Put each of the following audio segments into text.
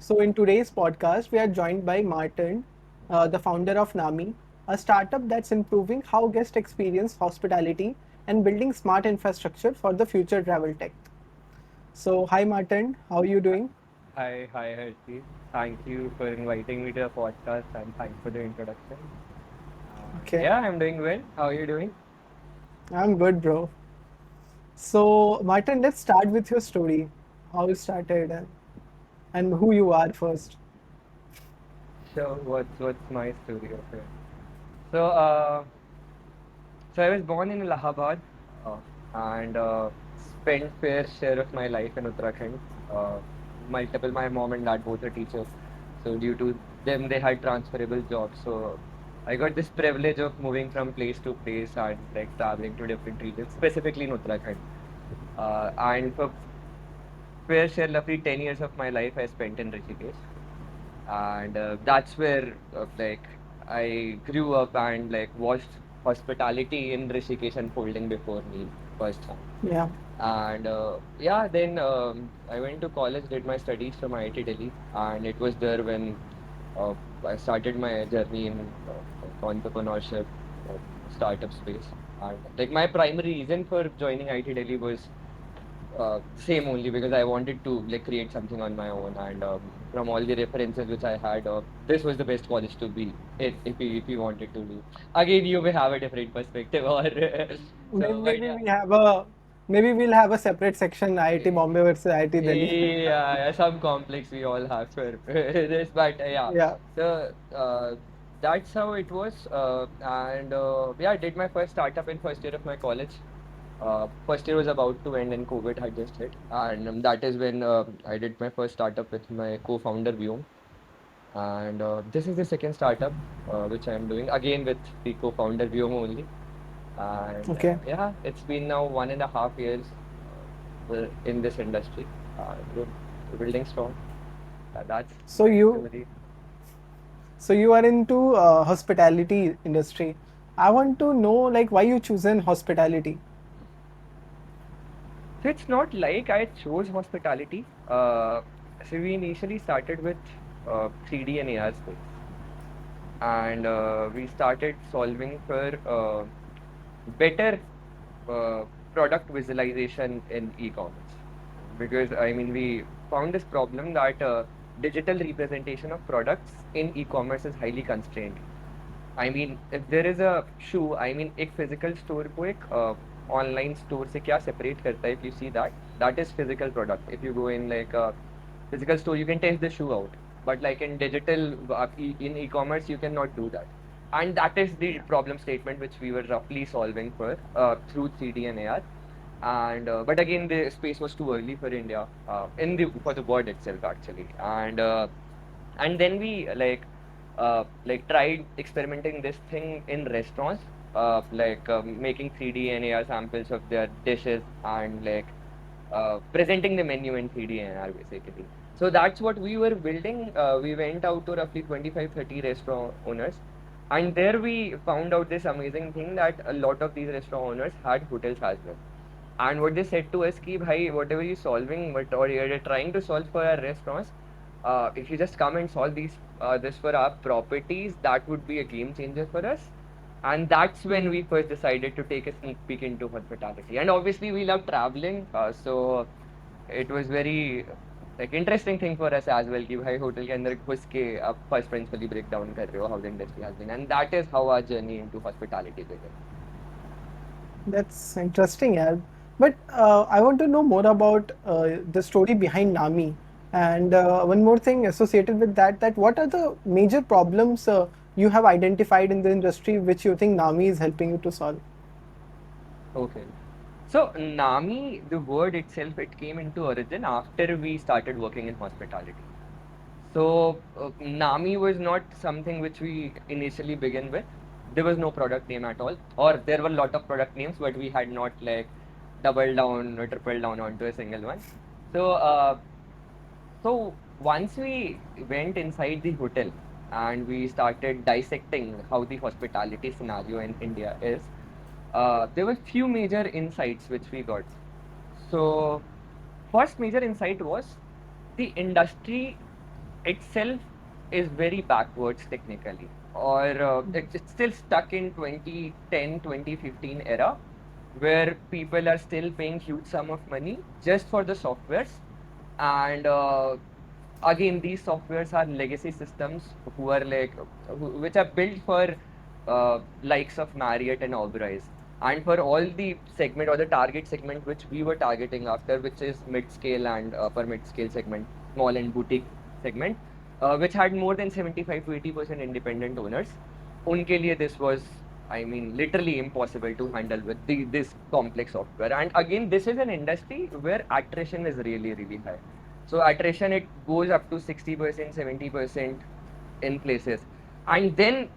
So, in today's podcast, we are joined by Martin, the founder of Nami, a startup that's improving how guests experience hospitality and building smart infrastructure for the future travel tech. So, hi Martin, how are you doing? Hi, Harshdeep. Thank you for inviting me to the podcast and thanks for the introduction. Okay, Yeah, I'm doing well. How are you doing? I'm good, bro. So, Martin, let's start with your story. How you started and who you are first. So, what's my story? Okay. So, uh, so I was born in Allahabad uh, and spent fair share of my life in Uttarakhand. Uh, my mom and dad both are teachers, so due to them, they had transferable jobs. So I got this privilege of moving from place to place and like traveling to different regions, specifically in Uttarakhand. And for fair share, roughly 10 years of my life I spent in Rishikesh. And that's where like I grew up and like watched hospitality in Rishikesh unfolding before me firsthand. Yeah. And yeah, then I went to college, did my studies from IIT Delhi, and it was there when uh, I started my journey in entrepreneurship, uh, startup space. And like my primary reason for joining IIT Delhi was same only because I wanted to like create something on my own, and from all the references which I had, this was the best college to be if you wanted to do. Again, you may have a different perspective, or Maybe, so, but maybe yeah. we have a maybe we'll have a separate section IIT Bombay versus IIT Delhi. Yeah, some complex we all have for this, but yeah. Yeah. So that's how it was, and yeah, I did my first startup in first year of my college. First year was about to end and COVID had just hit, and that is when I did my first startup with my co-founder Vyom. And this is the second startup which I am doing again with the co-founder Vyom only. And Okay. yeah, it's been now 1.5 years in this industry. We're building strong. That's So my you story. so you are into hospitality industry. I want to know like why you chosen hospitality. So it's not like I chose hospitality. So we initially started with 3D and AR space, and we started solving for better uh, product visualization in e-commerce. Because I mean, we found this problem that digital representation of products in e-commerce is highly constrained. I mean, if there is a shoe, I mean, एक physical store को एक online store से क्या separate करता है? If you see that, that is physical product. If you go in like a physical store, you can test the shoe out. But like in digital, in e-commerce, you cannot do that. And that is the problem statement which we were roughly solving for through 3D and AR. And but again, the space was too early for India, in the for the world itself actually. And then we like tried experimenting this thing in restaurants, making 3D and AR samples of their dishes and like presenting the menu in 3D and AR basically. So that's what we were building. We went out to roughly 25, 30 restaurant owners. And there we found out this amazing thing that a lot of these restaurant owners had hotels as well. And what they said to us, ki, bhai, whatever you're solving, or you're trying to solve for our restaurants, if you just come and solve this for our properties, that would be a game changer for us. And that's when we first decided to take a sneak peek into hospitality. And obviously, we love traveling, so it was very like interesting thing for us as well. कि भाई hotel के अंदर घुस के आप first principally break down कर रहे हो how the industry has been, and that is how our journey into hospitality began. That's interesting, yeah. But I want to know more about the story behind Nami. And one more thing associated with that, that what are the major problems you have identified in the industry which you think Nami is helping you to solve? Okay. So Nami, the word itself, it came into origin after we started working in hospitality. So Nami was not something which we initially began with. There was no product name at all, or there were a lot of product names, but we had not like doubled down or tripled down onto a single one. So once we went inside the hotel and we started dissecting how the hospitality scenario in India is, there were few major insights which we got. So first major insight was the industry. itself is very backwards technically, or it's still stuck in 2010, 2015 era, where people are still paying huge sum of money just for the softwares. And again, these softwares are legacy systems who are like, which are built for likes of Marriott and Oberoi's, and for all the segment or the target segment which we were targeting after, which is mid-scale and upper mid-scale segment, small and boutique segment, which had more than 75 to 80% independent owners. उनके लिए this was, I mean, literally impossible to handle with this complex software. And again, this is an industry where attrition is really, really high. So attrition, it goes up to 60%, 70% in places. And then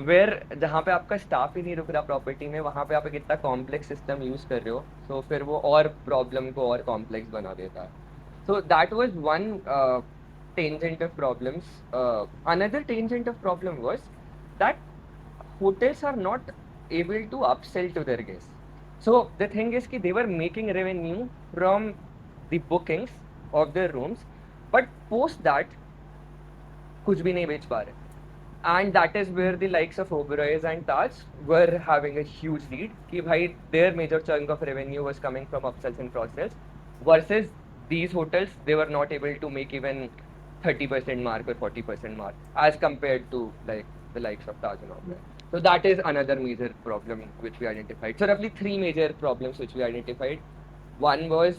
where जहाँ पे आपका staff ही नहीं रुक रहा property में, वहाँ पे आप एक इतना कॉम्प्लेक्स सिस्टम यूज कर रहे हो, तो फिर वो और प्रॉब्लम को और कॉम्प्लेक्स बना देता है. So that was one tangent of problems. Another tangent of problem was that hotels are not able to upsell to their guests. So the thing is that they were making revenue from the bookings of their rooms, but post that कुछ भी नहीं बेच पा रहे. And that is where the likes of Oberoi's and Taj were having a huge lead. कि भाई their major chunk of revenue was coming from upsells and cross sells, versus these hotels, they were not able to make even 30% mark or 40% mark as compared to like the likes of Taj and Oberoi. So that is another major problem which we identified. So roughly three major problems which we identified. One was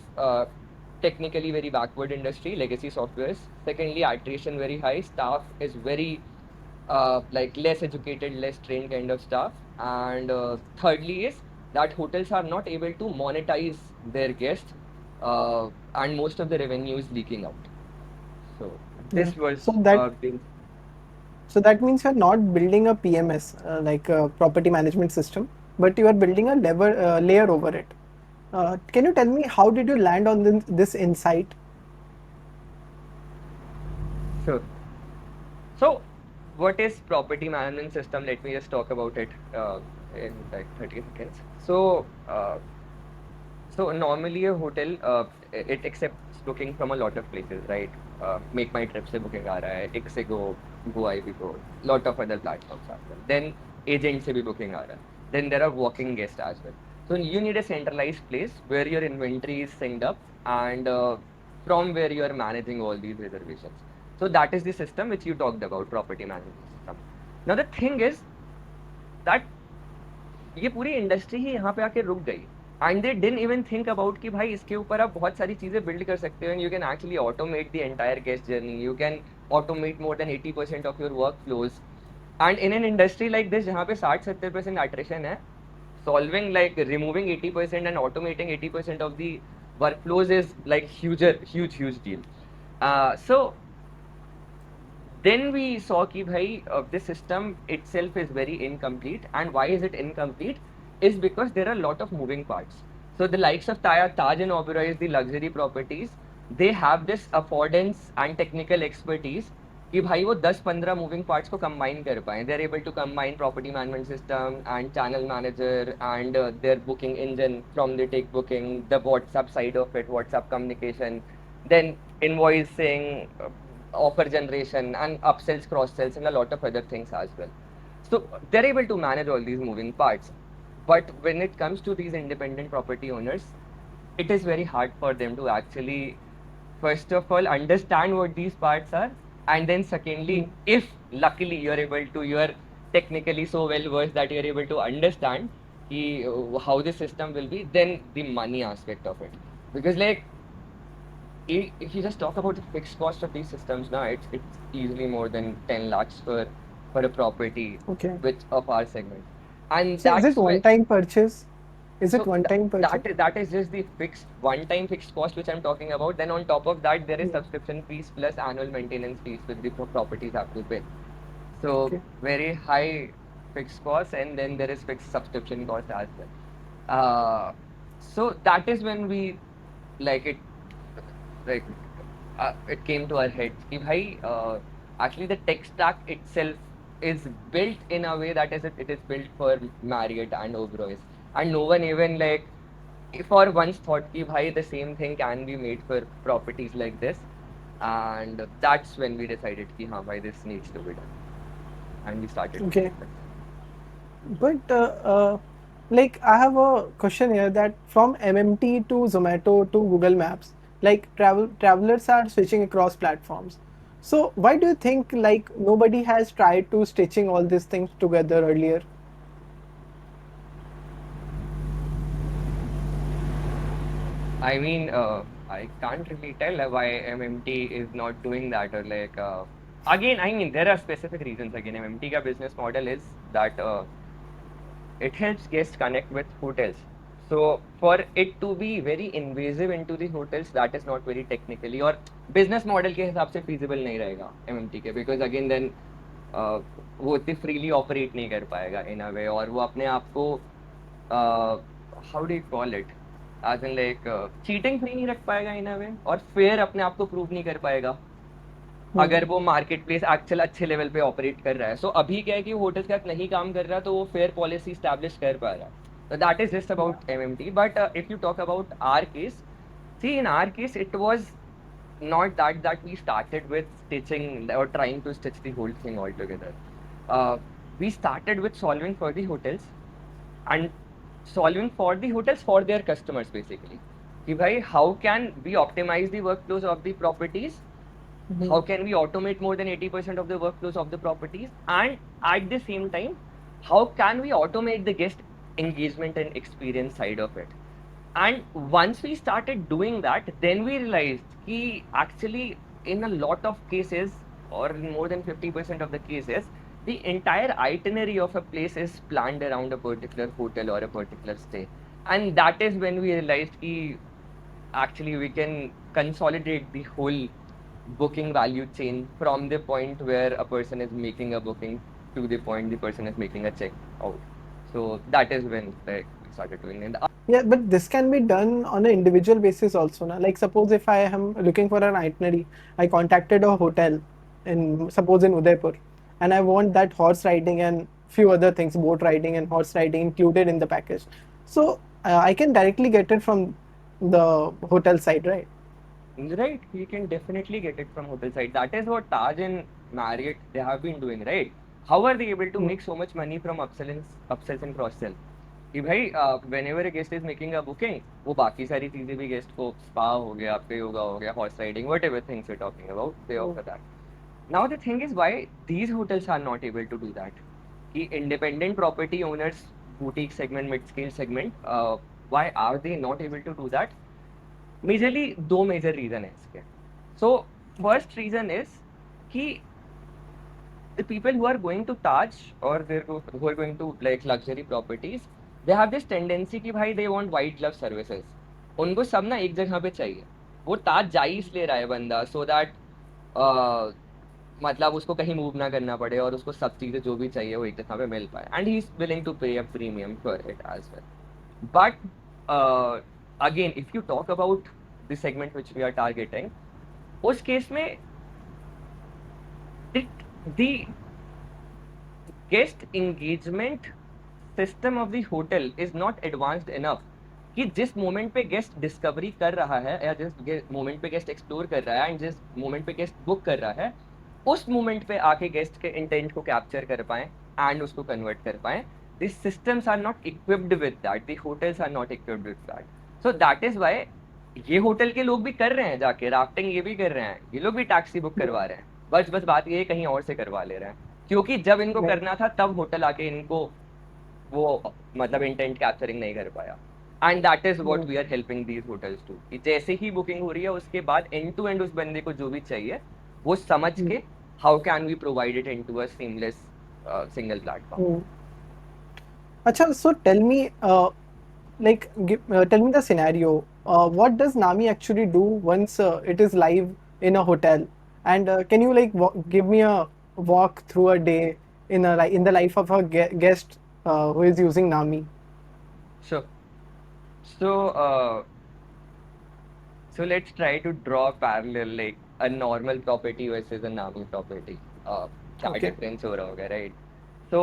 technically very backward industry, legacy softwares. Secondly, attrition very high. Staff is very like less educated, less trained kind of staff. And thirdly is that hotels are not able to monetize their guests, and most of the revenue is leaking out. So Yeah. this was So that being. so that means you're not building a PMS like a property management system, but you are building a layer over it. Can you tell me how did you land on this insight? Sure. So, what is property management system? Let me just talk about it in like 30 seconds. So normally a hotel, it accepts booking from a lot of places, right? Make My Trip से booking आ रहा है, Ixigo, Go, lot of other platforms are there. Then agent से भी booking आ रहा है. Then there are walking guests as well. So you need a centralized place where your inventory is synced up, and from where you are managing all these reservations. So that is the system which you talked about, property management system. Now the thing is that ये पूरी industry ही यहाँ पे आके रुक गई. And they didn't even think about कि भाई इसके ऊपर आप बहुत सारी चीजें बिल्ड कर सकते हो, and you can actually automate the entire guest journey. You can automate more than 80% of your work flows. And in an industry like this जहाँ पे 60-70% एट्रिशन है, solving like removing 80% and automating 80% of the workflows is like huge deal. So then we saw कि भाई this system itself is very incomplete. And why is it incomplete? Is because there are a lot of moving parts. So the likes of Taj and Oberoi, the luxury properties, they have this affordance and technical expertise कि भाई वो 10-15 moving parts को combine कर पाएं. They're able to combine property management system and channel manager and their booking engine from the take booking, the WhatsApp side of it, WhatsApp communication, then invoicing, offer generation, and upsells, cross sells, and a lot of other things as well. So they're able to manage all these moving parts. But when it comes to these independent property owners, it is very hard for them to actually, first of all, understand what these parts are. And then secondly, if luckily you're technically so well versed that you're able to understand how the system will be, then the money aspect of it. Because like if you just talk about the fixed cost of these systems now, it's easily more than 10 lakhs for a property Okay. with of our segment. And So is it that's where, one-time purchase? Is it so one-time purchase? that is just the fixed one-time fixed cost which I'm talking about. Then on top of that, there is Yeah. subscription fees plus annual maintenance fees which the properties have to pay. So Okay. very high fixed cost, and then there is fixed subscription cost as well. So that is when we like it like it came to our heads कि भाई actually the tech stack itself is built in a way that it is built for Marriott and Oberoi's, and no one even like for once thought कि भाई the same thing can be made for properties like this. and that's when we decided कि हाँ भाई this needs to be done, and we started doing Okay. it like that. But like I have a question here that from MMT to Zomato to Google Maps, like travelers are switching across platforms. So why do you think like nobody has tried to stitching all these things together earlier? I mean, I can't really tell why MMT is not doing that, or like again, I mean, there are specific reasons. Again, MMT ka business model is that it helps guests connect with hotels. So for it to be very invasive into the hotels, that is not very technically or business model के हिसाब से feasible नहीं रहेगा MMT के, because again then वो इतनी freely operate नहीं कर पाएगा in a way, और वो अपने आप को how do you call it, as in like cheating free नहीं रख पाएगा in a way, और fair अपने आप को prove नहीं कर पाएगा Hmm. अगर वो मार्केट प्लेस एक्चुअल अच्छे लेवल पे ऑपरेट कर रहा है. सो अभी क्या है कि होटल्स के साथ नहीं काम कर रहा, तो वो फेयर पॉलिसी स्टैब्लिश कर पा रहा है. So that is just Yeah. about MMT. But if you talk about our case, see, in our case, it was not that we started with stitching or trying to stitch the whole thing all together. Uh, we started with solving for the hotels, and solving for the hotels for their customers basically. कि भाई, how can we optimize the workflows of the properties, how Mhm. can we automate more than 80% of the workflows of the properties, and at the same time how can we automate the guest engagement and experience side of it. And once we started doing that, then we realized that actually in a lot of cases, or in more than 50% of the cases, the entire itinerary of a place is planned around a particular hotel or a particular stay. And that is when we realized that actually we can consolidate the whole booking value chain from the point where a person is making a booking to the point the person is making a check out. So that is when like we started doing it. Yeah, but this can be done on an individual basis also. Na? Like suppose if I am looking for an itinerary, I contacted a hotel in suppose in Udaipur, and I want that horse riding and few other things, boat riding and horse riding included in the package. So I can directly get it from the hotel side, right? Right, you can definitely get it from hotel side. That is what Taj and Marriott they have been doing, right? How are they able to Mm. make so much money from upsells and cross sell? कि भाई whenever a guest is making a booking, वो बाकी सारी चीजें भी guest को, spa हो गया, आपका योगा हो गया, horse riding, whatever things we talking about, they Mm. Offer that. Now the thing is, why these hotels are not able to do that? कि independent property owners, boutique segment, mid scale segment, why are they not able to do that? Majorly दो major reason है इसके. So first reason is कि the people who are going to Taj, or who are going to like luxury properties, they have this tendency कि भाई they want white glove services. उनको सब ना एक जगह पे चाहिए. वो ताज जा ही इसलिए रहा है बंदा, so that मतलब उसको कहीं मूव ना करना पड़े, और उसको सब चीजें जो भी चाहिए वो एक जगह पे मिल पाए, and he is willing to pay a premium for it as well. But again, if you talk about the segment which we are targeting, उस केस में the guest engagement system of the hotel is not advanced enough कि जिस moment पे guest discovery कर रहा है, या जिस मोमेंट पे गेस्ट एक्सप्लोर कर रहा है, एंड जिस मोमेंट पे गेस्ट बुक कर रहा है, उस मोमेंट पे आके गेस्ट के इंटेंट को कैप्चर कर पाए एंड उसको कन्वर्ट कर पाए. This systems are not equipped with that, the hotels are not equipped with that. So that is why ये होटल के लोग भी कर रहे हैं, जाके राफ्टिंग ये भी कर रहे हैं, ये लोग भी टैक्सी बुक करवा रहे हैं, बस बस बात ये है कहीं और से करवा ले रहे हैं, क्योंकि जब इनको Right. करना था तब होटल आके इनको वो मतलब इंटेंट कैप्चरिंग नहीं कर पाया. And that is what Mm. We are helping these hotels to, कि जैसे ही बुकिंग हो रही है उसके बाद एंड टू एंड उस बंदे को जो भी चाहिए वो समझ Mm. के how can we provide it into a seamless single platform. Mm. Acha, so tell me, tell me the scenario. What does Nami actually do once it is live in a hotel? And can you like give me a walk through a day in in the life of a guest who is using Nami? So so let's try to draw a parallel, like a normal property versus a Nami property. क्या Okay. difference हो रहा होगा, right? So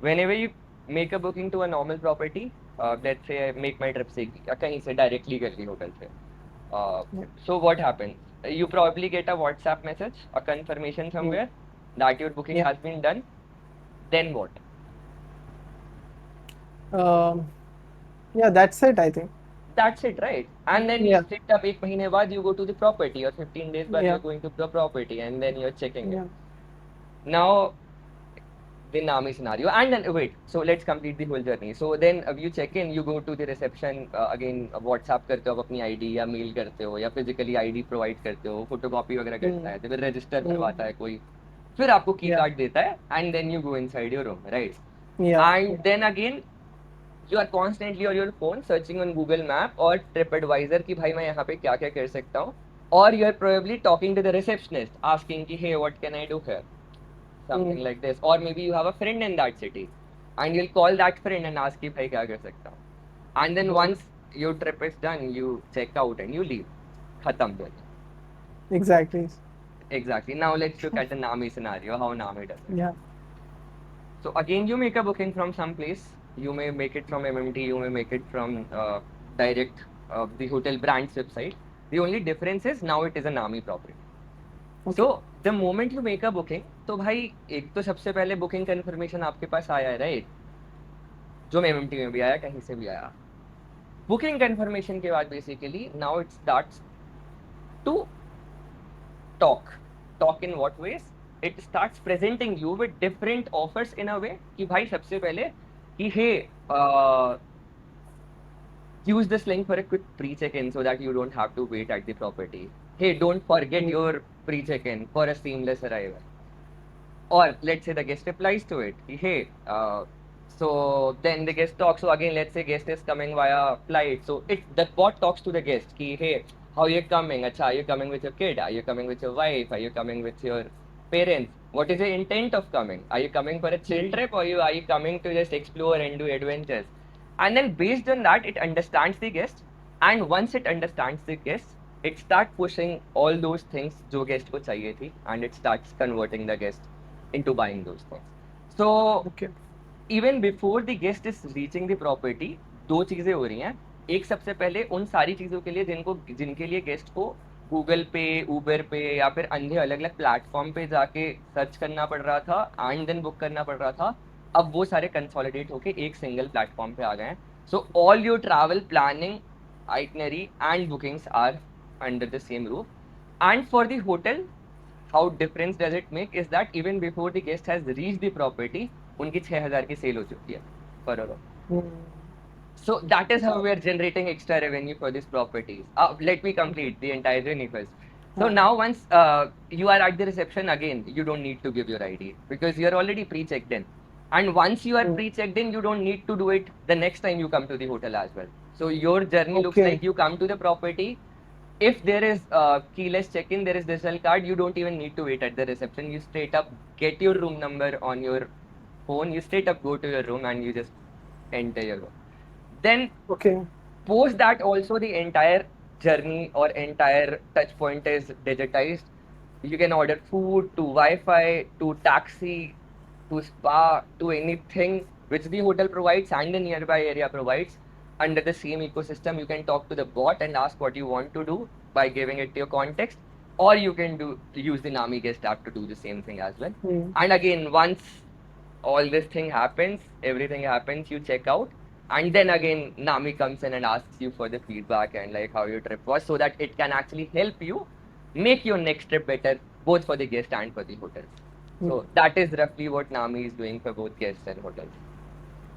whenever you make a booking to a normal property, let's say I make my trip से या कहीं से directly कर ली hotel से. Yeah. So what happens? You probably get a WhatsApp message, a confirmation Mm. somewhere that your booking Yeah. has been done. Then what? Um, yeah, that's it, I think. That's it, right? And then you Yeah. straight up एक महीने बाद you go to the property, or 15 days बाद Yeah. you're going to the property, and then you're checking it. Yeah. Now the Nami scenario, and then wait, so let's complete the whole journey. So then you check in, you go to the reception, again WhatsApp करते हो आप अपनी ID, या mail करते हो, या physically ID provide करते हो, फोटोकॉपी वगैरह करता Mm. है, तो फिर रजिस्टर Mm. करवाता है कोई, फिर आपको की Yeah. कार्ड देता है, and then you go inside your room, right? Yeah. And then again you are constantly on your phone searching on Google Map or TripAdvisor कि भाई मैं यहाँ पे क्या क्या कर सकता हूँ, or you are probably talking to the receptionist asking कि hey what can I do here, Mm. something like this, or maybe you have a friend in that city and you'll call that friend and ask कि भाई क्या कर सकता हूँ, and then Mm. once your trip is done you check out and you leave, खत्म journey. Exactly. Exactly. Now let's look at the Nami scenario, how Nami does it. Yeah. So again, you make a booking from some place. You may make it from MMT. You may make it from direct the hotel brand's website. The only difference is now it is a Nami property. Okay. So the moment you make a booking, तो भाई एक तो सबसे पहले booking confirmation आपके पास आया है, right? जो MMT में भी आया, कहीं से भी आया. Booking confirmation के बाद basically now it starts to talk. Talk in what ways? It starts presenting you with different offers in a way कि भाई सबसे पहले कि hey, use this link for a quick pre-check-in so that you don't have to wait at the property. Hey, don't forget Mm. your pre-check-in for a seamless arrival. Or let's say the guest replies to it. Hey, so then the guest talks. So again, let's say guest is coming via flight. So the bot talks to the guest. Ki, hey, how are you coming? Acha, are you coming with your kid? Are you coming with your wife? Are you coming with your parents? What is the intent of coming? Are you coming for a chill trip, or are you coming to just explore and do adventures? And then based on that, it understands the guest. And once it understands the guest, it starts pushing all those things जो guest को चाहिए थी, and it starts converting the guest into buying those things. So Okay. even before the guest is reaching the property, दो चीजें हो रही हैं. एक सबसे पहले उन सारी चीजों के लिए जिनके लिए गेस्ट को गूगल पे, उबर पे या फिर अन्य अलग अलग प्लेटफॉर्म पे जाके सर्च करना पड़ रहा था एंड देन बुक करना पड़ रहा था, अब वो सारे कंसोलिडेट होके एक सिंगल प्लेटफॉर्म पे आ गए हैं. So all your travel planning, itinerary and bookings are under the same roof. And for the hotel, how difference does it make is that even before the guest has reached the property, उनकी 6,000 की cell हो चुकी है per hour. Mm. So that is how we are generating extra revenue for these properties. Let me complete the entire journey first. So now once you are at the reception, again, you don't need to give your ID because you're already pre-checked in. And once you are Mm. pre-checked in, you don't need to do it the next time you come to the hotel as well. So your journey looks Okay. like you come to the property. If there is keyless check-in, there is digital card, you don't even need to wait at the reception. You straight up get your room number on your phone. You straight up go to your room and you just enter your room. Then Okay. post that also the entire journey or entire touch point is digitized. You can order food to Wi-Fi to taxi to spa to anything which the hotel provides and the nearby area provides under the same ecosystem. You can talk to the bot and ask what you want to do by giving it your context, or you can use the Nami guest app to do the same thing as well. Mm. And again, once all this thing happens, everything happens, you check out, and then again Nami comes in and asks you for the feedback and like how your trip was, so that it can actually help you make your next trip better, both for the guest and for the hotels. So that is roughly what Nami is doing for both guests and hotels.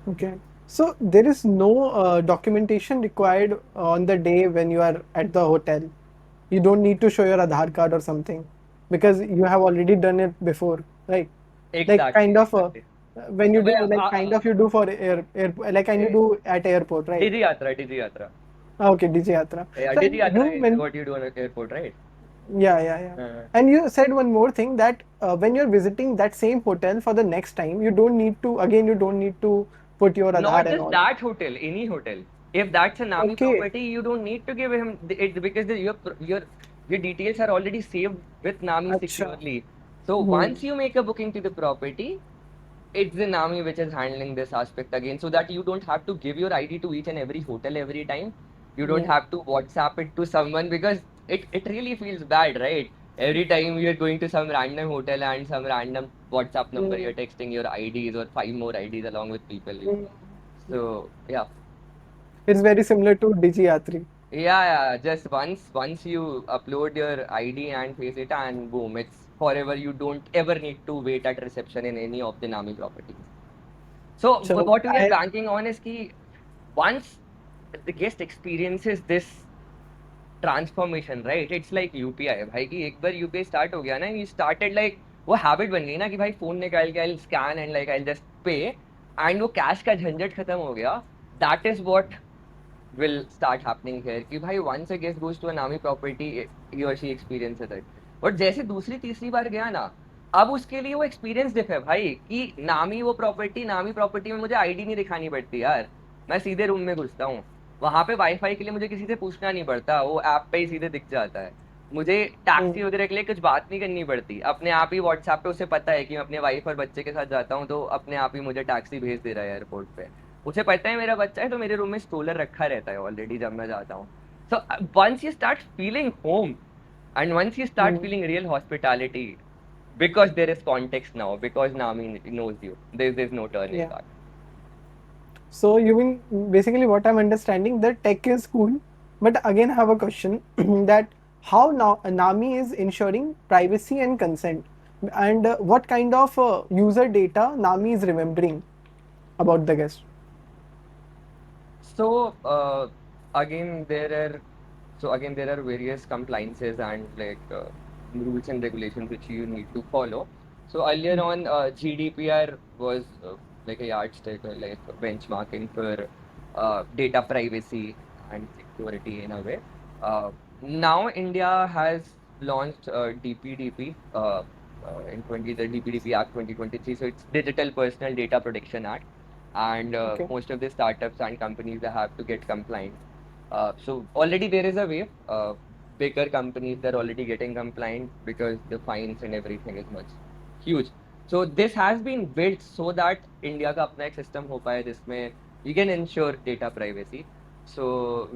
Okay. So there is no documentation required on the day when you are at the hotel. You don't need to show your Aadhaar card or something because you have already done it before, right? Like Exactly, kind of exactly. when you do Well, like kind of you do for like kind you do at airport, right? Digi Yatra, Digi Yatra. Okay, DJ Yatra. Yeah, So Digi you Yatra is when what you do on an airport, right? yeah. Uh, And you said one more thing that when you're visiting that same hotel for the next time, you don't need to put your Aadhaar Not and just all. that hotel, any hotel. If that's a Nami Okay. property, you don't need to give him it because your details are already saved with Nami Acha. securely. So Hmm. once you make a booking to the property, it's the Nami which is handling this aspect again, so that you don't have to give your ID to each and every hotel every time. You don't Hmm. have to WhatsApp it to someone because it really feels bad, right? Every time you're going to some random hotel and some random WhatsApp number, Mm, you're texting your IDs or five more IDs along with people you mm. know. So yeah. It's very similar to Digi. Yeah, yeah. Just once you upload your ID and face it, and boom, it's forever. You don't ever need to wait at reception in any of the Nami properties. So So what we are I banking on is कि once the guest experiences this transformation right it's like UPI भाई कि एक बार UPI start हो गया ना you started like वो habit बन गई ना कि भाई फोन निकाल के I scan and like I just पे एंड वो कैश का झंझट खत्म हो गया that is what will start happening here कि भाई once a guest goes to a Nami property he or she experiences it but जैसे दूसरी तीसरी बार गया ना अब उसके लिए वो एक्सपीरियंस डिफ है भाई कि नामी प्रॉपर्टी में मुझे आईडी नहीं दिखानी पड़ती यार मैं सीधे रूम में घुसता हूँ वहां पे वाईफाई के लिए मुझे किसी से पूछना नहीं पड़ता वो ऐप पे ही सीधे दिख जाता है मुझे टैक्सी mm, वगैरह के लिए कुछ बात नहीं करनी पड़ती अपने आप ही व्हाट्सएप पे उसे पता है कि मैं अपने वाइफ और बच्चे के साथ जाता हूँ तो अपने आप ही मुझे टैक्सी भेज दे रहा है एयरपोर्ट पे उसे पता है मेरा बच्चा है तो मेरे रूम में स्ट्रोलर रखा रहता है ऑलरेडी जब मैं जाता हूँ so once you start feeling home and once you start mm. feeling real hospitality because there is context now because Nami knows you there's no turning Yeah. back. So you mean basically what I'm understanding that tech is cool, but again I have a question that how now Nami is ensuring privacy and consent, and what kind of user data Nami is remembering about the guest. So again there are again there are various compliances and like rules and regulations which you need to follow. So earlier Mm. on, GDPR was like a yardstick or like a benchmarking for data privacy and security in a way. Now India has launched DPDP in the DPDP Act 2023. So it's Digital Personal Data Protection Act, and Okay. most of the startups and companies they have to get compliant. So already there is a way. Bigger companies they're already getting compliant because the fines and everything is much huge. So this has been built so that India का अपना एक system हो पाए जिसमें we can ensure data privacy. So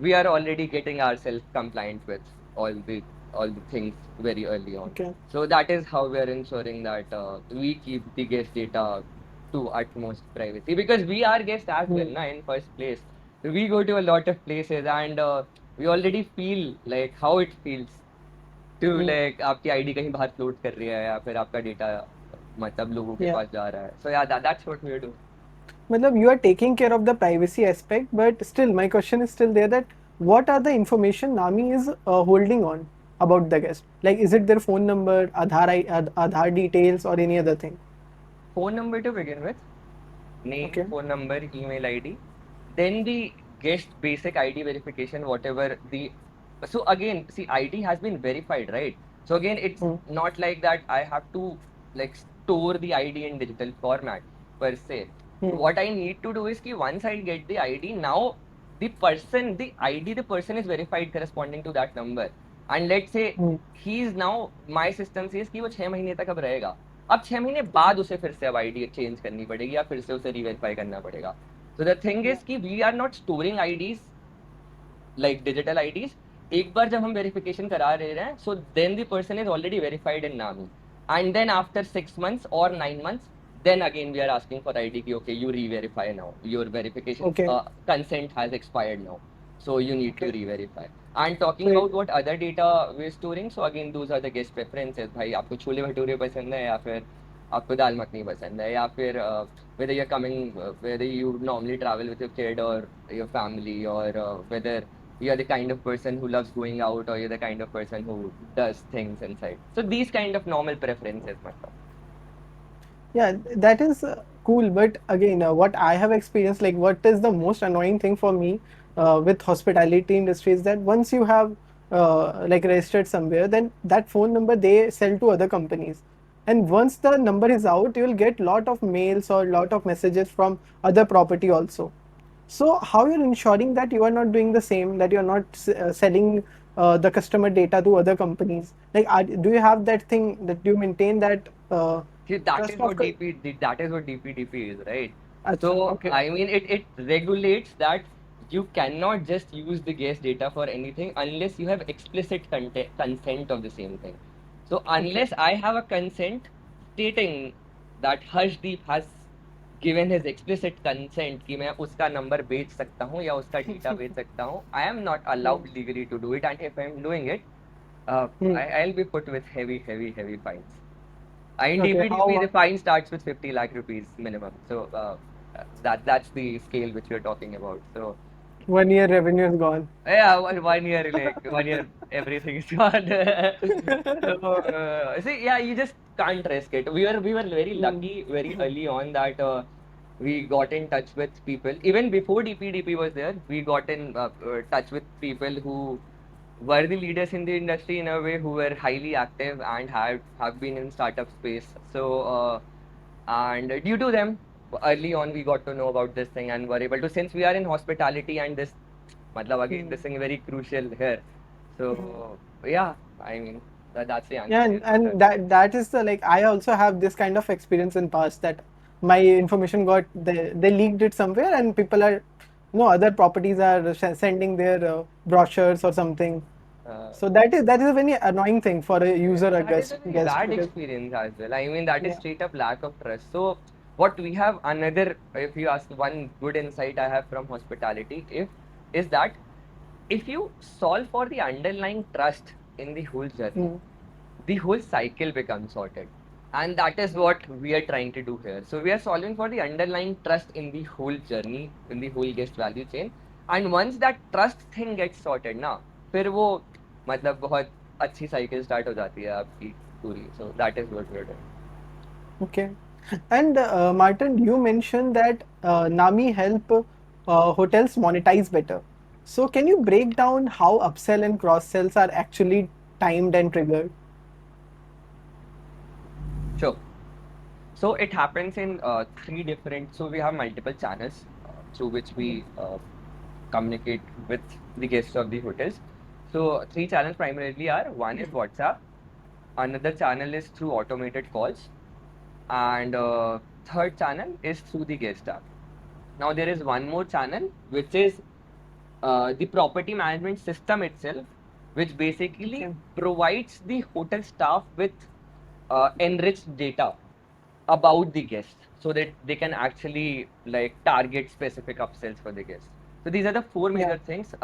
we are already getting ourselves compliant with all the things very early on. Okay. So that is how we are ensuring that we keep the guest data to utmost privacy because we are guests as well, Mm. na, in first place. We go to a lot of places and we already feel like how it feels to Mm. like आपकी ID कहीं बाहर float कर रही है या फिर आपका data मतलब लोगों के Yeah. पास जा रहा है so yeah that's what we do. Matlab you are taking care of the privacy aspect, but still my question is still there that what are the information Nami is holding on about the guest? Like is it their phone number, Aadhaar details, or any other thing? Phone number to begin with, name, Okay. phone number, email ID, then the guest basic ID verification, whatever the. So again, see, ID has been verified, right? So again, it's Mm. not like that I have to like store the ID in digital format per se. Mm. What I need to do is कि once I get the ID, now the ID, the person is verified corresponding to that number. And let's say Mm. he is now my system says कि वो 6 महीने तक अब रहेगा अब 6 महीने बाद उसे फिर से अब आईडी चेंज करनी पड़ेगी या फिर से उसे रीवेरीफाई करना पड़ेगा so the thing Yeah. Is कि we are not storing IDs like digital IDs एक बार जब हम वेरिफिकेशन करा रहे हैं so then the person is already verified in नामी एंड देन आफ्टर 6 months और 9 months then again we are asking for ID ki, okay you re-verify now your verification Okay. consent has expired now so you need to Okay. re-verify and So talking it, about what other data we're storing so again those are the guest preferences भाई आपको छोले भटूरे पसंद है या फिर आपको दाल मखनी पसंद है या फिर whether you're coming whether you normally travel with your kid or your family or whether you're the kind of person who loves going out or you're the kind of person who does things inside so these kind of normal preferences matter. yeah, that is cool. But again, what I have experienced, like what is the most annoying thing for me with hospitality industry is that once you have like registered somewhere, then that phone number they sell to other companies. And once the number is out, you will get lot of mails or lot of messages from other property also. So how you're ensuring that you are not doing the same, that you are not selling the customer data to other companies? Like, do you have that thing that you maintain that See, that trust is of? what DP that is what DPDP is, right? Acha, So okay. I mean, it regulates that you cannot just use the guest data for anything unless you have explicit consent of the same thing. So Okay. unless I have a consent stating that Harshdeep has given his explicit consent कि मैं उसका number बेच सकता हूँ या उसका data बेच सकता हूँ, I am not allowed Hmm. legally to do it, and if I am doing it, Hmm. I'll be put with heavy fines. In Okay. DPDP, the How fine starts with 50 lakh rupees minimum. So that's the scale which we're talking about. So 1 year revenue is gone? yeah, 1 year, like 1 year, everything is gone. So see, yeah, you just can't risk it. We were very Hmm. lucky very early on that we got in touch with people. Even before DPDP was there, we got in touch with people who were the leaders in the industry in a way, who were highly active and have been in startup space. So and due to them, early on we got to know about this thing and were able to, since we are in hospitality and this matlab again Hmm. this thing very crucial here. Hmm. So yeah, I mean that's the answer Yeah, to your and question. that is the, like, I also have this kind of experience in past that my information got, they leaked it somewhere, and people are, other properties are sending their brochures or something. Uh, So that is a very annoying thing for a user, a that is guest a very guest bad because experience as well. I mean, that is yeah. straight up lack of trust. So, what we have another, if you ask one good insight I have from hospitality, if is that if you solve for the underlying trust in the whole journey, Mm, the whole cycle becomes sorted. And that is what we are trying to do here. So we are solving for the underlying trust in the whole journey, in the whole guest value chain. And once that trust thing gets sorted ना, फिर वो मतलब बहुत अच्छी cycle start हो जाती है आपकी पूरी. So that is what we are doing. okay. And Martin, you mentioned that Nami help hotels monetize better. So can you break down how upsell and cross sells are actually timed and triggered? Sure. So it happens in three different. So we have multiple channels through which Mm, we communicate with the guests of the hotels. So three channels primarily are: one is WhatsApp, another channel is through automated calls, and third channel is through the guest app. Now there is one more channel which is the property management system itself, which basically okay. provides the hotel staff with enriched data about the guest so that they can actually like target specific upsells for the guest. So these are the four Yeah. major things.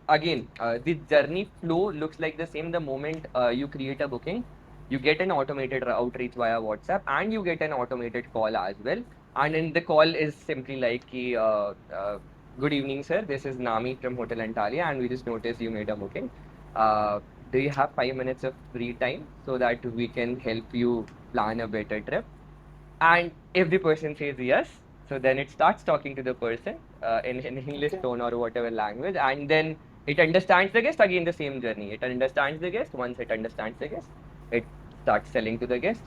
Again, the journey flow looks like the same. The moment you create a booking, you get an automated outreach via WhatsApp, and you get an automated call as well. And in the call is simply like, good evening, sir. This is Nami from Hotel Antalya, and we just noticed you made a booking. Uh, do you have 5 minutes of free time so that we can help you plan a better trip? And if the person says yes, so then it starts talking to the person in English Okay. tone or whatever language, and then it understands the guest. Again, the same journey. It understands the guest. Once it understands the guest, it starts selling to the guest,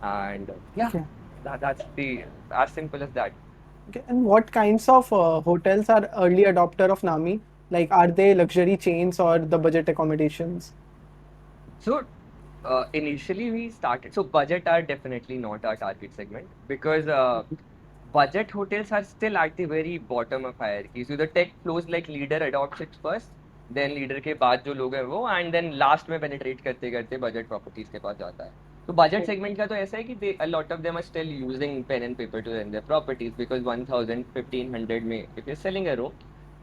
and yeah, Okay. that's the as simple as that. Okay. And what kinds of hotels are early adopter of Nami? Like, are they luxury chains or the budget accommodations? So initially we started. So budget are definitely not our target segment because budget hotels are still at the very bottom of hierarchy. So the tech flows like leader adopts it first, then leader के बाद जो लोग हैं वो, and then last में penetrate करते करते budget properties के पास जाता है. तो budget Okay. segment का तो ऐसा है कि a lot of them are still using pen and paper to run their properties because 1,000, 1,500 में if you're selling a room,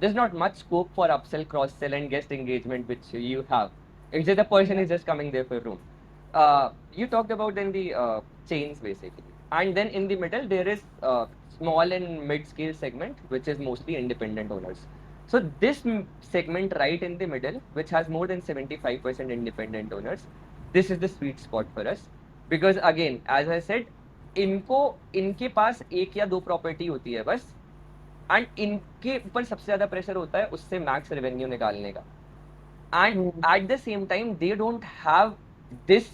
there's not much scope for upsell, cross sell, and guest engagement which you have. It's just the person Yeah. is just coming there for room. You talked about then the chains basically, and then in the middle there is small and mid-scale segment, which is mostly independent owners. So this segment right in the middle, which has more than 75% independent owners, this is the sweet spot for us because again, as I said, इनको इनके पास एक या दो property होती है बस, and इनके ऊपर सबसे ज्यादा प्रेशर होता है उससे मैक्स रेवेन्यू निकालने का. And Mm, at the same time they don't have this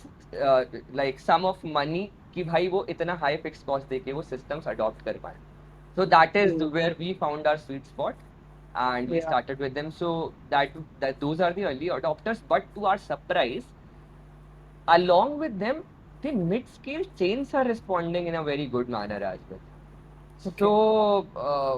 like sum of money कि भाई वो इतना high fixed cost देके वो systems adopt कर पाए. So that is mm, where we found our sweet spot and we yeah. started with them. So that those are the early adopters, but to our surprise, along with them, the mid-scale chains are responding in a very good manner as well. Okay. So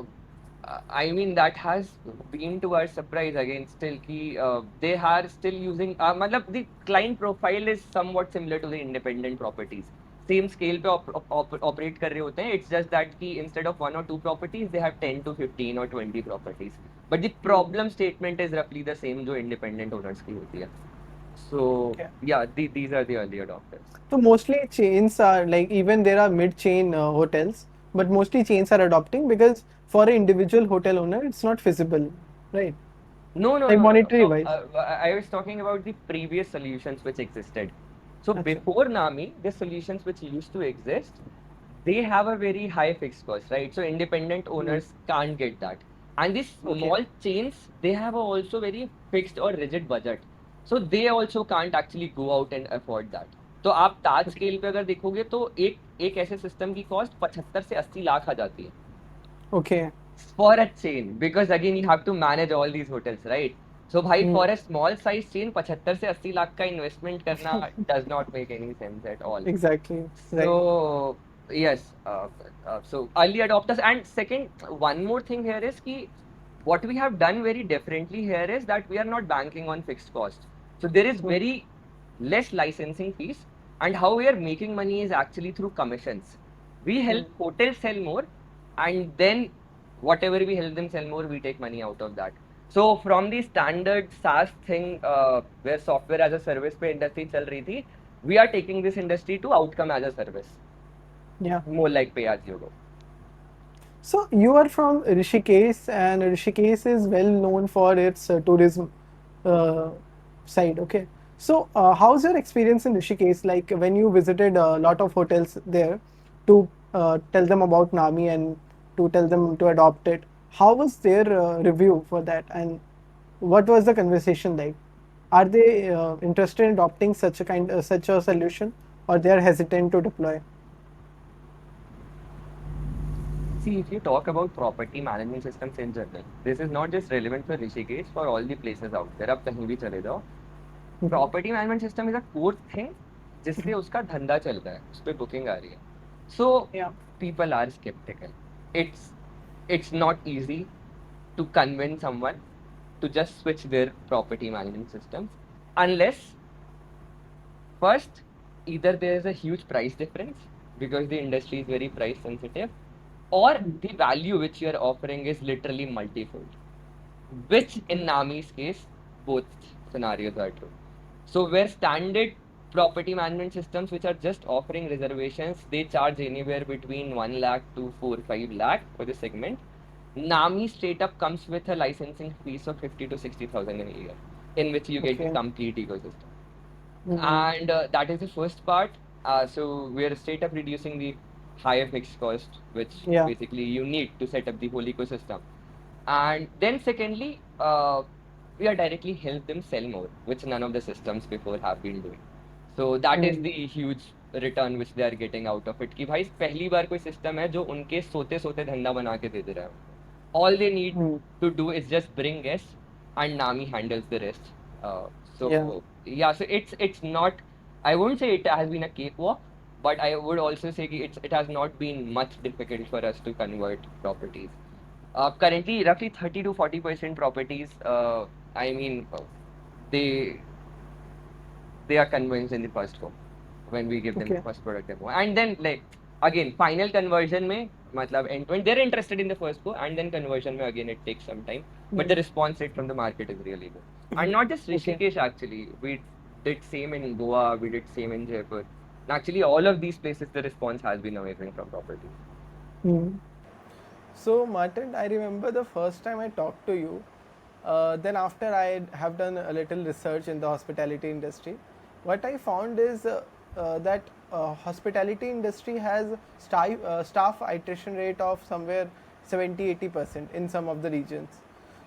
I mean, that has been to our surprise again still ki, they are still using matlab the client profile is somewhat similar to the independent properties. Same scale पे operate कर रहे होते हैं. It's just that कि instead of one or two properties, they have 10 to 15 or 20 properties. But the problem statement is roughly the same जो independent owners की होती है. So Okay. yeah, these are the early adopters. So mostly chains are like, even there are mid-chain hotels, but mostly chains are adopting because for an individual hotel owner, it's not feasible, right? No, no, Like no, no, monetary no. wise. I was talking about the previous solutions which existed. So Acha. before Nami, the solutions which used to exist, they have a very high fixed cost, right? So independent Hmm. owners can't get that. And these Okay. small chains, they have a also very fixed or rigid budget. So they also can't actually go out and afford that. तो आप ताज Okay. Scale पे अगर देखोगे तो एक ऐसे system की cost 75 से 80 लाख आ जाती है Okay. for a chain because again you have to manage all these hotels, right? So भाई Hmm. for a small size chain 75 से 80 लाख का investment करना does not make any sense at all. Exactly. Right. So yes, so early adopters, and second, one more thing here is ki what we have done very differently here is that we are not banking on fixed cost. So there is Hmm. very less licensing fees, and how we are making money is actually through commissions. We Hmm. help hotels sell more, and then whatever we help them sell more, we take money out of that. So from the standard SaaS thing, where software as a service पे industry चल रही थी, we are taking this industry to outcome as a service, Yeah. more like pay as you go. So you are from Rishikesh, and Rishikesh is well known for its tourism uh, side. Okay. So how's your experience in Rishikesh? Like when you visited a lot of hotels there to tell them about Nami and to tell them to adopt it, how was their review for that, and what was the conversation like? Are they interested in adopting such a solution, or they are hesitant to deploy? See, if you talk about property management systems in general, this is not just relevant for Rishikesh, for all the places out there. आप कहीं भी चले जाओ, Mhm. property management system is a core thing जिससे उसका धंधा चल रहा है, उस पर बुकिंग आ रही है. So Yeah. people are skeptical. It's it's not easy to convince someone to just switch their property management systems unless first either there is a huge price difference because the industry is very price sensitive, or the value which you are offering is literally multifold, which in Nami's case, both scenarios are true. So where standard property management systems which are just offering reservations, they charge anywhere between 1 lakh to 4 5 lakh for the segment. Nami straight up comes with a licensing fees of 50 to 60,000 in a year, in which you get the Okay. complete ecosystem. Mhm. And that is the first part. So we are straight up reducing the higher fixed cost, which Yeah. basically you need to set up the whole ecosystem. And then secondly, we are directly help them sell more, which none of the systems before have been doing. So that is Mm. the huge return which they are getting out of it. कि भाई पहली बार कोई system है जो उनके सोते सोते धंधा बना के दे दे रहा है उनको. All they need Mm. to do is just bring guests, and Nami handles the rest. Yeah. So yeah, so it's not. I won't say it has been a cakewalk, but I would also say कि it has not been much difficult for us to convert properties. Currently, roughly 30 to 40% properties. I mean, they they are convinced in the first go when we give them the Okay. first product demo, and then like again final conversion में मतलब end to end they're interested in the first go, and then conversion में again it takes some time, but the Mm. response rate from the market is really good. And not just Okay. Rishikesh, actually we did same in Goa, we did same in Jaipur, and actually all of these places the response has been amazing from properties. Mm. So, Martin, I remember the first time I talked to you. Then, after I have done a little research in the hospitality industry, what I found is that hospitality industry has staff attrition rate of somewhere 70-80% in some of the regions.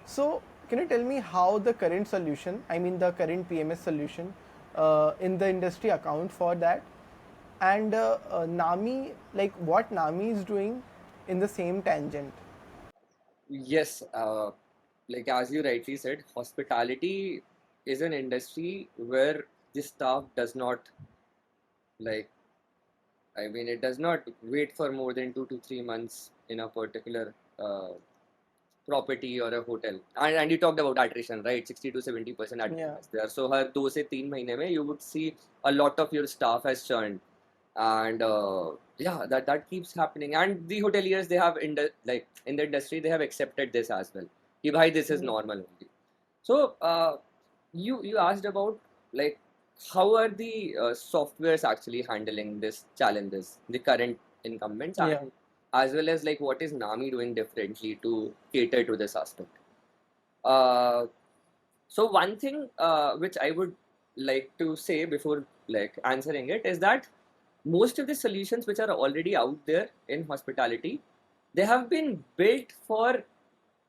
So, can you tell me how the current solution, I mean the current PMS solution in the industry account for that? And Nami, like what Nami is doing in the same tangent. Yes, like as you rightly said, hospitality is an industry where the staff does not like, I mean, it does not wait for more than 2 to 3 months in a particular property or a hotel, and you talked about attrition, right? 60 to 70% attrition Yeah. is there. So हर 2 से 3 महीने में you would see a lot of your staff has churned, and yeah, that keeps happening. And the hoteliers, they have like in the industry, they have accepted this as well. कि भाई this is Mm. normal only. So you asked about like how are the softwares actually handling this challenges, the current incumbents, Yeah. and as well as like what is Nami doing differently to cater to this aspect. Uh, so one thing which I would like to say before like answering it is that most of the solutions which are already out there in hospitality, they have been built for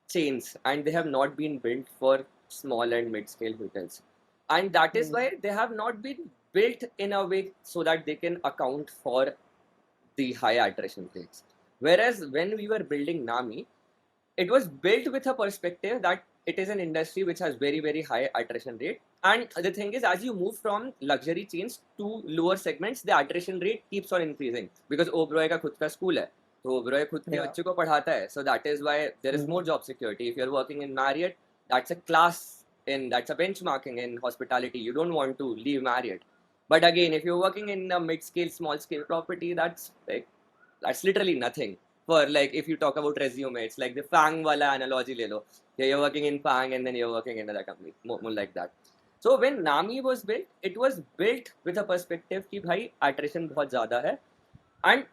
chains and they have not been built for small and mid-scale hotels, and that is Mm. why they have not been built in a way so that they can account for the high attrition rates. Whereas when we were building Nami, it was built with a perspective that it is an industry which has very very high attrition rate. And the thing is, as you move from luxury chains to lower segments, the attrition rate keeps on increasing because Oberoi का खुद का school है, तो Oberoi खुद के Yeah. बच्चों को पढ़ाता है. So that is why there is more Mm. job security. If you're working in Marriott, that's a class in, that's a benchmarking in hospitality. You don't want to leave Marriott. But again, if you're working in a mid-scale, small-scale property, that's literally nothing. For like, if you talk about resume, it's like the Fang wala analogy le lo. Yeah, you're working in Fang and then you're working in another company, more like that. So when Nami was built, it was built with a perspective कि भाई attrition बहुत ज़्यादा है, and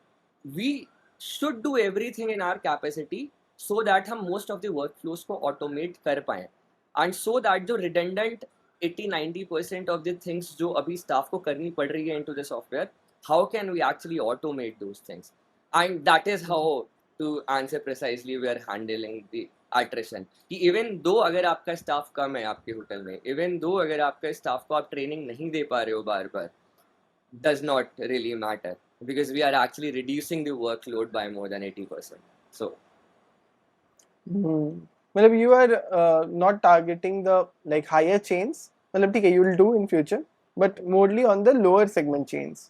we should do everything in our capacity so that हम most of the workflows को automate कर पाएं, and so that जो redundant 80-90% of the things जो अभी staff को करनी पड़ रही है into the software, how can we actually automate those things? And that is how, Mm. to answer precisely, we are handling the attrition. कि even though अगर आपका स्टाफ कम है आपके होटल में, इवन दो अगर आपका स्टाफ को आप ट्रेनिंग नहीं दे पा रहे हो बार बार, does not really matter because we are actually reducing the workload by more than 80%. So Hmm. मतलब you are not targeting the like higher chains. मतलब ठीक है, you will do in future, but mostly on the lower segment chains,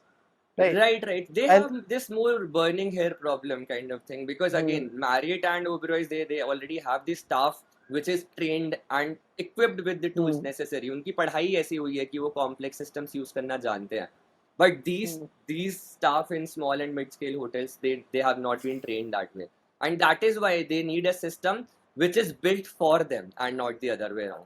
right? right, they And have this more burning hair problem kind of thing because hmm, again, Marriott and Oberoi, they already have the staff which is trained and equipped with the tools hmm, necessary. उनकी पढ़ाई ऐसी हुई है कि वो complex systems use करना जानते हैं. But hmm. these staff in small and mid scale hotels, they have not been trained that way, and that is why they need a system which is built for them and not the other way around.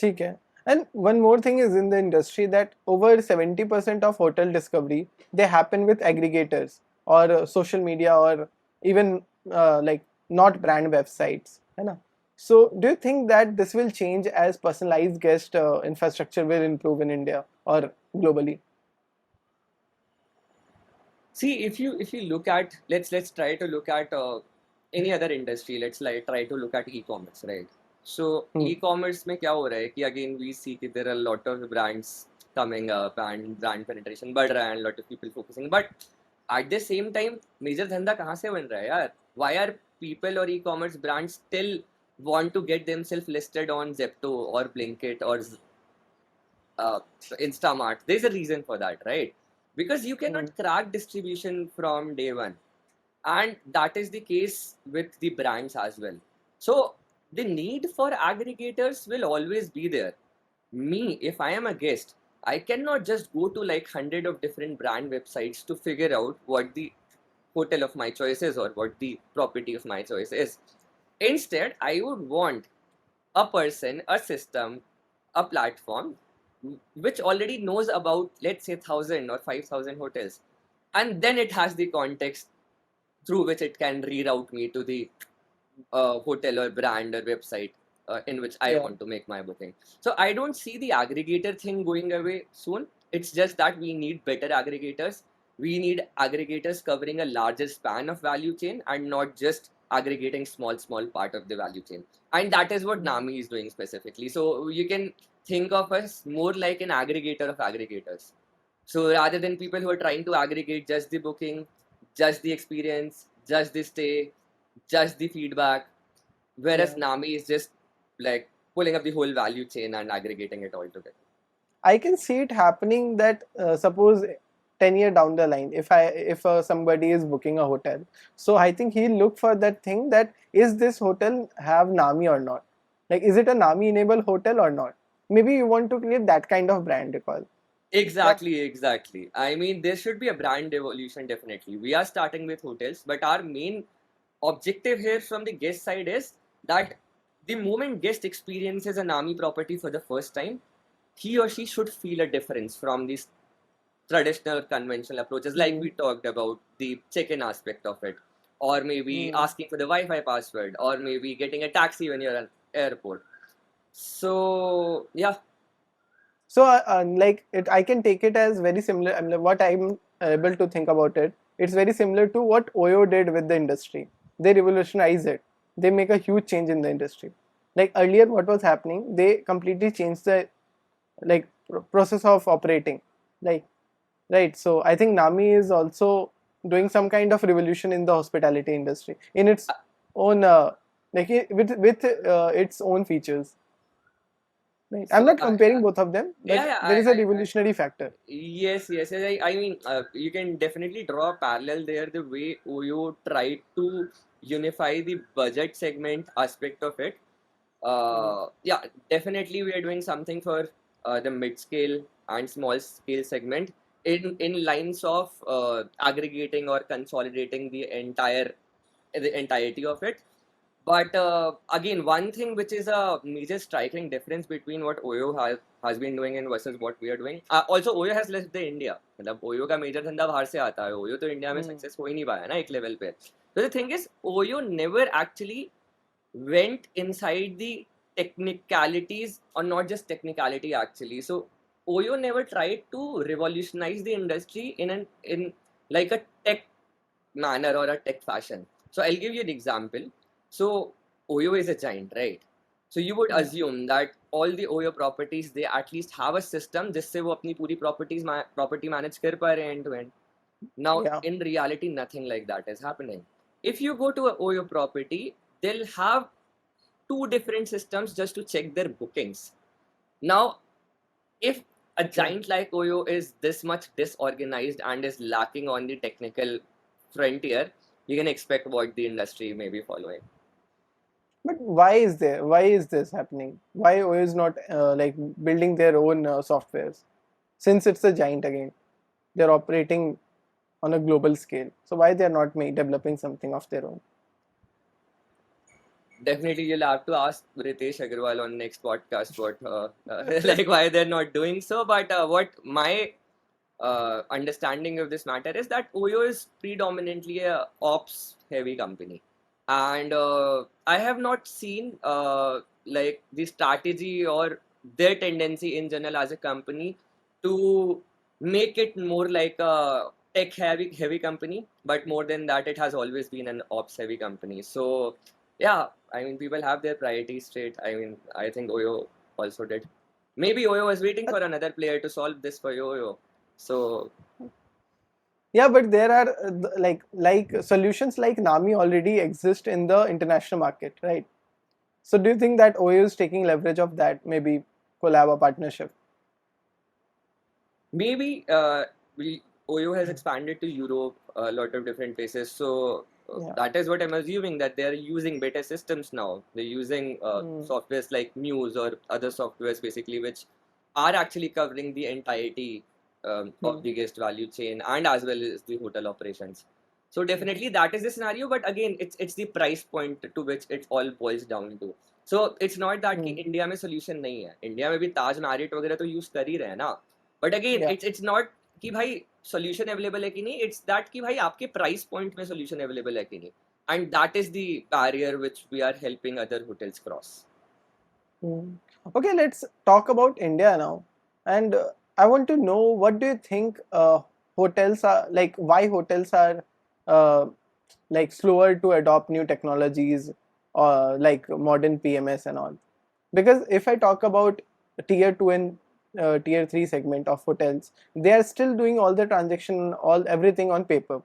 ठीक है. And one more thing is in the industry that over 70% of hotel discovery they happen with aggregators or social media or even like not brand websites, है ना? So do you think that this will change as personalized guest infrastructure will improve in India or globally? See, if you look at, let's try to look at any other industry. Let's like try to look at e-commerce, right? So Hmm. e-commerce में क्या हो रहा है कि again we see कि there are a lot of brands coming up and brand penetration बढ़ रहा है and lot of people focusing. But at the same time, major धंधा कहाँ से बन रहा है यार? Why are people or e-commerce brands still want to get themselves listed on Zepto or Blinkit or uh, Instamart? There's a reason for that, right? Because you Hmm. cannot crack distribution from day one, and that is the case with the brands as well. So the need for aggregators will always be there. Me, if I am a guest, I cannot just go to like 100 of different brand websites to figure out what the hotel of my choice is or what the property of my choice is. Instead, I would want a person, a system, a platform which already knows about, let's say, 1,000 or 5,000 hotels, and then it has the context through which it can reroute me to the hotel or brand or website in which I Yeah. want to make my booking. So I don't see the aggregator thing going away soon. It's just that we need better aggregators. We need aggregators covering a larger span of value chain and not just aggregating small part of the value chain. And that is what Hmm. Nami is doing specifically. So you can think of us more like an aggregator of aggregators. So rather than people who are trying to aggregate just the booking, just the experience, just the stay, just the feedback, whereas Yeah. Nami is just like pulling up the whole value chain and aggregating it all together. I can see it happening that suppose 10 year down the line, if somebody is booking a hotel, so I think he'll look for that thing, that is this hotel have Nami or not, like is it a Nami enabled hotel or not. Maybe you want to create that kind of brand recall. Yeah. Exactly, exactly. I mean, there should be a brand evolution, definitely. We are starting with hotels, but our main objective here from the guest side is that the moment guest experiences a Nami property for the first time, he or she should feel a difference from these traditional conventional approaches, like Mm. we talked about the check-in aspect of it, or maybe Mm. asking for the Wi-Fi password, or maybe getting a taxi when you're at airport. So yeah. So, like it, I can take it as very similar. I mean, what I'm able to think about it, it's very similar to what Oyo did with the industry. They revolutionized it. They make a huge change in the industry. Like earlier, what was happening? They completely changed the like process of operating. Like, right. So I think Nami is also doing some kind of revolution in the hospitality industry in its own with its own features. Right. I'm So not comparing both of them, yeah, but yeah, there is a revolutionary factor. yes, yes, yes. I mean, you can definitely draw a parallel there. The way Oyo tried to unify the budget segment aspect of it. Mm. Yeah, definitely we are doing something for the mid-scale and small-scale segment in lines of aggregating or consolidating the entirety of it. But again, one thing which is a major striking difference between what Oyo has been doing and versus what we are doing. Also, Oyo has left the India. मतलब Oyo का major धंधा बाहर से आता है. Oyo तो India में Mm. Success हो ही नहीं पाया ना एक लेवल पे. So the thing is, Oyo never actually went inside the technicalities, or not just technicality actually. So Oyo never tried to revolutionize the industry in like a tech manner or a tech fashion. So I'll give you an example. So Oyo is a giant, right? So you would Yeah. assume that all the Oyo properties, they at least have a system जिससे वो अपनी पूरी property manage कर पा रहे हैं end to end. Now Yeah. in reality, nothing like that is happening. If you go to a Oyo property, they'll have two different systems just to check their bookings. Now, if a True. giant like Oyo is this much disorganized and is lacking on the technical frontier, you can expect what the industry may be following. But why is this happening? Why OS is not like building their own softwares? Since it's a giant again, they're operating on a global scale. So why they're not developing something of their own? Definitely, you'll have to ask Ritesh Agarwal on next podcast what like why they're not doing so. But what my understanding of this matter is that Oyo is predominantly a ops heavy company, and I have not seen like the strategy or their tendency in general as a company to make it more like a tech heavy company, but more than that, it has always been an ops heavy company. So yeah, I mean, people have their priorities straight. I mean, I think Oyo also did. Maybe Oyo was waiting for another player to solve this for Oyo. So Yeah, but there are like solutions like Nami already exist in the international market, right? So do you think that OYO is taking leverage of that? Maybe collab or partnership? maybe Oyo has expanded to Europe, a lot of different places. So Yeah. that is what I'm assuming, that they're using better systems now. They're using Mm. softwares like Muse or other softwares basically, which are actually covering the entirety of Mm. the guest value chain and as well as the hotel operations. So definitely that is the scenario, but again, it's the price point to which it all boils down to. So it's not that कि Mm. India में solution नहीं है. India में भी ताज merit वगैरह तो use कर ही रहे हैं ना. But again Yeah. It's not कि भाई सोल्यूशन अवेलेबल है कि नहीं. इट्स दैट कि भाई आपके प्राइस पॉइंट में सोल्यूशन अवेलेबल है कि नहीं. And that is the barrier which we are helping other hotels cross. Mm. Okay, let's talk about India now. And I want to know, what do you think hotels are like, why hotels are uh, like slower to adopt new technologies or like modern PMS and all? Because if I talk about tier 2 and tier 3 segment of hotels, they are still doing all the transaction, all everything on paper.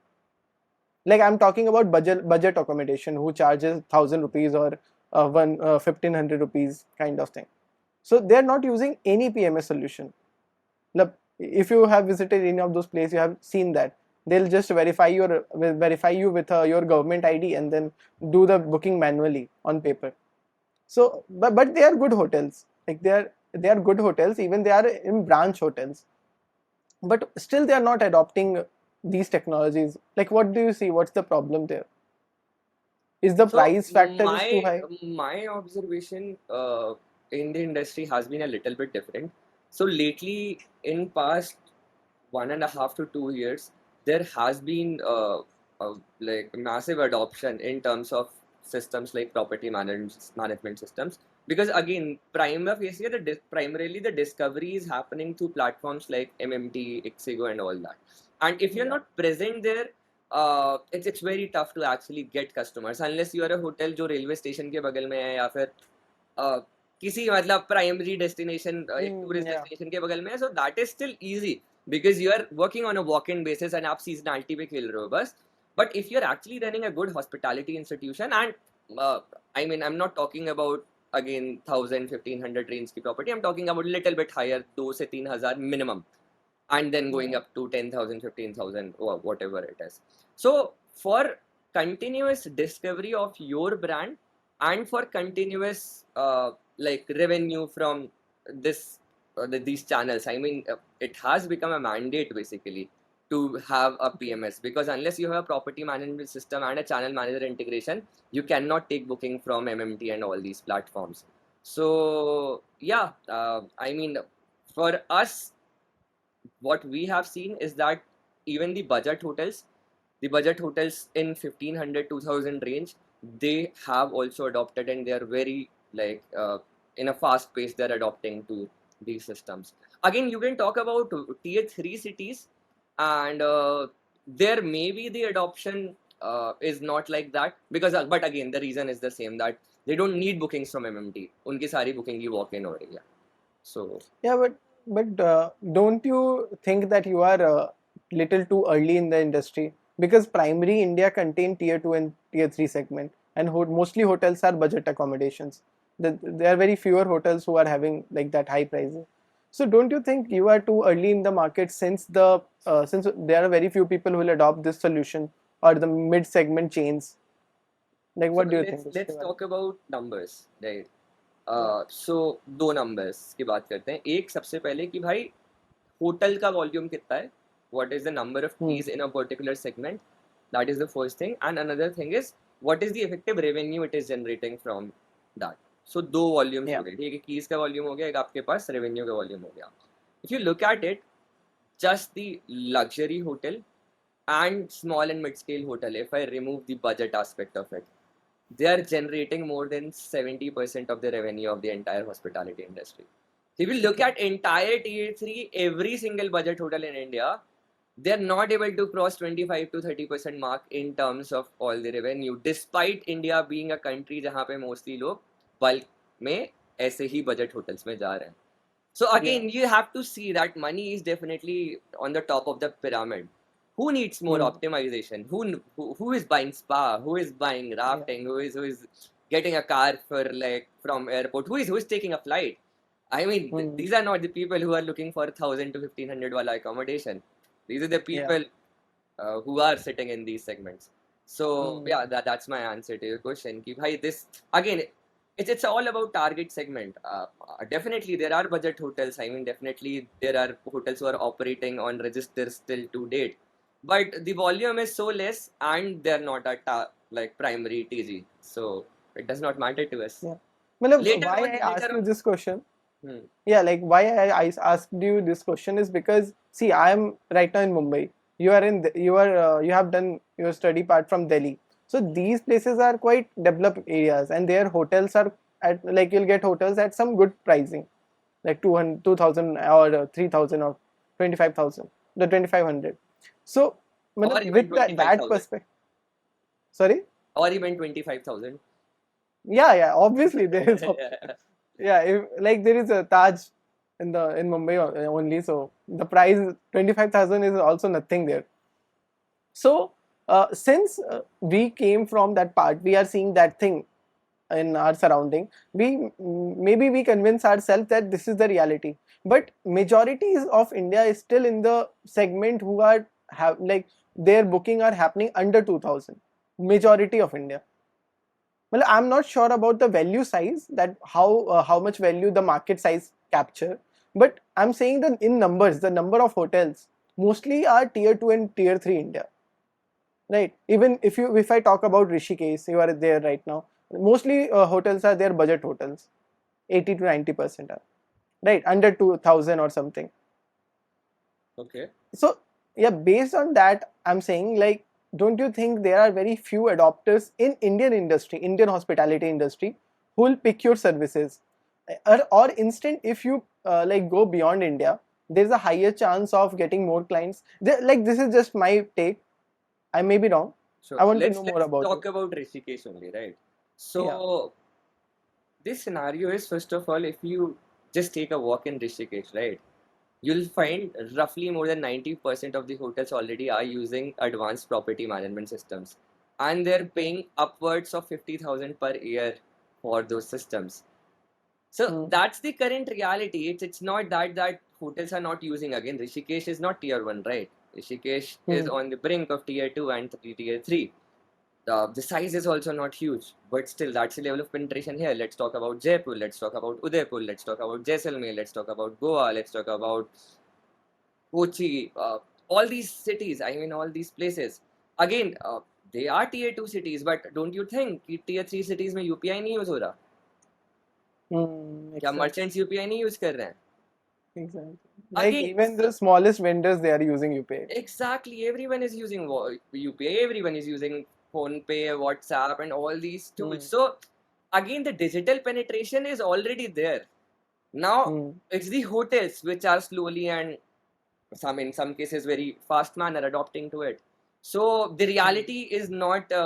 Like I'm talking about budget accommodation who charges 1,000 rupees or 1,500 rupees kind of thing. So they're not using any PMS solution. If you have visited any of those places, you have seen that they'll just verify you with your government ID and then do the booking manually on paper. So, but they are good hotels. Like they are good hotels. Even they are in branch hotels, but still they are not adopting these technologies. Like, what do you see? What's the problem there? Is the So price factor is too high? my observation in the industry has been a little bit different. So lately, in past 1.5 to 2 years, there has been like massive adoption in terms of systems like management systems. Because again, prima facie, primarily the discovery is happening through platforms like MMT, Ixigo, and all that. And if you're Yeah. not present there, it's very tough to actually get customers unless you are a hotel जो railway station के बगल में है या फिर किसी मतलब primary destination एक टूरिस्ट Yeah. डेस्टिनेशन के बगल में है so that is still easy because you are working on a walk in basis and आप सीजनलिटी पे खेल रहे हो बस but if you are actually running a good hospitality institution and I mean I am not talking about again 1,000 1,500 range की property I'm talking about little bit higher 2 से 3 हजार minimum and then going Yeah. up to 10,000, 15,000, or whatever it is. So for continuous discovery of your brand and for continuous like revenue from this these channels, I mean, it has become a mandate basically to have a PMS because unless you have a property management system and a channel manager integration, you cannot take booking from MMT and all these platforms. So yeah, I mean, for us what we have seen is that even the budget hotels in 1,500 2,000 range, they have also adopted and they are very like in a fast pace they're adopting to these systems. Again, you can talk about tier 3 cities and there maybe the adoption is not like that because but again the reason is the same that they don't need bookings from MMT. उनकी सारी booking he walk in हो रही है. So Yeah, but don't you think that you are little too early in the industry? Because primary India contain tier 2 and tier 3 segment, and mostly hotels are budget accommodations. There are very fewer hotels who are having like that high prices. So don't you think you are too early in the market since there are very few people who will adopt this solution or the mid segment chains? Like, So what do you let's think? let's talk about numbers, right? Yeah. सो दो numbers की बात करते हैं एक सबसे पहले कि भाई होटल का वॉल्यूम कितना है what is the number of Hmm. Keys in a particular segment that is the first thing and another thing is what is the effective revenue it is generating from that so दो volumes हो Yeah. गए ठीक है keys का volume हो गया एक आपके पास रेवेन्यू का वॉल्यूम हो गया if you look at it just the luxury hotel and small and mid scale hotel if I remove the budget aspect of it they are generating more than 70% of the revenue of the entire hospitality industry. If you look Okay. at entire tier 3, every single budget hotel in India, they're not able to cross 25 to 30% mark in terms of all the revenue, despite India being a country जहाँ पे mostly लोग bulk में ऐसे ही budget hotels में जा रहे हैं. So Yeah. again, you have to see that money is definitely on the top of the pyramid. Who needs more Hmm. optimization? Who is buying spa? Who is buying Yeah. rafting? Who is getting a car for like from airport? Who is taking a flight? I mean, Hmm. these are not the people who are looking for 1,000 to 1,500 wala accommodation. These are the Yeah. people who are sitting in these segments. So Hmm. yeah, that's my answer to your question. Ki bhai, this again, it's all about target segment. Definitely, there are budget hotels. I mean, definitely there are hotels who are operating on registers still to date, but the volume is so less, and they're not a like primary TG. So it does not matter to us. Yeah. Matlab, Later why on, I later asked you on. this question? Hmm. Yeah, like why I asked you this question is because see, I am right now in Mumbai. You have done your study part from Delhi. So these places are quite developed areas, and their hotels are at like you'll get hotels at some good pricing, like 200, 2,000 or 3,000 or 25,000, the 2,500. So, Or matlab, even with twenty five that thousand. perspective, sorry. Or even 25,000. Yeah, obviously there is yeah, like there is a Taj in Mumbai only, so the price 25,000 is also nothing there. So since we came from that part, we are seeing that thing in our surrounding, maybe we convince ourselves that this is the reality. But majority of India is still in the segment who are have like their booking are happening under 2000. Majority of India. Well, I'm not sure about the value size, that how much value the market size capture, but I'm saying that in numbers, the number of hotels mostly are tier 2 and tier 3 India, right? Even if I talk about Rishikesh, you are there right now. Mostly hotels are there, budget hotels, 80 to 90% are right under 2000 or something. Okay. So yeah, based on that, I'm saying, like, don't you think there are very few adopters in Indian industry, Indian hospitality industry, who will pick your services? Or instant, if you like go beyond India, there's a higher chance of getting more clients. Like, this is just my take. I may be wrong. So I want to let's know more let's about it. talk about Rishikesh only, right? Yeah. So this scenario is, first of all, if you just take a walk in Rishikesh, right? You'll Hmm. find roughly more than 90% of the hotels already are using advanced property management systems, and they're Okay. paying upwards of 50,000 per year for those systems. So Hmm. that's the current reality. It's not that hotels are not using. Again, Rishikesh is not tier one, right? Rishikesh is Hmm. on the brink of tier two and tier three. The size is also not huge, but still that's the level of penetration here. Let's talk about Jaipur, let's talk about Udaipur, let's talk about Jaisalmer, let's talk about Goa, let's talk about Kochi, all these cities, I mean, all these places. Again, they are tier 2 cities, but don't you think कि tier 3 cities में UPI नहीं use हो रहा? Hmm. क्या Exactly. merchants UPI नहीं use कर रहे हैं? Exactly. Like, Again, even the smallest vendors, they are using UPI. exactly, everyone is using UPI, everyone is using phone pay, WhatsApp, and all these tools. Hmm. So again, the digital penetration is already there. Now Hmm. it's the hotels which are slowly and some in some cases very fast manner adopting to it. So the Hmm. reality is not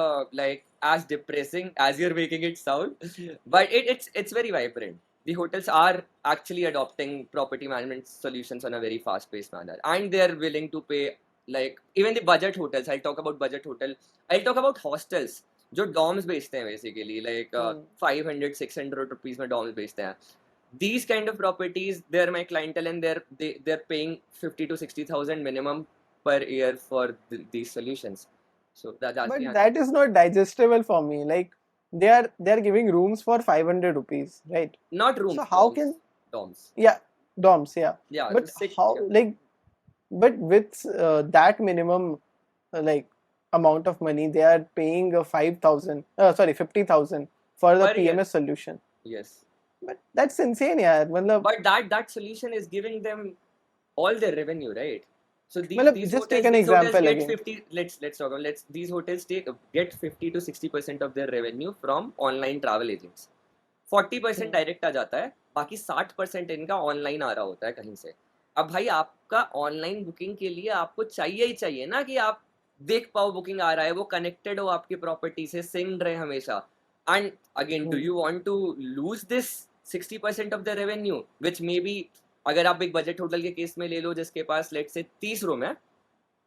like as depressing as you're making it sound, but it's very vibrant. The hotels are actually adopting property management solutions on a very fast paced manner, and they're willing to pay, like even the budget hotels. I'll talk about budget hotel. I'll talk about hostels जो dorms बेचते हैं basically like Hmm. 500 600 rupees में dorms बेचते हैं. These kind of properties, they're my clientele, and they're paying 50 to 60,000 minimum per year for these solutions. So that's the But answer. that is not digestible for me. Like, they are giving rooms for 500 rupees, right? Not So rooms, how can, dorms. yeah, dorms, yeah. Yeah, But yeah. how, like, but with that minimum like amount of money, they are paying 5,000, sorry, 50,000 for the Per year. PMS solution. Yes. But that's insane, yeah. मतलब, But that solution is giving them all their revenue, right? So मतलब, just take an these hotels example get again. 50. Let's talk about let's these hotels get 50 to 60% of their revenue from online travel agents. 40% Hmm. Direct आ जाता है, बाकी 60% इनका online आ रहा होता है कहीं से. अब भाई आपका ऑनलाइन बुकिंग के लिए आपको चाहिए ही चाहिए ना कि आप देख पाओ बुकिंग आ रहा है, वो कनेक्टेड हो आपकी प्रॉपर्टी से, सिंक्ड रहे हमेशा. And again, do Hmm. You want to lose this 60% of the revenue, which may be, अगर आप एक बजट होटल के केस में ले लो जिसके पास लेट से 30 रूम है,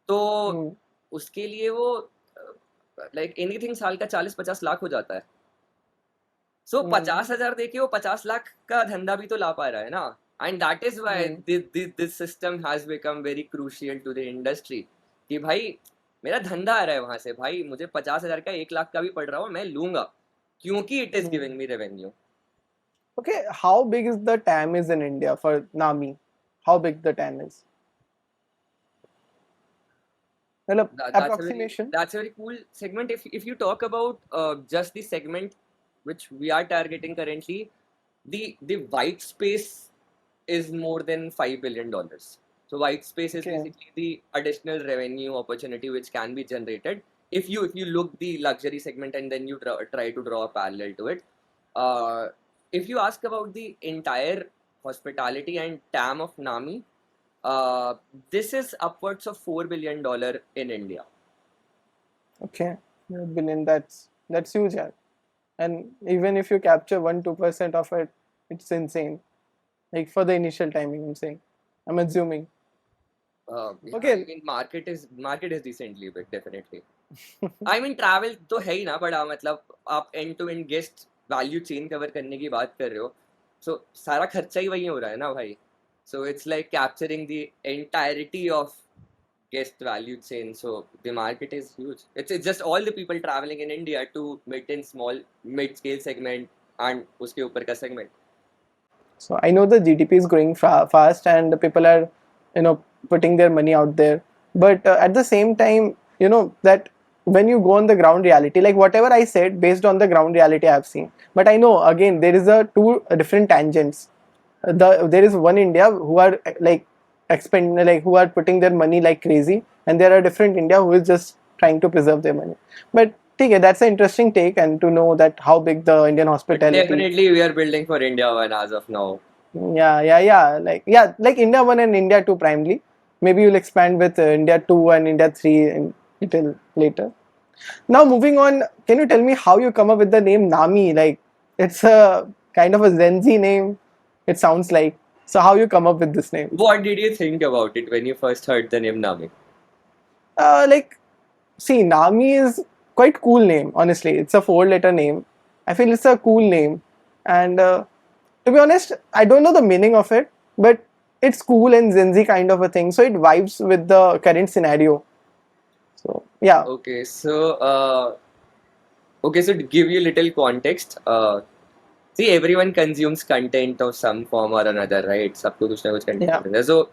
तो Hmm. उसके लिए वो लाइक एनीथिंग साल का 40-50 लाख हो जाता है. सो Hmm. 50,000 देके वो 50 लाख का धंधा भी तो ला पा रहा है ना. And that is why Hmm. This system has become very crucial to the industry कि भाई मेरा धंधा आ रहा है वहां से, भाई मुझे 50,000 का 1 लाख का भी पड़ रहा हो मैं लूंगा, क्योंकि it is Hmm. Giving me revenue. Okay, how big is the TAM is in India for Nami? How big the TAM is? मतलब, approximation. That's a very cool segment. If you talk about just the segment which we are targeting currently, the white space is more than $5 billion. So white space is Okay. basically the additional revenue opportunity which can be generated if you look the luxury segment and then you try to draw a parallel to it. Uh, if you ask about the entire hospitality and TAM of Nami, uh, this is upwards of $4 billion in India. Okay. A billion. That's huge, yeah. And even if you capture 1-2% of it, it's insane. Like, for the initial timing, I'm saying. I'm assuming. Yeah, I Okay. mean market is decently big, definitely. I mean travel तो है ही ना बड़ा, मतलब आप end to end guest value chain cover करने की बात कर रहे हो, सो सारा खर्चा ही वही हो रहा है ना भाई. So it's like capturing the entirety of guest value chain. So the market is huge. It's just all the people traveling in India to mid and small mid-scale segment and उसके ऊपर का segment. So I know the GDP is growing fast and the people are, putting their money out there. But at the same time, that when you go on the ground reality, like whatever I said, based on the ground reality I have seen. But I know again there is a two different tangents. There is one India who are like who are putting their money like crazy, and there are different India who is just trying to preserve their money. But okay, that's an interesting take, and to know that how big the Indian But hospitality. definitely we are building for India one as of now. Yeah. Like India 1 and India 2 primarily. Maybe you'll expand with India 2 and India 3 in little later. Now moving on, can you tell me how you come up with the name Nami? Like it's a kind of a Gen Z name. It sounds like. So how you come up with this name? What did you think about it when you first heard the name Nami? Like, see, Nami is quite cool name. Honestly, it's a four-letter name. I feel it's a cool name, and to be honest, I don't know the meaning of it, but it's cool and Gen Z kind of a thing. So it vibes with the current scenario. So yeah, Okay, so to give you a little context, see, everyone consumes content of some form or another, right? सबको कुछ ना कुछ content yeah, मिलता है. So,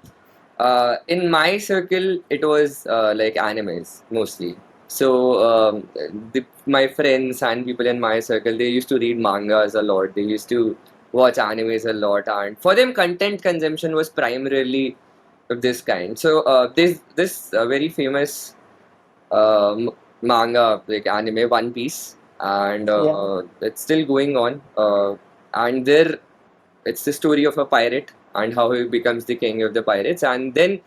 in my circle, it was like animes mostly. So, my friends and people in my circle, they used to read mangas a lot. They used to watch animes a lot, and for them, content consumption was primarily of this kind. So, this very famous manga, like anime, One Piece, and yeah, it's still going on. And there, it's the story of a pirate and how he becomes the king of the pirates. And then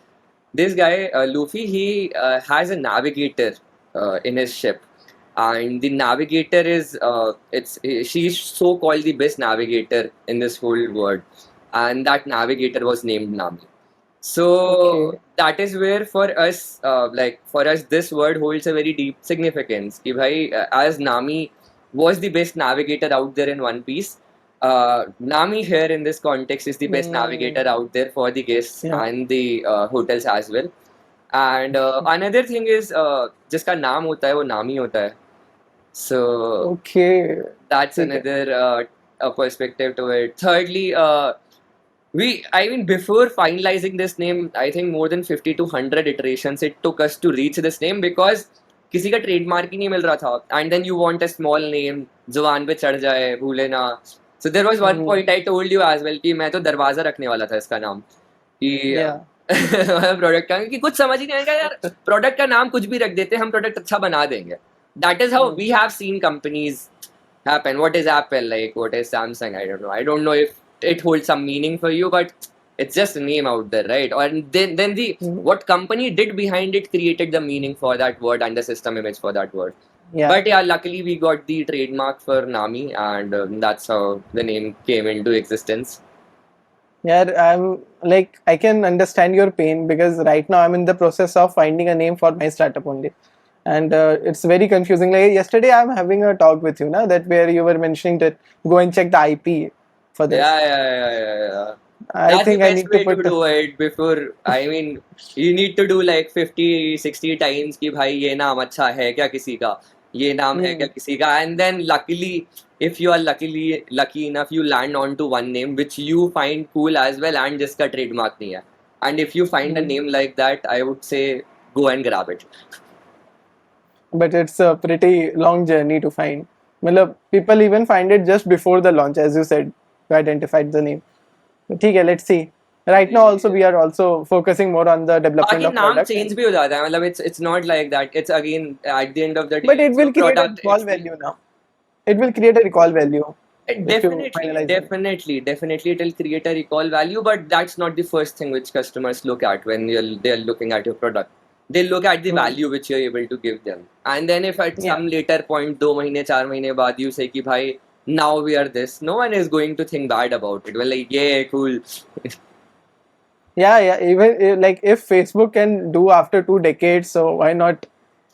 this guy, Luffy, he has a navigator in his ship. And the navigator is, she's so called the best navigator in this whole world. And that navigator was named Nami. So okay, that is where for us, this word holds a very deep significance. Ki bhai, as Nami was the best navigator out there in One Piece, Nami here in this context is the best navigator mm, out there for the guests yeah, and the hotels as well. And another thing is, जिसका नाम होता है वो नामी होता है. So okay, that's ठीक है. another perspective to it. Thirdly, I mean, before finalizing this name, I think more than 50 to 100 iterations it took us to reach this name because किसी का trademark ही नहीं मिल रहा था. And then you want a small name, जुबान पे चढ़ जाए, भूले ना. So there was one Mm, point I told you as well कि मैं तो दरवाजा रखने वाला था इसका नाम. कि yeah, प्रोडक्ट का कि कुछ समझ ही नहीं आएगा यार. प्रोडक्ट का नाम कुछ भी रख देते हम प्रोडक्ट अच्छा बना देंगे. That is how mm, we have seen companies happen. What is Apple like? What is Samsung? I don't know. I don't know if it holds some meaning for you, but it's just a name out there, right? Or then the mm, what company did behind it created the meaning for that word and the system image for that word. yeah. But yeah, luckily we got the trademark for Nami, and that's how the name came into existence. Yeah, I'm like I can understand your pain because right now I'm in the process of finding a name for my startup only, and it's very confusing. Like yesterday, I'm having a talk with you, now that where you were mentioning that go and check the IP for this. Yeah. I That's the think I best need to way to put. do it before, I mean, you need to do like 50, 60 times कि भाई ये नाम अच्छा है क्या किसी का, ये नाम है क्या Hmm, किसी का, and then luckily, if you are lucky enough, you land onto one name which you find cool as well and जिसका trademark नहीं है. And if you find a hmm. name like that, I would say go and grab it. But it's a pretty long journey to find. मतलब people even find it just before the launch, as you said, you identified the name. But ठीक है, let's see. Right now, also we are also focusing more on the development बाकी of नाम product, change and भी हो जाता है मतलब it's not like that. It's again at the end of the day, but it it's a will create a product. recall It's the value now. It will create a recall value if you Definitely, finalize it. definitely, it will create a recall value, but that's not the first thing which customers look at when they're looking at your product. They look at the Hmm. value which you're able to give them, and then if at Yeah, some later point, 2 महीने 4 महीने बाद you say कि भाई now we are this, no one is going to think bad about it. Well, like yeah, cool. yeah. Even like if Facebook can do after 2 decades, so why not?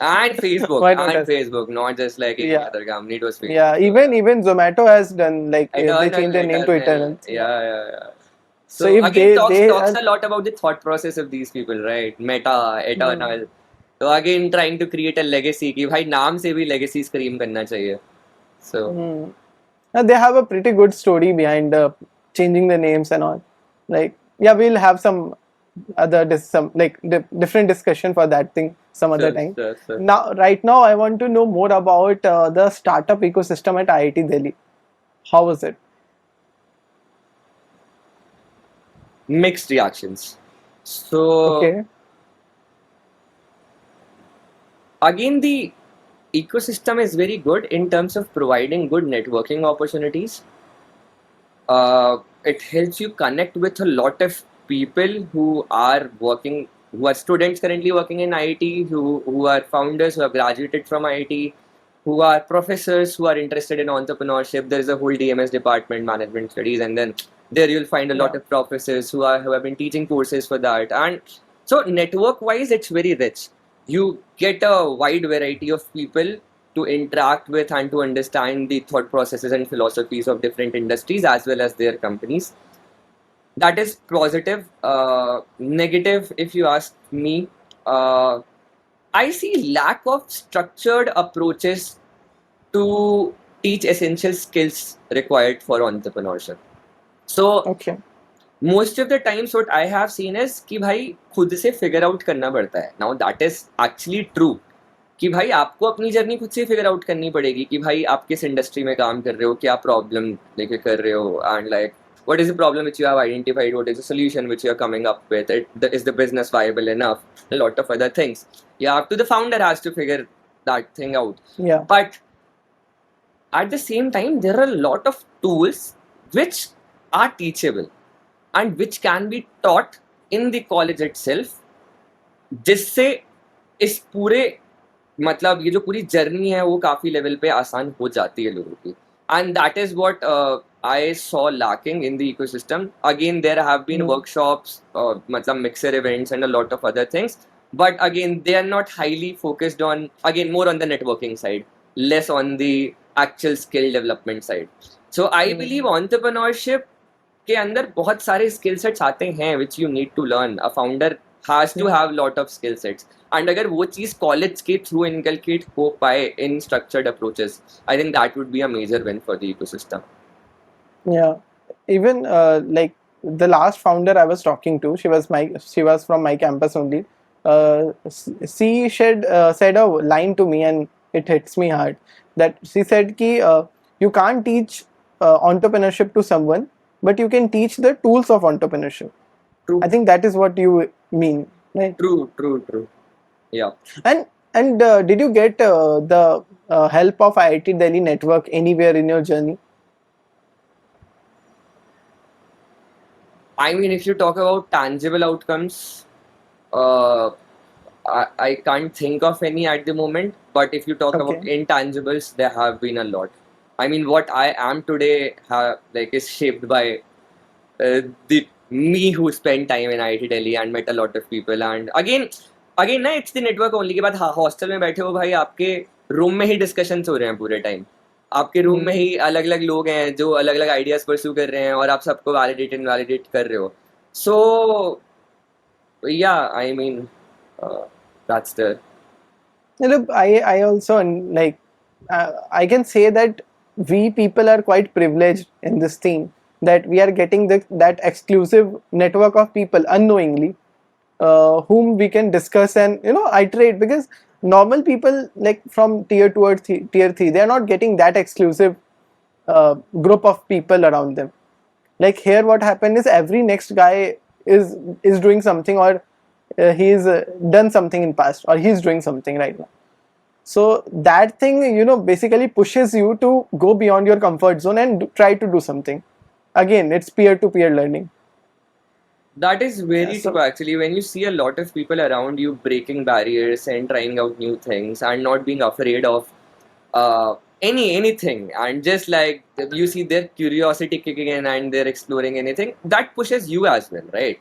And Facebook, Why not and us? Facebook, not just like any Yeah, other company. It was Facebook. yeah. So Even even Zomato has done like they Eternal, changed their name to eternal. Eternal. Yeah. Yeah, yeah, yeah. So So if again, talks they talks are, a lot about the thought process of these people, right? Meta, hmm, Eternal. So again, trying to create a legacy कि भाई नाम से भी legacy scream करना चाहिए. So hmm. They have a pretty good story behind changing the names and all. Like, yeah, we'll have some other some like different discussion for that thing some other sure, time. sure, sure. Now, right now, I want to know more about the startup ecosystem at IIT Delhi. How was it? Mixed reactions. So Okay. again, the ecosystem is very good in terms of providing good networking opportunities. It helps you connect with a lot of people who are working, who are students currently working in IIT, who are founders who have graduated from IIT, who are professors who are interested in entrepreneurship. There is a whole DMS department, management studies, and then there you'll find a lot Yeah. of professors who have been teaching courses for that. And so network wise, it's very rich. You get a wide variety of people to interact with and to understand the thought processes and philosophies of different industries as well as their companies. That is positive. Negative, if you ask me, uh, I see lack of structured approaches to teach essential skills required for entrepreneurship. So Okay. most of the times what I have seen is कि भाई खुद से figure out करना पड़ता है. Now that is actually true. कि भाई आपको अपनी जर्नी खुद से फिगर आउट करनी पड़ेगी कि भाई आप किस इंडस्ट्री में काम कर रहे हो, क्या प्रॉब्लम लेके कर रहे हो, and like what is the problem which you have identified, what is the solution which you are coming up with, is the business viable enough, a lot of other things. You have to, the founder has to figure that thing out. Yeah. But at the same time, there are a lot of tools which are teachable and which can be taught in the college itself, जिससे इस पूरे मतलब ये जो पूरी journey है वो काफी लेवल पे आसान हो जाती है लोगों की. And that is what I saw lacking in the ecosystem. Again there have been Hmm. Workshops, मतलब mixer events and a lot of other things, but again they are not highly focused on, again more on the networking side, less on the actual skill development side. So I believe Hmm. entrepreneurship के अंदर बहुत सारे skill sets आते हैं which you need to learn. A founder has to Yeah. have lot of skill sets. And अगर वो चीज college के थ्रू इनकलकेट हो पाए in structured approaches, I think that would be a major win for the ecosystem. Yeah. Even like the last founder I was talking to, she was from my campus only. She said a line to me and it hits me hard. That she said ki you can't teach entrepreneurship to someone, but you can teach the tools of entrepreneurship. True, I think that is what you mean, right? true, true, true. Yeah. And did you get the help of IIT Delhi network anywhere in your journey? I mean, if you talk about tangible outcomes, uh, I can't think of any at the moment. But if you talk about Okay. intangibles, there have been a lot. I mean, what I am today like is shaped by the me who spent time in IIT Delhi and met a lot of people. And again ना it's the network only. के बाद hostel में बैठे हो भाई, आपके room में ही discussions हो रहे हैं पूरे टाइम. आपके रूम में Hmm. ही अलग अलग लोग हैं जो अलग अलग आइडियाज परस्यू कर रहे हैं और आप सबको वैलिडेट इनवैलिडेट कर रहे हो. सो या I mean that's the. Look, I also like I can say that we people are quite privileged in this thing that we are getting that exclusive network of people unknowingly whom we can discuss and iterate because normal people like from tier 3 they are not getting that exclusive group of people around them. Like here what happened is every next guy is doing something or he's done something in past or he's doing something right now, so that thing basically pushes you to go beyond your comfort zone and try to do something. Again, it's peer to peer learning. That is Yeah, very true so actually. When you see a lot of people around you breaking barriers and trying out new things and not being afraid of anything, and just like you see their curiosity kicking in and they're exploring anything, that pushes you as well, right?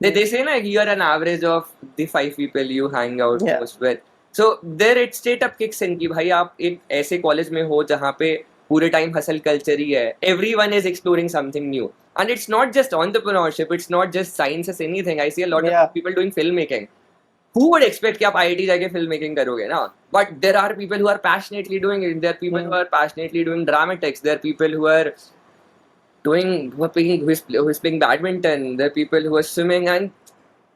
They say like you are an average of the five people you hang out yeah. most with. So there it state up kicks in कि भाई आप एक ऐसे college में हो जहाँ पे पूरे टाइम हसल कल्चर ही है, everyone is exploring something new, and it's not just entrepreneurship, it's not just science as anything. I see a lot of Yeah. people doing filmmaking. Who would expect कि आप IIT जाके filmmaking करोगे ना? But there are people who are passionately doing it. There are people who Hmm. are passionately doing dramatics. There are people who are who is playing badminton. There are people who are swimming, and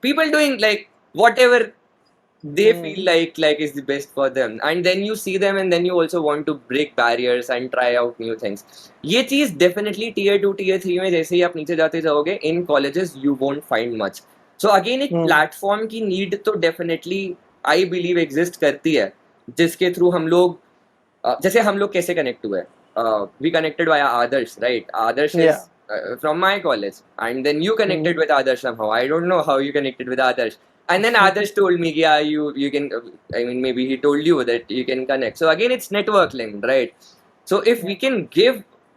people doing like whatever they feel Hmm. like is the best for them. And then you see them, and then you also want to break barriers and try out new things. ये चीज definitely tier 2 tier 3 में जैसे ही आप नीचे जाते जाओगे in colleges you won't find much. So again एक Hmm. platform की need तो definitely I believe exist करती है, जिसके थ्रू हम लोग जैसे हम लोग कैसे कनेक्ट हुए, we connected via Adarsh, right? Adarsh is Yeah. from my college, and then you Hmm. connected with Adarsh somehow. I don't know how you connected with Adarsh. And then Adarsh told me, yeah, you can. I mean, maybe he told you that you can connect. So again, it's network linked, right? So if we Yeah. can give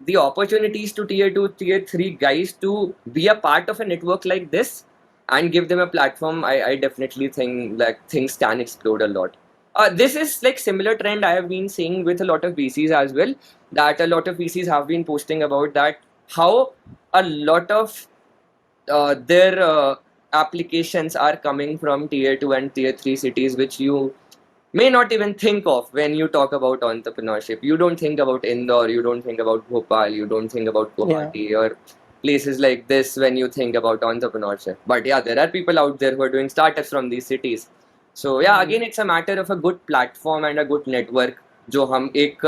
the opportunities to tier 2, tier 3 guys to be a part of a network like this and give them a platform, I definitely think like things can explode a lot. This is like similar trend I have been seeing with a lot of VCs as well. That a lot of VCs have been posting about that how a lot of their applications are coming from tier 2 and tier 3 cities, which you may not even think of when you talk about entrepreneurship. You don't think about Indore, you don't think about Bhopal, you don't think about Yeah. Guwahati or places like this when you think about entrepreneurship. But yeah, there are people out there who are doing startups from these cities. So yeah, Hmm. again, it's a matter of a good platform and a good network जो हम एक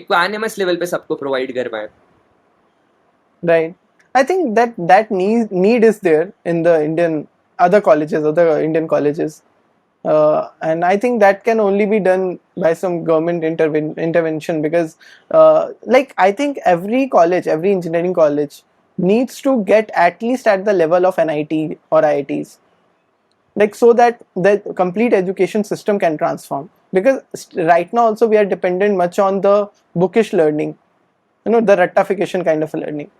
equanimous level पे सबको provide कर पाए. Right. I think that need is there in the Indian other Indian colleges, and I think that can only be done by some government intervention because, like I think every college, every engineering college needs to get at least at the level of NIT or IITs, like so that the complete education system can transform. Because right now also we are dependent much on the bookish learning, the ratification kind of learning.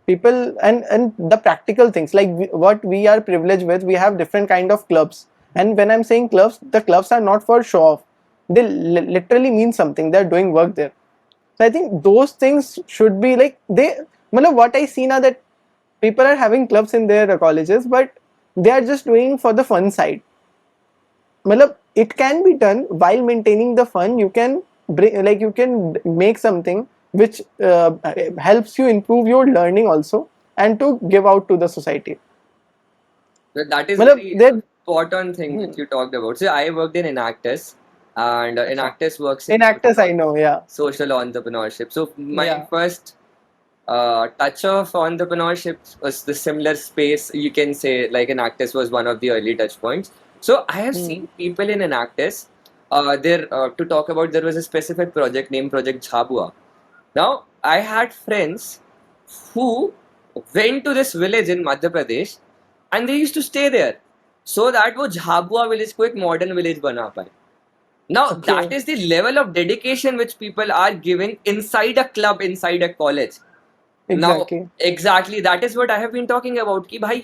People and the practical things like what we are privileged with, we have different kind of clubs, and when I'm saying clubs, the clubs are not for show off, they literally mean something, they're doing work there. So I think those things should be like they what I see now that people are having clubs in their colleges, but they are just doing for the fun side. It can be done while maintaining the fun. You can bring, like you can make something which helps you improve your learning also and to give out to the society. So that is मतलब very they spot on thing hmm, that you talked about. So I worked in Enactus, and अच्छा. Enactus works in In actors I know, yeah. social entrepreneurship. So my Yeah. first touch of entrepreneurship was the similar space. You can say like Enactus was one of the early touch points. So I have Hmm. seen people in Enactus. There to talk about, there was a specific project named Project Jhabua. Now I had friends who went to this village in Madhya Pradesh, and they used to stay there so that वो Jhabua village को एक modern village बना पाए. Now that Okay. is the level of dedication which people are giving inside a club, inside a college. Now Exactly. exactly that is what I have been talking about कि भाई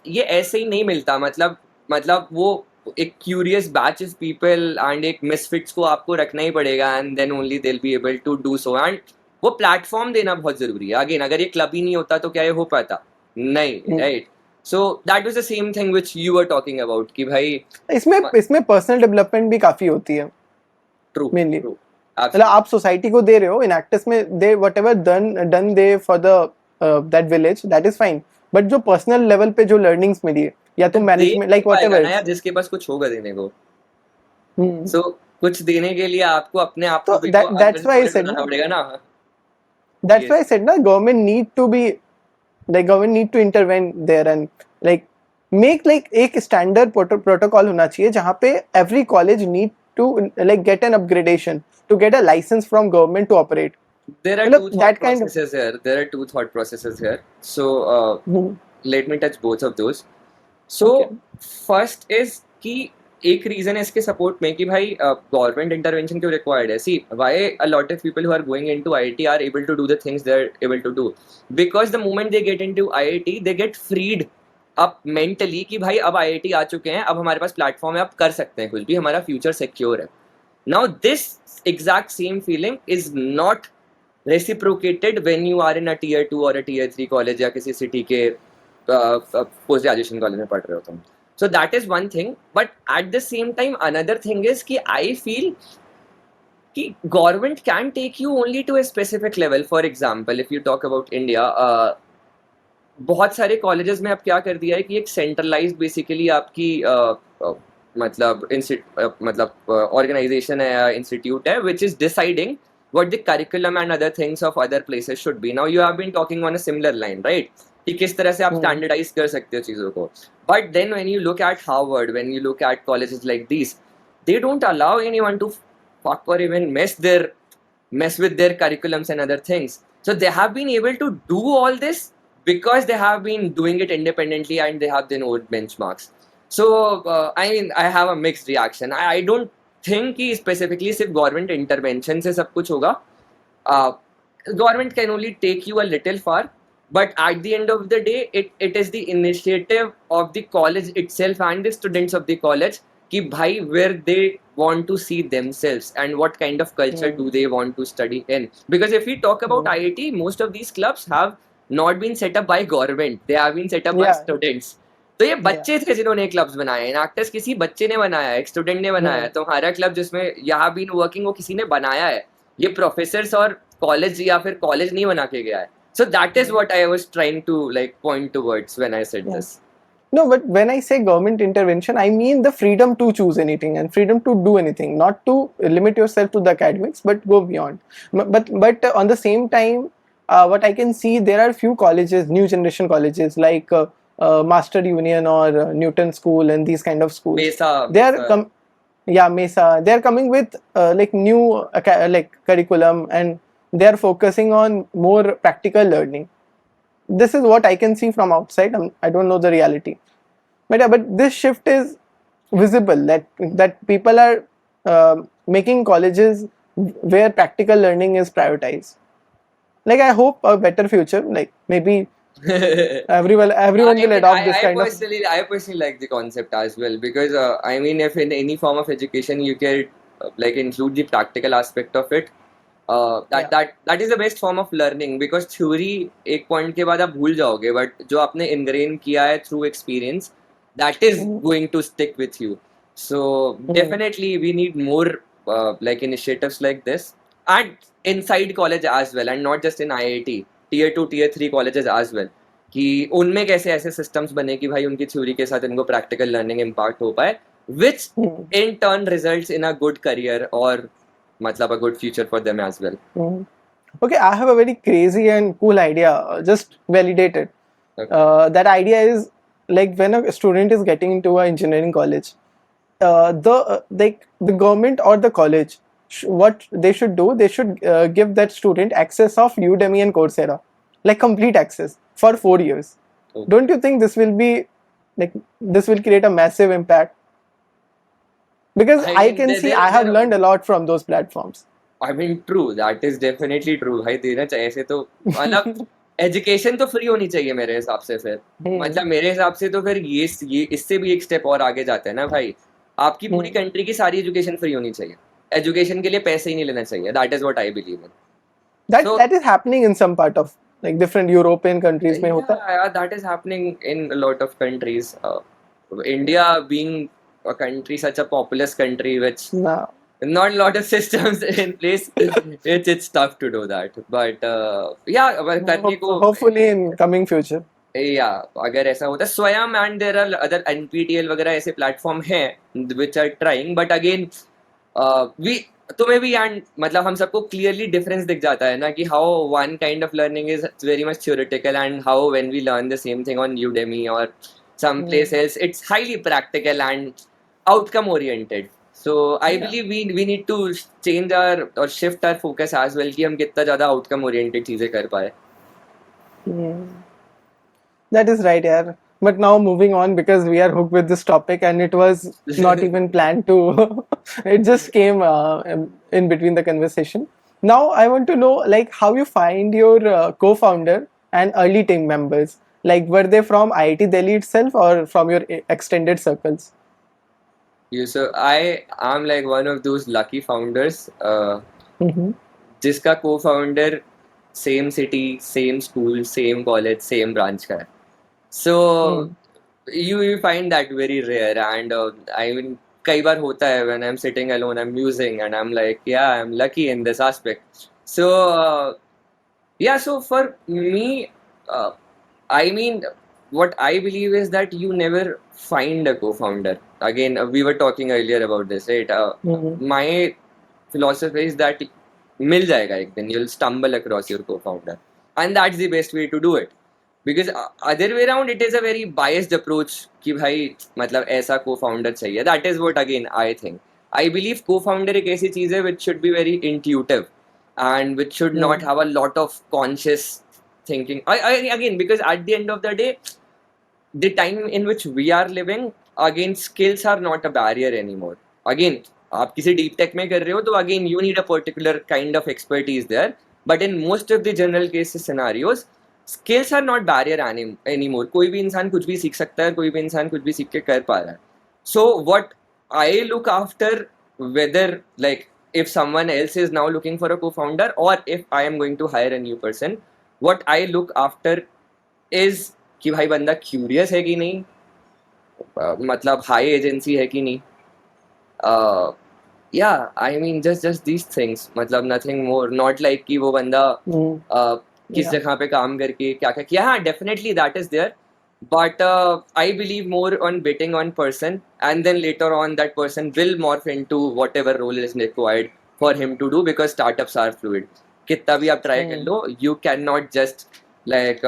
ये ऐसे ही नहीं मिलता. मतलब वो एक curious batch of people and एक misfits को आपको रखना ही पड़ेगा, and then only they'll be able to do so. And वो प्लेटफॉर्म देना बहुत जरूरी है. अगेन अगर ये क्लब ही नहीं होता तो क्या ये हो पाता? नहीं, Hmm. Right? So that was the same thing which you were talking about कि भाई इसमें इसमें पर्सनल डेवलपमेंट भी काफी होती है ट्रू मेनली. ट्रू मतलब आप सोसाइटी को दे रहे हो इन एक्टर्स में, they whatever done they for the that village, that is fine. But जो पर्सनल लेवल पे जो लर्निंग्स मिली है या तो दे मैनेजमेंट नहीं लाइक वट पाएगा एवर ना इट्स. यार जिसके पास कुछ होगा देने को. सो कुछ देने के लिए आपको अपने आप को तो भी तो अंदर दैट्स से व्हाई आई सॉलिड सेड बनाना ना, पड़ेगा ना. that's why yes. I said na, government need to be, like government need to intervene there and like make like एक standard protocol होना चाहिए जहाँ पे every college need to like get an upgradation to get a license from government to operate. There are मतलब two thought that kind of processes here. There are two thought processes here. So hmm, let me touch both of those. okay. So first is कि एक reason है इसके support में कि भाई government intervention क्यों required है. See why a lot of people who are going into IIT are able to do the things they are able to do, because the moment they get into IIT they get freed अब mentally कि भाई अब IIT आ चुके हैं, अब हमारे पास platform है, अब कर सकते हैं कुछ भी, हमारा फ्यूचर सिक्योर है. Now this exact same feeling is not reciprocated when you are in a tier 2 और अ टीयर 3 कॉलेज या किसी सिटी के पोस्ट ग्रेजुएशन कॉलेज में पढ़ रहे हो तुम. So that is one thing. But at the same time another thing is कि आई फील कि government can take you only to a specific level. For example if you talk about India, बहुत सारे colleges में अब क्या कर दिया है कि एक सेंट्रलाइज्ड बेसिकली आपकी मतलब मतलब ऑर्गेनाइजेशन है या इंस्टीट्यूट है which is deciding what the curriculum and other things of other places should be. Now you have been talking on a similar line, right? कि किस तरह से आप स्टैंडर्डाइज कर सकते हो चीजों को. But then when you look at Harvard, when you look at colleges like this, they don't allow anyone to fuck or even mess with their curriculums and other things. So they have been able to do all this because they have been doing it independently and they have their own benchmarks. So I mean I have a mixed reaction. I don't think कि specifically सिर्फ government intervention से सब कुछ होगा. Government can only take you a little far, but at the end of the day it is the initiative of the college itself and the students of the college कि भाई where they want to see themselves and what kind of culture do they want to study in. Because if we talk about IIT, most of these clubs have not been set up by government, they have been set up by students. तो ये बच्चे थे जिन्होंने clubs बनाए. इन actors किसी बच्चे ने बनाया, एक स्टूडेंट ने बनाया. तो हमारा क्लब जिसमें यहाँ बीन वर्किंग वो किसी ने बनाया है. ये प्रोफेसर्स और कॉलेज या फिर कॉलेज नहीं बना के गया है. So that is what I was trying to like point towards when I said this. No, but when I say government intervention, I mean the freedom to choose anything and freedom to do anything, not to limit yourself to the academics, but go beyond. But on the same time, what I can see, there are few colleges, new generation colleges like Master Union or Newton School and these kind of schools. Mesa. They are Mesa. They are coming with like new like curriculum, and they are focusing on more practical learning. This is what I can see from outside. I don't know the reality, but this shift is visible that people are making colleges where practical learning is prioritized. Like I hope a better future. Like maybe everyone will adopt this kind of. I personally like the concept as well because I mean if in any form of education you can like include the practical aspect of it. That is the best form of learning because theory एक point के बाद आप भूल जाओगे, but जो आपने ingrain किया है through experience, that is going to stick with you. So definitely we need more like initiatives like this and inside college as well, and not just in IIT, tier 2 tier 3 colleges as well, कि उनमें कैसे ऐसे systems बने कि भाई उनकी theory के साथ इनको practical learning impact हो पाए, which in turn results in a good career or मतलब a good future for them as well. Okay, I have a very crazy and cool idea. Just validate it. Okay. That idea is like when a student is getting into an engineering college, the government or the college, what they should do, they should give that student access of Udemy and Coursera, like complete access for 4 years. Okay. Don't you think this will be like this will create a massive impact? Because I can see I have learned a lot from those platforms. I mean, true. That is definitely true. भाई देना चाहिए ऐसे तो मतलब education तो free होनी चाहिए मेरे हिसाब से. फिर मतलब मेरे हिसाब से तो फिर ये इससे भी एक स्टेप और आगे जाते हैं ना भाई. आपकी पूरी कंट्री की सारी एजुकेशन फ्री होनी चाहिए. एजुकेशन के लिए पैसे ही नहीं लेना चाहिए. That is what I believe in. That is happening in some part of like different European countries में होता है. Yeah, that is happening in a lot of countries. India being a country, such a populous country, which not a lot of systems in place, it's tough to do that. But yeah, करने को hopefully in coming future. Yeah, अगर ऐसा होता है स्वयं and there are other NPTEL वगैरह ऐसे platform हैं which are trying, but again we तुम्हें भी and मतलब हम सबको clearly difference दिख जाता है ना कि how one kind of learning is very much theoretical and how when we learn the same thing on Udemy or some place else, it's highly practical and outcome oriented. So I believe we need to change our or shift our focus as well कि हम कितना ज़्यादा outcome oriented चीजें कर पाए. That is right, yaar. But now moving on because we are hooked with this topic and it was not even planned to. It just came in between the conversation. Now I want to know like how you find your co-founder and early team members. Like, were they from IIT Delhi itself or from your extended circles? So I am like one of those lucky founders Mm-hmm. जिसका co-founder same city, same school, same college, same branch का है. So Mm. you find that very rare, and I mean कई बार होता है when I'm sitting alone, I'm musing and I'm like, yeah, I'm lucky in this aspect. So yeah, so for me, I mean, what I believe is that you never find a co-founder. Again, we were talking earlier about this, right? Mm-hmm. My philosophy is that मिल जाएगा एक दिन, you'll stumble across your co-founder, and that's the best way to do it. Because other way around, it is a very biased approach कि भाई मतलब ऐसा co-founder चाहिए. That is what again I think. I believe co-founder एक ऐसी चीज है which should be very intuitive and which should not have a lot of conscious thinking. Again, because at the end of the day, the time in which we are living, again, skills are not a barrier anymore. Again, आप किसी deep tech में कर रहे हो तो again you need a particular kind of expertise there. But in most of the general cases scenarios, skills are not barrier anymore. कोई भी इंसान कुछ भी सीख सकता है, कोई भी इंसान कुछ भी सीख के कर पा रहा है. So what I look after, whether like if someone else is now looking for a co-founder or if I am going to hire a new person, what I look after is कि भाई बंदा curious है कि नहीं, मतलब high agency है कि नहीं. Yeah, I mean just these things, मतलब nothing more, not like कि वो बंदा किस Yeah. जगह पे काम करके क्या क्या किया. हाँ, definitely that is there, but I believe more on betting on person, and then later on that person will morph into whatever role is required for him to do, because startups are fluid. कितना भी आप try कर लो, you cannot just like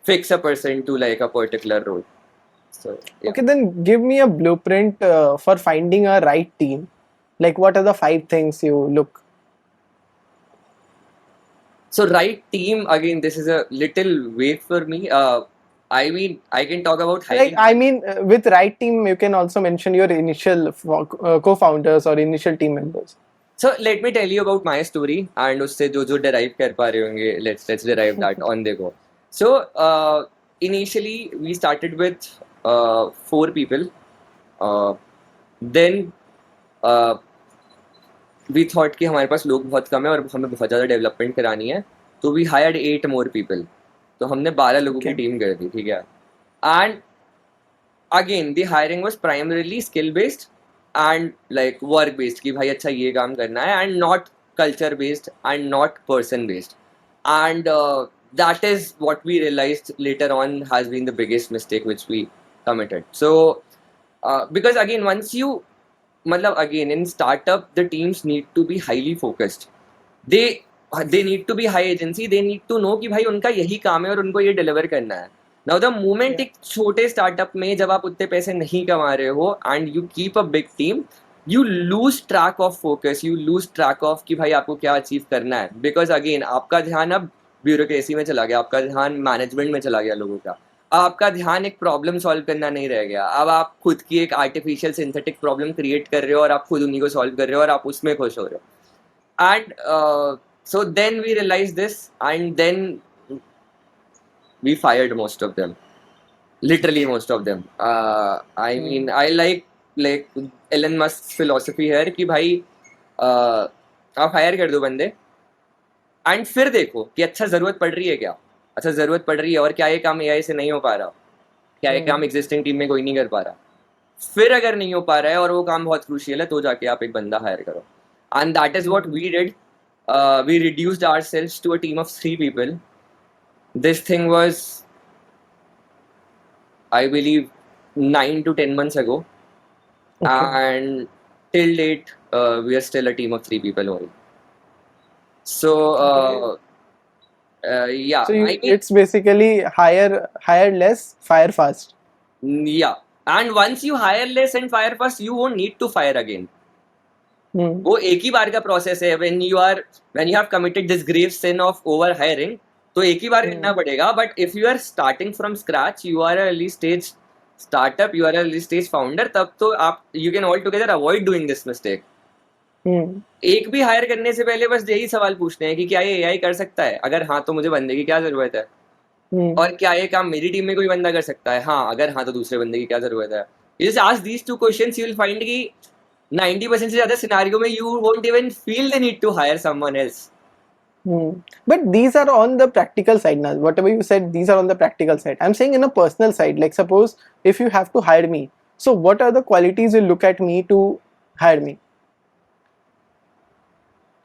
fix a person to like a particular role. So yeah. Okay, then give me a blueprint for finding a right team. Like, what are the 5 things you look? So right team, again, this is a little vague for me. I mean, I can talk about Like, hiring. I mean, with right team, you can also mention your initial co-founders or initial team members. So let me tell you about my story, and उससे जो derive कर पा रहे होंगे, let's derive that on the go. So initially we started with 4 people. Then we thought कि हमारे पास लोग बहुत कम है और हमें बहुत ज़्यादा डेवलपमेंट करानी है, तो we hired 8 more people. तो हमने 12 लोगों की Okay. टीम कर दी, ठीक है. And again, the hiring was primarily skill based and like work based कि भाई अच्छा ये काम करना है, and not culture based and not person based. And that is what we realized later on has been the biggest mistake which we committed. So because again, once you मतलब again in startup the teams need to be highly focused. They need to be high agency. They need to know कि भाई उनका यही काम है और उनको ये deliver करना है. Now the moment एक छोटे startup में जब आप उतने पैसे नहीं कमा रहे हो and you keep a big team, you lose track of focus, you lose track of कि भाई आपको क्या achieve करना है. Because again आपका ध्यान अब ब्यूरोक्रेसी में चला गया, आपका ध्यान मैनेजमेंट में चला गया लोगों का. आपका ध्यान एक प्रॉब्लम सॉल्व करना नहीं रह गया. अब आप खुद की एक आर्टिफिशियल सिंथेटिक प्रॉब्लम क्रिएट कर रहे हो और आप खुद उन्हीं को सॉल्व कर रहे हो और आप उसमें खुश हो रहे हो. And so then we realized this, and then we fired most of them, literally most of them. I mean, I like Elon Musk's philosophy है कि भाई आप हायर कर दो बंदे एंड फिर देखो कि अच्छा जरूरत पड़ रही है क्या, अच्छा जरूरत पड़ रही है और क्या ये काम एआई से नहीं हो पा रहा, क्या ये काम एग्जिस्टिंग टीम में कोई नहीं कर पा रहा. फिर अगर नहीं हो पा रहा है और वो काम बहुत क्रूशियल है तो जाके आप एक बंदा हायर करो. And that is what we did. We reduced ourselves to a team of 3 people. This thing was, I believe, 9 to 10 months ago. Okay. And till date, we are still a team of 3 people only. So, yeah. So I mean, it's basically hire less, fire fast. yeah. And once you hire less and fire fast, you won't need to fire again. वो एक ही बार का process है. when you have committed this grave sin of over hiring, तो एक ही बार करना पड़ेगा. But if you are starting from scratch, you are early stage startup, you are early stage founder, तब तो आप you can all together avoid doing this mistake. एक भी हायर करने से पहले बस यही सवाल पूछते हैं कि क्या ये एआई कर सकता है, अगर हाँ तो मुझे बंदे की क्या जरूरत है. और क्या ये काम मेरी टीम में कोई बंदा कर सकता है? हाँ, अगर हाँ तो दूसरे बंदे की क्या जरूरत है? You just ask these two questions, you will find कि 90% से ज्यादा सिनारियो में you won't even feel the need to hire someone else. But these are on the practical side now. Whatever you said, these are on the practical side. I'm saying in a personal side. Like suppose if you have to hire me, so what are the qualities you look at me to hire me?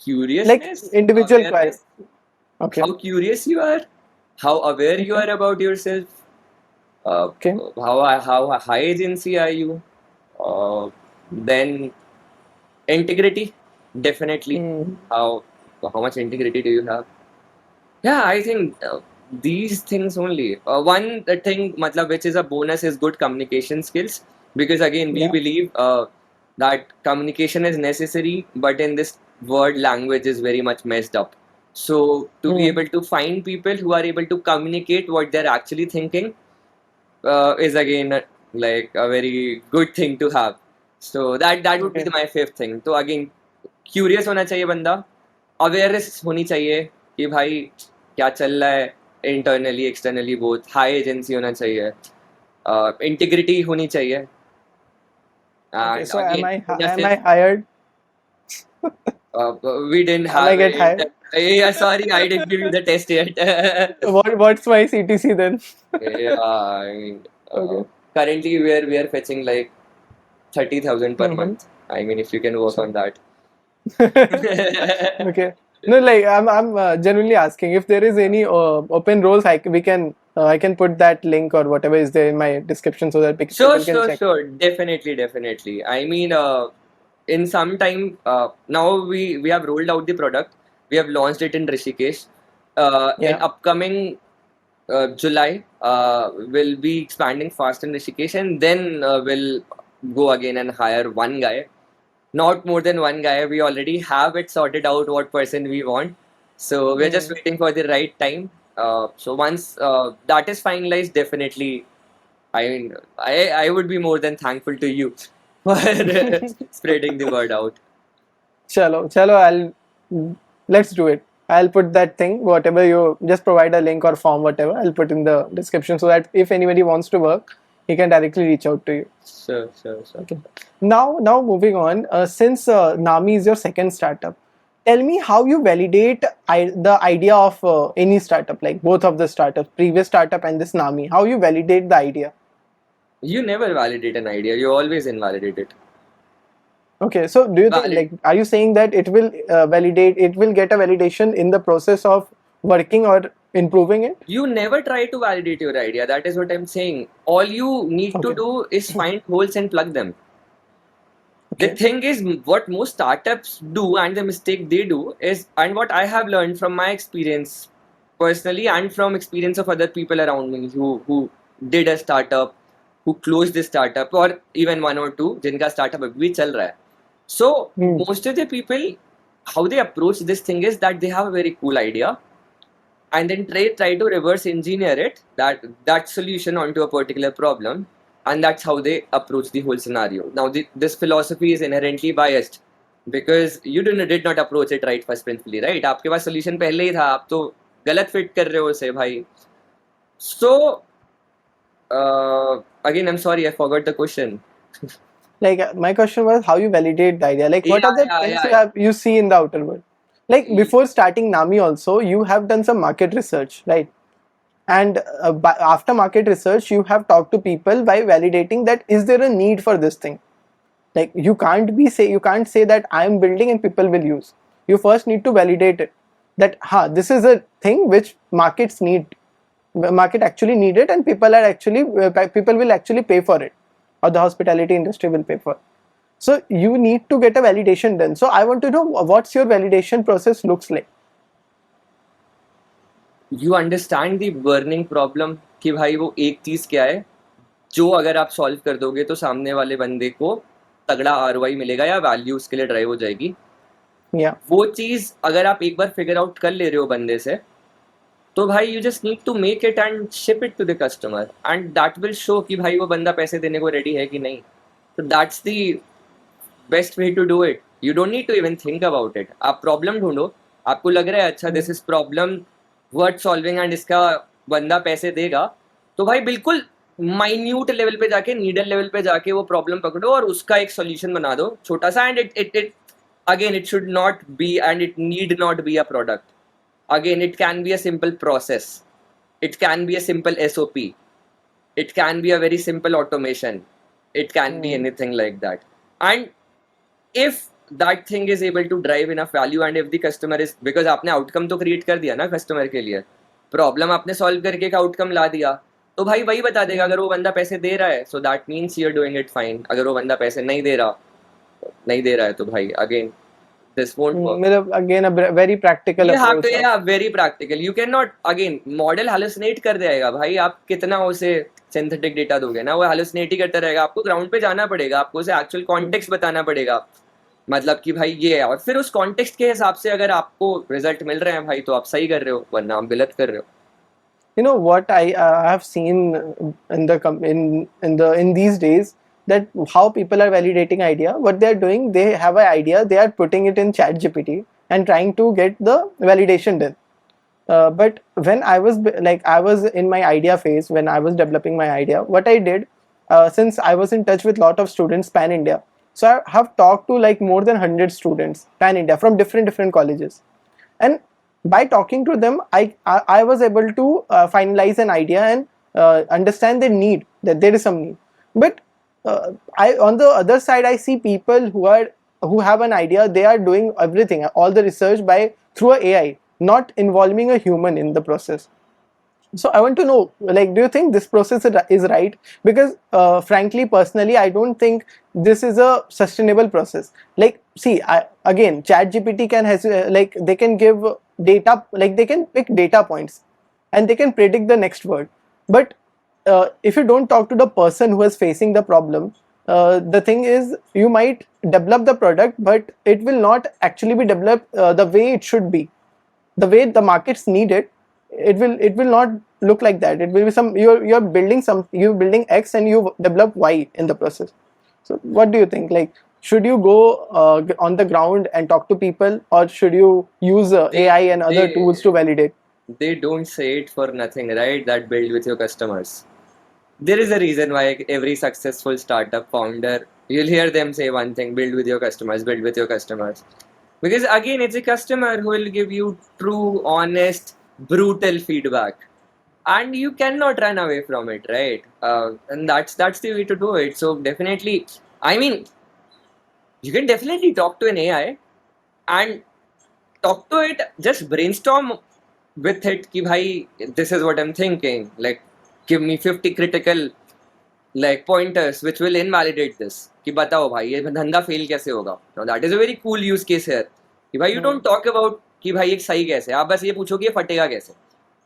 Like Curiousness, individual awareness, Okay. how curious you are, how aware you Okay. are about yourself, Okay. how high agency are you, then integrity, definitely. How much integrity do you have? Yeah, I think these things only. One thing, matlab, which is a bonus, is good communication skills. Because again, we Yeah. believe that communication is necessary, but in this world, language is very much messed up. So to be able to find people who are able to communicate what they're actually thinking is again like a very good thing to have. So that would be Okay. my fifth thing. So again, curious होना चाहिए बंदा, awareness होनी चाहिए कि भाई क्या चल रहा है internally, externally both, high agency होना चाहिए, integrity होनी चाहिए, Okay. and So again in the am I fifth, hired? we didn't Am I have get it. hired? Yeah, sorry, I didn't give you the test yet. What's my CTC then? Yeah, I mean, Okay. currently we are fetching like 30,000 per month. I mean, if you can work on that. Okay. No, like I'm genuinely asking if there is any open roles. I can put that link or whatever is there in my description so that people can check. Sure. Definitely. I mean, in some time, now we have rolled out the product. We have launched it in Rishikesh. In Yeah. upcoming July, we'll be expanding fast in Rishikesh, and then we'll go again and hire one guy. Not more than one guy. We already have it sorted out what person we want. So we're just waiting for the right time. So once that is finalized, definitely, I mean, I would be more than thankful to you for spreading the word out. Chalo, let's do it. I'll put that thing, whatever you just provide a link or form, whatever. I'll put in the description so that if anybody wants to work, he can directly reach out to you. Sure. Okay. Now moving on. Since Nami is your second startup, tell me how you validate the idea of any startup, like both of the startups, previous startup and this Nami. How you validate the idea? You never validate an idea. You always invalidate it. Okay, so do you think, Valid. like, are you saying that it will it will get a validation in the process of working or improving it? You never try to validate your idea. That is what I'm saying. All you need to Okay. do is find holes and plug them. The Okay. thing is, what most startups do and the mistake they do is, and what I have learned from my experience personally and from experience of other people around me who did a startup, who closed the startup, or even one or two जिनका startup अभी भी चल रहा है. So most of the people, how they approach this thing is that they have a very cool idea, and then try to reverse engineer it, that solution onto a particular problem, and that's how they approach the whole scenario. Now this philosophy is inherently biased because you did not approach it right first principally, right? आपके पास solution पहले ही था, आप तो गलत fit कर रहे हो उसे भाई. So again, I'm sorry, I forgot the question. Like my question was how you validate the idea. Like what are the things Yeah. you see in the outer world? Like before starting Nami also, you have done some market research, right? And after market research, you have talked to people by validating that is there a need for this thing. Like you can't say that I am building and people will use. You first need to validate it that this is a thing which market actually need it, and people will actually pay for it, or the hospitality industry will pay for it. So you need to get a validation done. So I want to know what's your validation process looks like. You understand the burning problem कि भाई वो एक चीज क्या है जो अगर आप सॉल्व कर दोगे तो सामने वाले बंदे को तगड़ा ROI मिलेगा या वैल्यू उसके लिए ड्राइव हो जाएगी. वो चीज अगर आप एक बार फिगर आउट कर ले रहे हो बंदे से, तो भाई you just need to make it and ship it to the customer, and that will show कि भाई वो बंदा पैसे देने को रेडी है कि नहीं. तो that's the best way to do it. You don't need to even think about it. आप प्रॉब्लम ढूंढो, आपको लग रहा है अच्छा this is problem worth solving and इसका बंदा पैसे देगा तो भाई बिल्कुल माइन्यूट लेवल पे जाके, नीडल लेवल पे जाके वो प्रॉब्लम पकड़ो और उसका एक सॉल्यूशन बना दो छोटा सा. And it again it should not be and it need not be a product. Again, it can be a simple process, it can be a simple SOP, it can be a very simple automation, it can be anything like that. And if that thing is able to drive enough value and if the customer is, because आपने outcome तो create कर दिया ना customer के लिए, problem आपने solve करके एक आउटकम ला दिया, तो भाई वही बता देगा अगर वो बंदा पैसे दे रहा है, so that means you are doing it fine. अगर वो बंदा पैसे नहीं दे रहा है तो भाई अगेन this won't work. मतलब again a very practical You have approach. to, yeah, very practical. You cannot, again, model hallucinate कर देगा भाई. आप कितना उसे synthetic data दोगे ना, वो hallucinate ही करता रहेगा. आपको ground पे जाना पड़ेगा, आपको उसे actual context बताना पड़ेगा, मतलब कि भाई ये है, और फिर उस context के हिसाब से अगर आपको result मिल रहे हैं भाई तो आप सही कर रहे हो, वरना आप गलत कर रहे हो. You know what I have seen in these days, that how people are validating idea. What they are doing, they have an idea, they are putting it in chat gpt and trying to get the validation done. But when I was in my idea phase, when I was developing my idea, what I did, since I was in touch with lot of students pan India, so I have talked to like more than 100 students pan India from different colleges. And by talking to them, I was able to finalize an idea and understand the need, that there is some need. But I, on the other side, I see people who have an idea, they are doing everything, all the research by through a AI, not involving a human in the process. So I want to know, like, do you think this process is right? Because frankly, personally, I don't think this is a sustainable process. Like, see, again, chat gpt can has like, they can give data, like they can pick data points and they can predict the next word. But if you don't talk to the person who is facing the problem, the thing is, you might develop the product, but it will not actually be developed the way it should be, the way the markets need it. It will not look like that. It will be some, you're building X and you develop Y in the process. So what do you think, like, should you go on the ground and talk to people, or should you use AI and other tools to validate? They don't say it for nothing, right? That build with your customers. There is a reason why every successful startup founder, you'll hear them say one thing: build with your customers, build with your customers. Because again, it's a customer who will give you true, honest, brutal feedback, and you cannot run away from it, right? And that's the way to do it. So definitely, I mean, you can definitely talk to an AI and talk to it, just brainstorm with it ki bhai, this is what I'm thinking, like give me 50 critical like pointers which will invalidate this, कि बताओ भाई ये धंधा fail कैसे होगा. Now that is a very cool use case here, कि भाई you don't talk about कि भाई ये सही कैसे, आप बस ये पूछो कि ये फटेगा कैसे,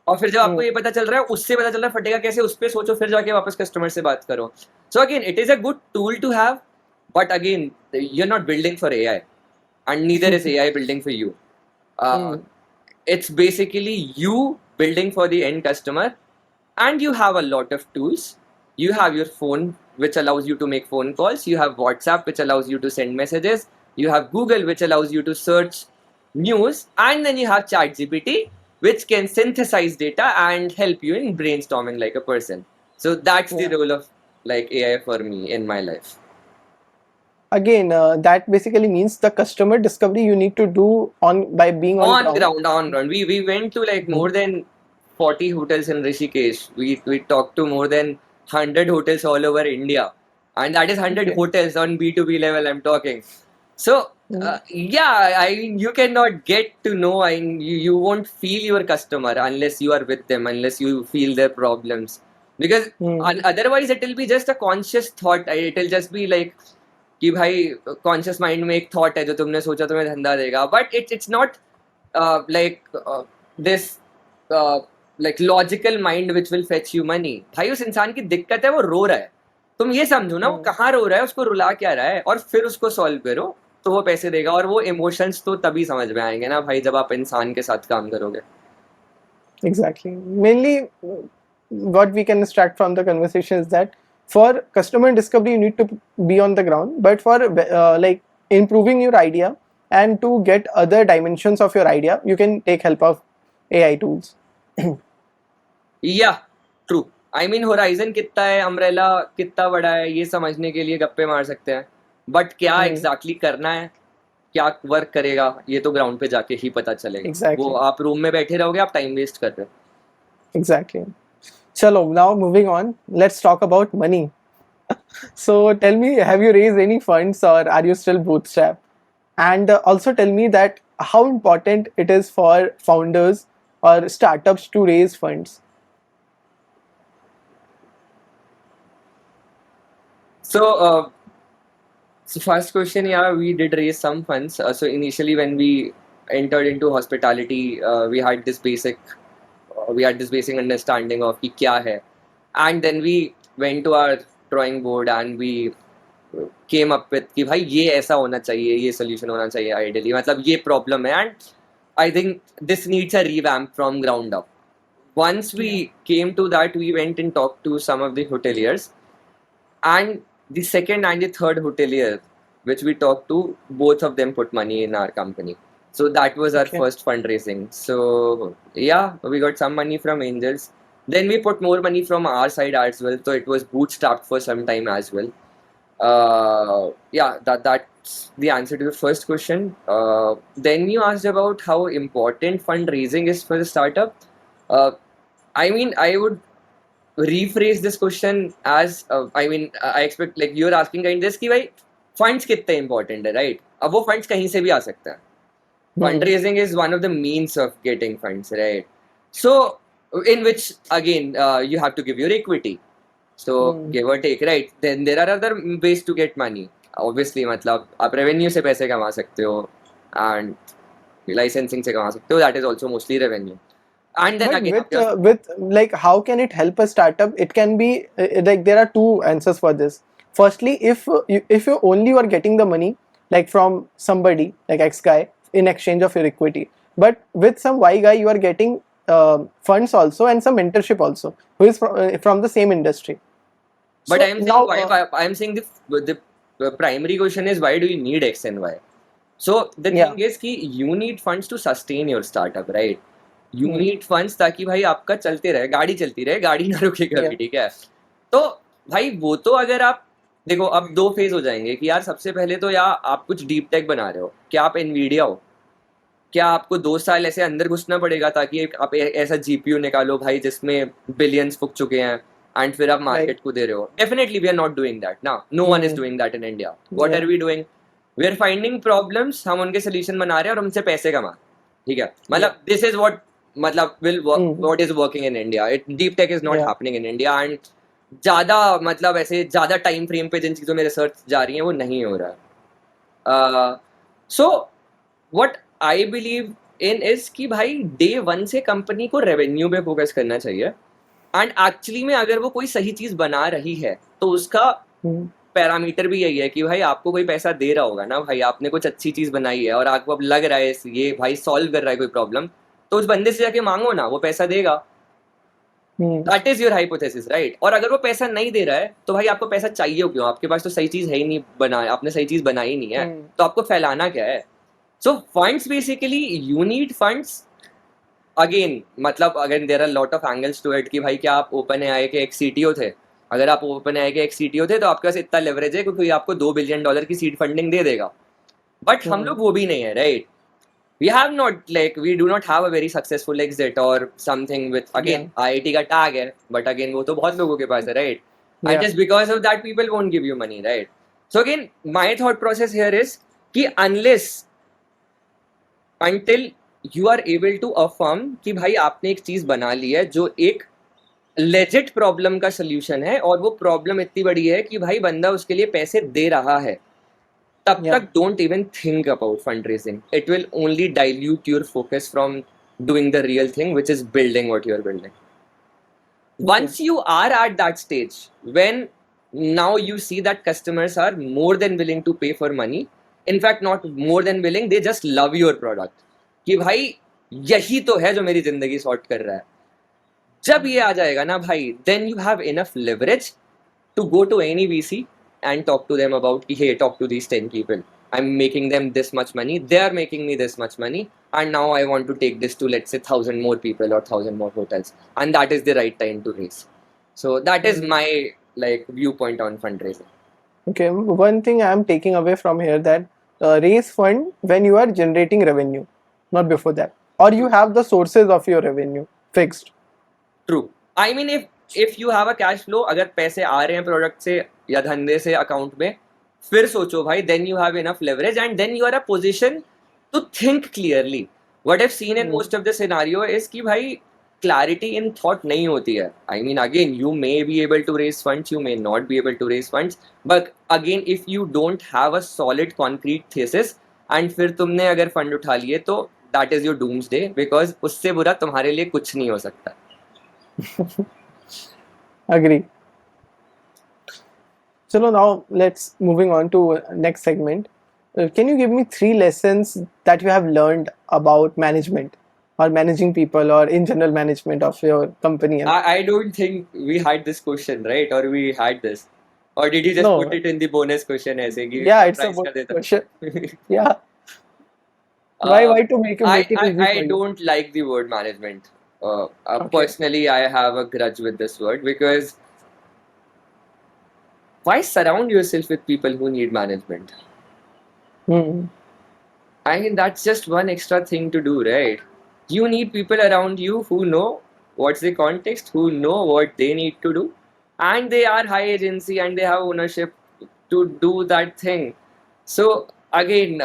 और फिर जब आपको ये पता चल रहा है, उससे पता चल रहा है फटेगा कैसे, उस पे सोचो, फिर जाके वापस कस्टमर से बात करो. So again, it is a good tool to have, but again, you're not building for AI, and neither is AI building for you. It's basically you building for the end customer, and you have a lot of tools. You have your phone, which allows you to make phone calls. You have WhatsApp, which allows you to send messages. You have Google, which allows you to search news. And then you have ChatGPT, which can synthesize data and help you in brainstorming like a person. So that's the role of like AI for me in my life. Again, that basically means the customer discovery you need to do by being on ground. We went to like more than 40 hotels in Rishikesh. We talked to more than 100 hotels all over India, and that is 100 hotels on B2B level I'm talking. So yeah, I mean, you cannot get to know, I mean, you won't feel your customer unless you are with them, unless you feel their problems, because otherwise it will be just a conscious thought. It will just be like कि भाई conscious mind में एक thought है जो तुमने सोचा तुम्हें धंधा देगा, but it's not like this like logical mind which will fetch you money. भाई उस इंसान की दिक्कत है, वो रो रहा है, तुम ये समझो ना वो कहाँ रो रहा है, उसको रुला क्या रहा है, और फिर उसको सॉल्व करो तो वो पैसे देगा. और वो इमोशंस तो तभी समझ में आएंगे ना भाई जब आप इंसान के साथ काम करोगे. Exactly. Mainly, what we can extract from the conversation is that for customer discovery you need to be on the ground, but for like improving your idea and to get other dimensions of your idea, you can take help of AI tools. या true. I mean horizon कितना है, umbrella कितना बड़ा है, ये समझने के लिए गप्पे मार सकते हैं, बट क्या एग्जैक्टली करना है, क्या वर्क करेगा, ये तो ग्राउंड पे जाके ही पता चलेगा। वो Exactly. आप रूम में बैठे रहोगे, आप टाइम वेस्ट कर रहे हो। Exactly. Chalo, now moving on, let's talk about money. So tell me, have you raised any funds or are you still bootstrap? And also tell me that how important it is for founders or startups to raise funds. So first question, yeah, we did raise some funds. So initially when we entered into hospitality, we had this basic understanding of कि क्या है, and then we went to our drawing board and we came up with कि भाई ये ऐसा होना चाहिए, ये solution होना चाहिए ideally, मतलब ये problem है, and I think this needs a revamp from ground up. Once we came to that, we went and talked to some of the hoteliers, and the second and the third hotelier which we talked to, both of them put money in our company. So that was our Okay. first fundraising. So yeah, we got some money from angels. Then we put more money from our side as well. So it was bootstrapped for some time as well. Yeah, that's the answer to the first question. Then you asked about how important fundraising is for the startup. I mean, I would rephrase this question as I mean, I expect like you're asking kind this कि भाई funds कितने important है, right? अब वो funds कहीं से भी आ सकता है. Fundraising is one of the means of getting funds, right? So in which again you have to give your equity. So give or take, right? Then there are other ways to get money. Obviously, मतलब आप revenue से पैसे कमा सकते हो and licensing से कमा सकते हो. That is also mostly revenue. And then But again, with like, how can it help a startup? It can be like there are two answers for this. Firstly, if you only are getting the money like from somebody like X guy in exchange of your equity, but with some Y guy you are getting funds also and some mentorship also who is from the same industry. But So I am saying now, why? I am saying the primary question is why do you need X and Y? So the thing is कि you need funds to sustain your startup, right? You need funds ताकि भाई आपका चलते रहे, गाड़ी चलती रहे, गाड़ी ना रुके कभी, ठीक है? तो भाई वो तो अगर आप देखो, अब दो फेज हो जाएंगे कि यार सबसे पहले तो यार आप कुछ डीप टेक बना रहे हो, क्या आप एनवीडिया हो, क्या आपको 2 साल ऐसे अंदर घुसना पड़ेगा ताकि आप ऐसा जीपीयू निकालो भाई जिसमें बिलियंस फूक चुके हैं एंड फिर आप मार्केट को दे रहे हो? Definitely we are not doing that ना, no one is doing that in India. What are we doing? We are finding problems, हम उनके सोल्यूशन बना रहे हैं और उनसे पैसे कमा, ठीक है? मतलब दिस इज व्हाट मतलब will what is working in India. It deep tech is not happening in India, and ज्यादा मतलब ऐसे ज्यादा टाइम फ्रेम पे जिन चीजों में रिसर्च जा रही है वो नहीं हो रहा है. So what I believe in is कि भाई डे वन से कंपनी को रेवेन्यू पे फोकस करना चाहिए, एंड एक्चुअली में अगर वो कोई सही चीज बना रही है तो उसका पैरामीटर भी यही है कि भाई आपको कोई पैसा दे रहा होगा ना, भाई आपने कुछ अच्छी चीज बनाई है और आपको अब लग रहा है ये भाई सॉल्व कर रहा है कोई प्रॉब्लम, तो उस बंदे से जाके मांगो ना, वो पैसा देगा. That is your hypothesis, right? और अगर वो पैसा नहीं दे रहा है तो भाई आपको पैसा चाहिए क्यों? आपके पास तो सही चीज है ही नहीं, बना आपने सही चीज बनाई नहीं है, तो आपको फैलाना क्या है? So funds basically, you need funds. Again, मतलब अगर there are lot of angles to it कि भाई क्या आप ओपन एआई के एक सीटीओ थे? अगर आप ओपन एआई के एक सीटीओ थे तो आपके पास इतना लेवरेज है क्योंकि आपको $2 बिलियन की सीड फंडिंग दे देगा. बट हम लोग वो भी नहीं है, right? We have not like we do not have a very successful exit or something with again IIT का tag है, but again वो तो बहुत लोगों के पास है, right? And just because of that people won't give you money, right? So again, my thought process here is कि until you are able to affirm कि भाई आपने एक चीज बना ली है जो एक लेजिट प्रॉब्लम का सोल्यूशन है और वो प्रॉब्लम इतनी बड़ी है कि भाई बंदा उसके लिए पैसे दे रहा है, तब तक don't even think about fund raising. It will only dilute your focus from doing the real thing which is building what you are building. Once you are at that stage when now you see that customers are more than willing to pay for money, in fact not more than willing, they just love your product कि भाई यही तो है जो मेरी जिंदगी sort कर रहा है. जब ये आ जाएगा ना भाई, then you have enough leverage to go to any VC and talk to them about hey, talk to these 10 people, I'm making them this much money, they are making me this much money, and now I want to take this to, let's say, 1,000 more people or 1,000 more hotels, and that is the right time to raise. So that is my like viewpoint on fundraising. Okay, one thing I'm taking away from here, that raise fund when you are generating revenue, not before that, or you have the sources of your revenue fixed. True. I mean, if you have a cash flow, अगर पैसे आ रहे हैं product से या धंधे से account में, फिर सोचो भाई, then you have enough leverage and then you are a position to think clearly. What I've seen in most of the scenario is कि भाई clarity in thought नहीं होती है. I mean, again, you may be able to raise funds, you may not be able to raise funds, but again, if you don't have a solid concrete thesis and फिर तुमने अगर fund उठा लिए तो that is your doomsday, because उससे बुरा तुम्हारे लिए कुछ नहीं हो सकता. Agree. So now let's moving on to next segment. Can you give me 3 lessons that you have learned about management or managing people or in general management of your company? I don't think we had this question, right? Or we had this. Or did you just No. put it in the bonus question ऐसे कि Yeah, it's a surprise कर देता? question. Yeah. Why to make it easy for I you? don't like the word management. Okay. Personally, I have a grudge with this word, because why surround yourself with people who need management? Hmm. I mean, that's just one extra thing to do, right? You need people around you who know what's the context, who know what they need to do, and they are high agency and they have ownership to do that thing. So again,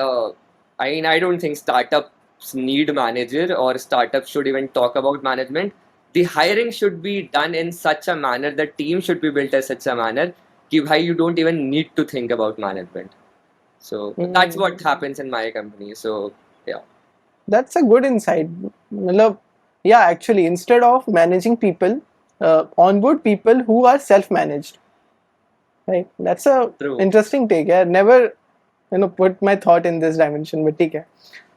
I mean, I don't think startups need manager or startups should even talk about management. The hiring should be done in such a manner, the team should be built as such a manner कि भाई you don't even need to think about management. So that's what happens in my company. So yeah. That's a good insight. मतलब, yeah, actually, instead of managing people, onboard people who are self-managed. Right? That's a True. interesting take. I never, put my thought in this dimension. But ठीक है.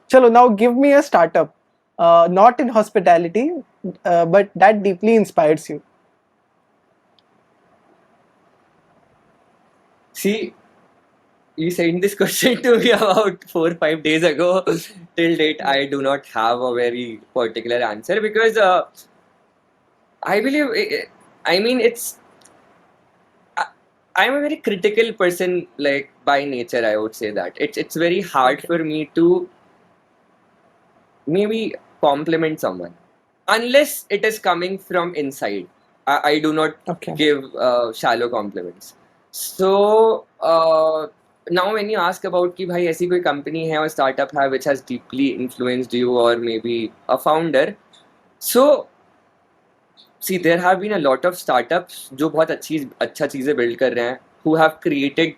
Chalo, now give me a startup, not in hospitality, but that deeply inspires you. See, you sent this question to me about 4 or 5 days ago. Till date, I do not have a very particular answer, because I believe, I mean, I'm a very critical person, like by nature. I would say that it's very hard Okay. for me to maybe compliment someone unless it is coming from inside. I do not Okay. give shallow compliments. So now when you ask about कि भाई ऐसी कोई company है और startup है which has deeply influenced you, or maybe a founder, so see, there have been a lot of startups जो बहुत अच्छा चीजें build कर रहे हैं, who have created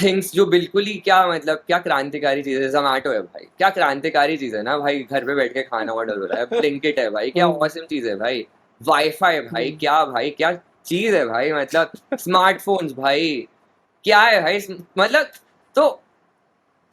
things जो बिल्कुल ही क्या मतलब क्या क्रांतिकारी चीज है. Zomato है भाई, क्या क्रांतिकारी चीज है ना भाई, घर पे बैठ के खाना ऑर्डर हो रहा है. Blinkit है भाई, क्या ऑसम चीज है भाई. वाईफाई है भाई, क्या चीज है भाई. मतलब स्मार्टफोन्स भाई, क्या है भाई. मतलब तो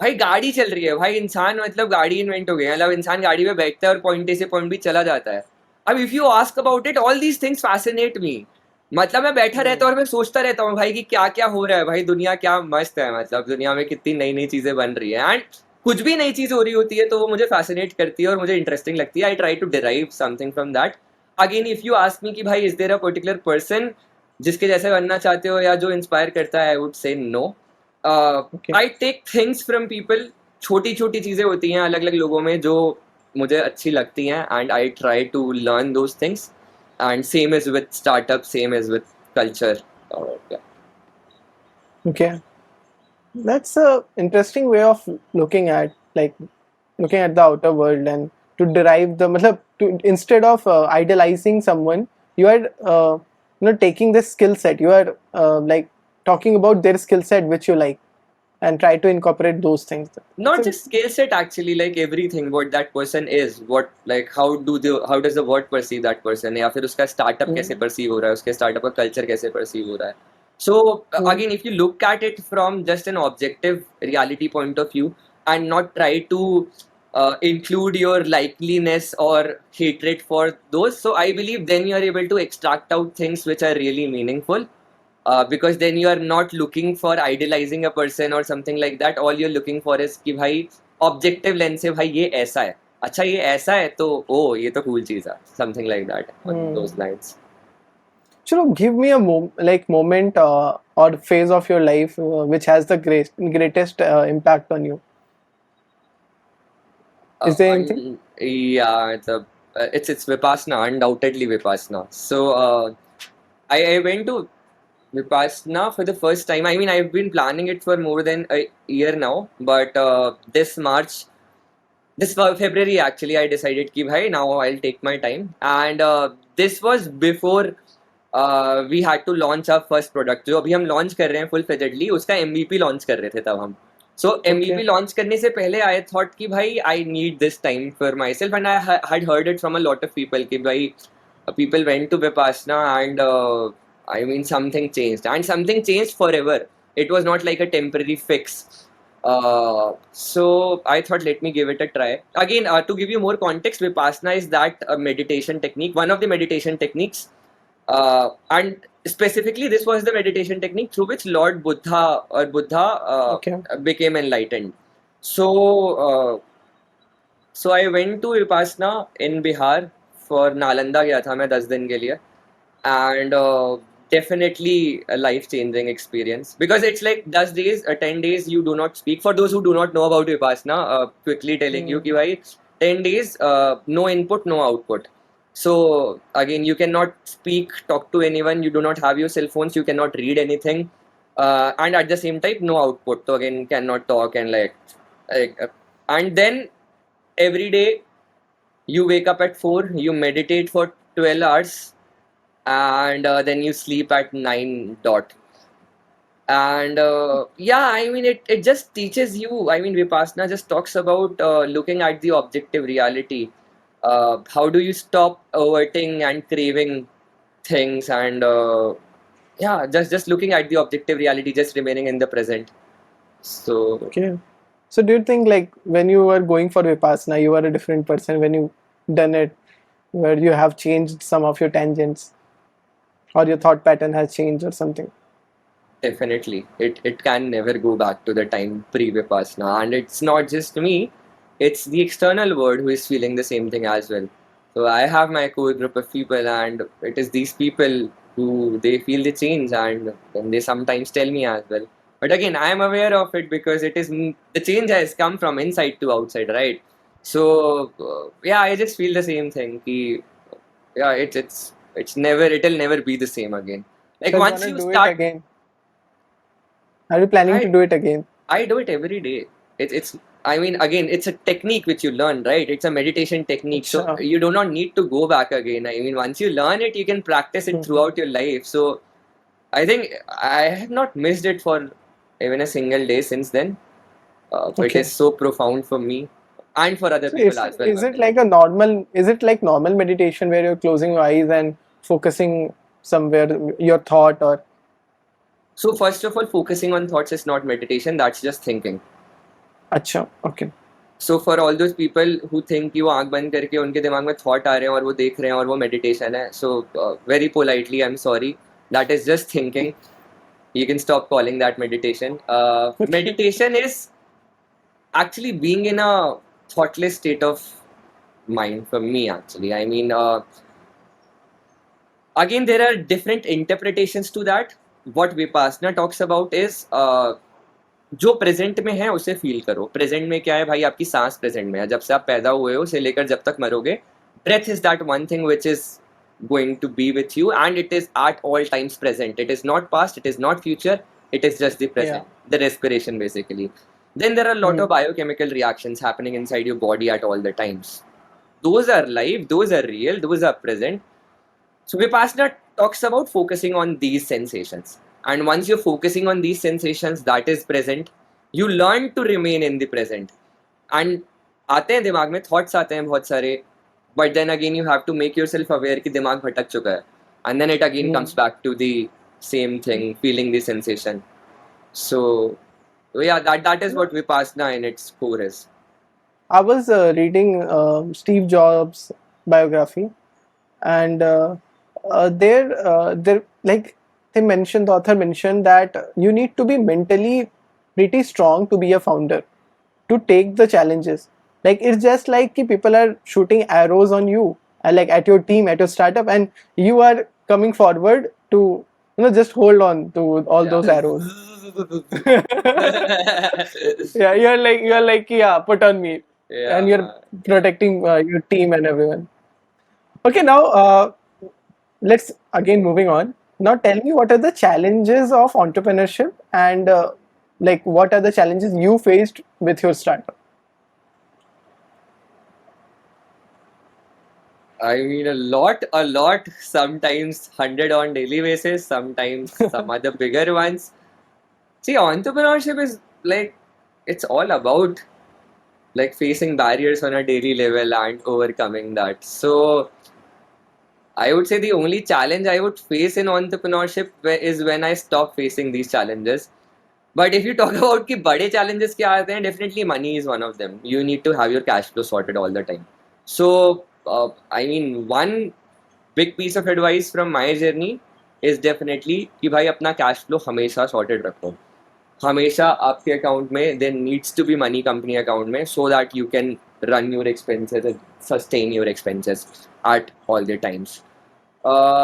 भाई गाड़ी चल रही है भाई, इंसान मतलब गाड़ी इन्वेंट हो गई, मतलब इंसान गाड़ी पे बैठता है और पॉइंट ए से पॉइंट बी चला जाता है. अब if you ask about it, all these things fascinate मी. मतलब मैं बैठा रहता हूँ और मैं सोचता रहता हूँ भाई कि क्या क्या हो रहा है भाई, दुनिया क्या मस्त है, मतलब दुनिया में कितनी नई नई चीजें बन रही है. एंड कुछ भी नई चीज हो रही होती है तो वो मुझे फैसिनेट करती है और मुझे इंटरेस्टिंग लगती है. I try to derive something from that. Again if you ask me कि भाई is there a particular person जिसके जैसे बनना चाहते हो या जो इंस्पायर करता है, I would say no. I take things from people. छोटी छोटी चीजें होती हैं अलग अलग लोगों में जो मुझे अच्छी लगती हैं, and I try to learn those things. And same is with startup, same is with culture. Yeah. Okay. That's a interesting way of looking at the outer world and to derive the matlab, to instead of idealizing someone, you are taking this skill set, you are like talking about their skill set which you like and try to incorporate those things. Not just skill set, actually, like everything what that person is, what like how does the world perceive that person, या फिर उसका startup कैसे perceive हो रहा है, उसके startup का culture कैसे perceive हो रहा है. So again, if you look at it from just an objective reality point of view and not try to include your likeliness or hatred for those, so I believe then you are able to extract out things which are really meaningful. Because then you are not looking for idealizing a person or something like that. All you're looking for is कि भाई objective lens से भाई ये ऐसा है. अच्छा ये ऐसा है तो ओ ये तो cool चीज है, something like that on those lines. Chalo, give me a moment or phase of your life which has the greatest impact on you. Is there anything? Yeah, it's Vipassana, undoubtedly Vipassana. So I went to Vipassana for the first time. I mean, I've been planning it for more than a year now, but this February actually, I decided कि भाई now I'll take my time, and this was before we had to launch our first product. जो अभी हम launch कर रहे हैं full fledgedly, उसका MVP launch कर रहे थे तब हम. So MVP Okay. launch करने से पहले I thought कि भाई I need this time for myself, and I had heard it from a lot of people कि भाई people went to Vipassana and I mean something changed, and something changed forever. It was not like a temporary fix. So I thought let me give it a try. Again, to give you more context, Vipassana is that meditation technique, one of the meditation techniques, and specifically this was the meditation technique through which Lord Buddha Okay. became enlightened. So so I went to Vipassana in Bihar for Nalanda गया था मैं 10 दिन के लिए, and definitely a life-changing experience because it's like 10 days, 10 days you do not speak. For those who do not know about Vipassana, quickly telling you कि भाई 10 days, no input, no output. So again, you cannot speak, talk to anyone. You do not have your cell phones. You cannot read anything, and at the same time, no output. So again, cannot talk and and then every day you wake up at 4, you meditate for 12 hours, and then you sleep at 9 dot. And yeah, I mean, it just teaches you. I mean, Vipassana just talks about looking at the objective reality. How do you stop averting and craving things, and yeah, just looking at the objective reality, just remaining in the present. So Okay. So do you think like when you were going for Vipassana, you were a different person when you done it, where you have changed some of your tangents or your thought pattern has changed or something? definitely, it can never go back to the time pre-Vipassana, and it's not just me; it's the external world who is feeling the same thing as well. So I have my core group of people, and it is these people who they feel the change, and then they sometimes tell me as well. But again, I am aware of it because the change has come from inside to outside, right? So yeah, I just feel the same thing. Yeah, it'll never be the same again. Like So you once wanna you do it start, again? Are you planning to I do it again? I do it every day. It's I mean again it's a technique which you learn, right? It's a meditation technique. So Acha. you do not need to go back again. I mean once you learn it, you can practice it throughout your life. So I think I have not missed it for even a single day since then. It Okay. is so profound for me and for other So people as well, is by it the way. like a normal is it like normal meditation where you're closing your eyes and focusing somewhere your thought or So first of all, focusing on thoughts is not meditation, that's just thinking. Acha, okay. So for all those people who think कि वो आंख बंद करके उनके दिमाग में thought आ रहे हैं और वो देख रहे हैं और वो मेडिटेशन है, so very politely I'm sorry, that is just thinking. You can stop calling that meditation. Okay. Meditation is actually being in a thoughtless state of mind for me actually. I mean again there are different interpretations to that. What Vipassana talks about is जो present में है उसे feel करो. Present में क्या है भाई, आपकी सांस प्रेजेंट में है, जब से आप पैदा हुए हो से लेकर जब तक मरोगे. Breath is that one thing which is going to be with you, and it is at all times present. It is not past, it is not future, it is just the present. The respiration basically. Then there are a lot of biochemical reactions happening inside your body at all the times. Those are live, those are real, those are present. So Vipassana talks about focusing on these sensations. And once you're focusing on these sensations that is present, you learn to remain in the present. And आते हैं दिमाग में thoughts आते हैं बहुत सारे, but then again you have to make yourself aware कि दिमाग भटक चुका है. And then it again comes back to the same thing, feeling the sensation. So yeah, that is what Vipassana in its core is. I was reading Steve Jobs' biography, and there like the author mentioned that you need to be mentally pretty strong to be a founder, to take the challenges. Like it's just like ki people are shooting arrows on you, like at your team, at your startup, and you are coming forward to just hold on to all those arrows. Yeah, you're like yeah, put on me, and you're Yeah. protecting your team and everyone. Okay, now let's again moving on. Now tell me what are the challenges of entrepreneurship and like what are the challenges you faced with your startup? I mean, a lot, sometimes 100 on daily basis, sometimes some other bigger ones. See, entrepreneurship is like, it's all about like facing barriers on a daily level and overcoming that. So, I would say the only challenge I would face in entrepreneurship is when I stop facing these challenges. But if you talk about कि बड़े challenges क्या आते हैं, definitely money is one of them. You need to have your cash flow sorted all the time. So, I mean, one big piece of advice from my journey is definitely कि भाई अपना cash flow हमेशा sorted रखो. हमेशा आपके account में there needs to be money company account में so that you can run your expenses and sustain your expenses at all the times.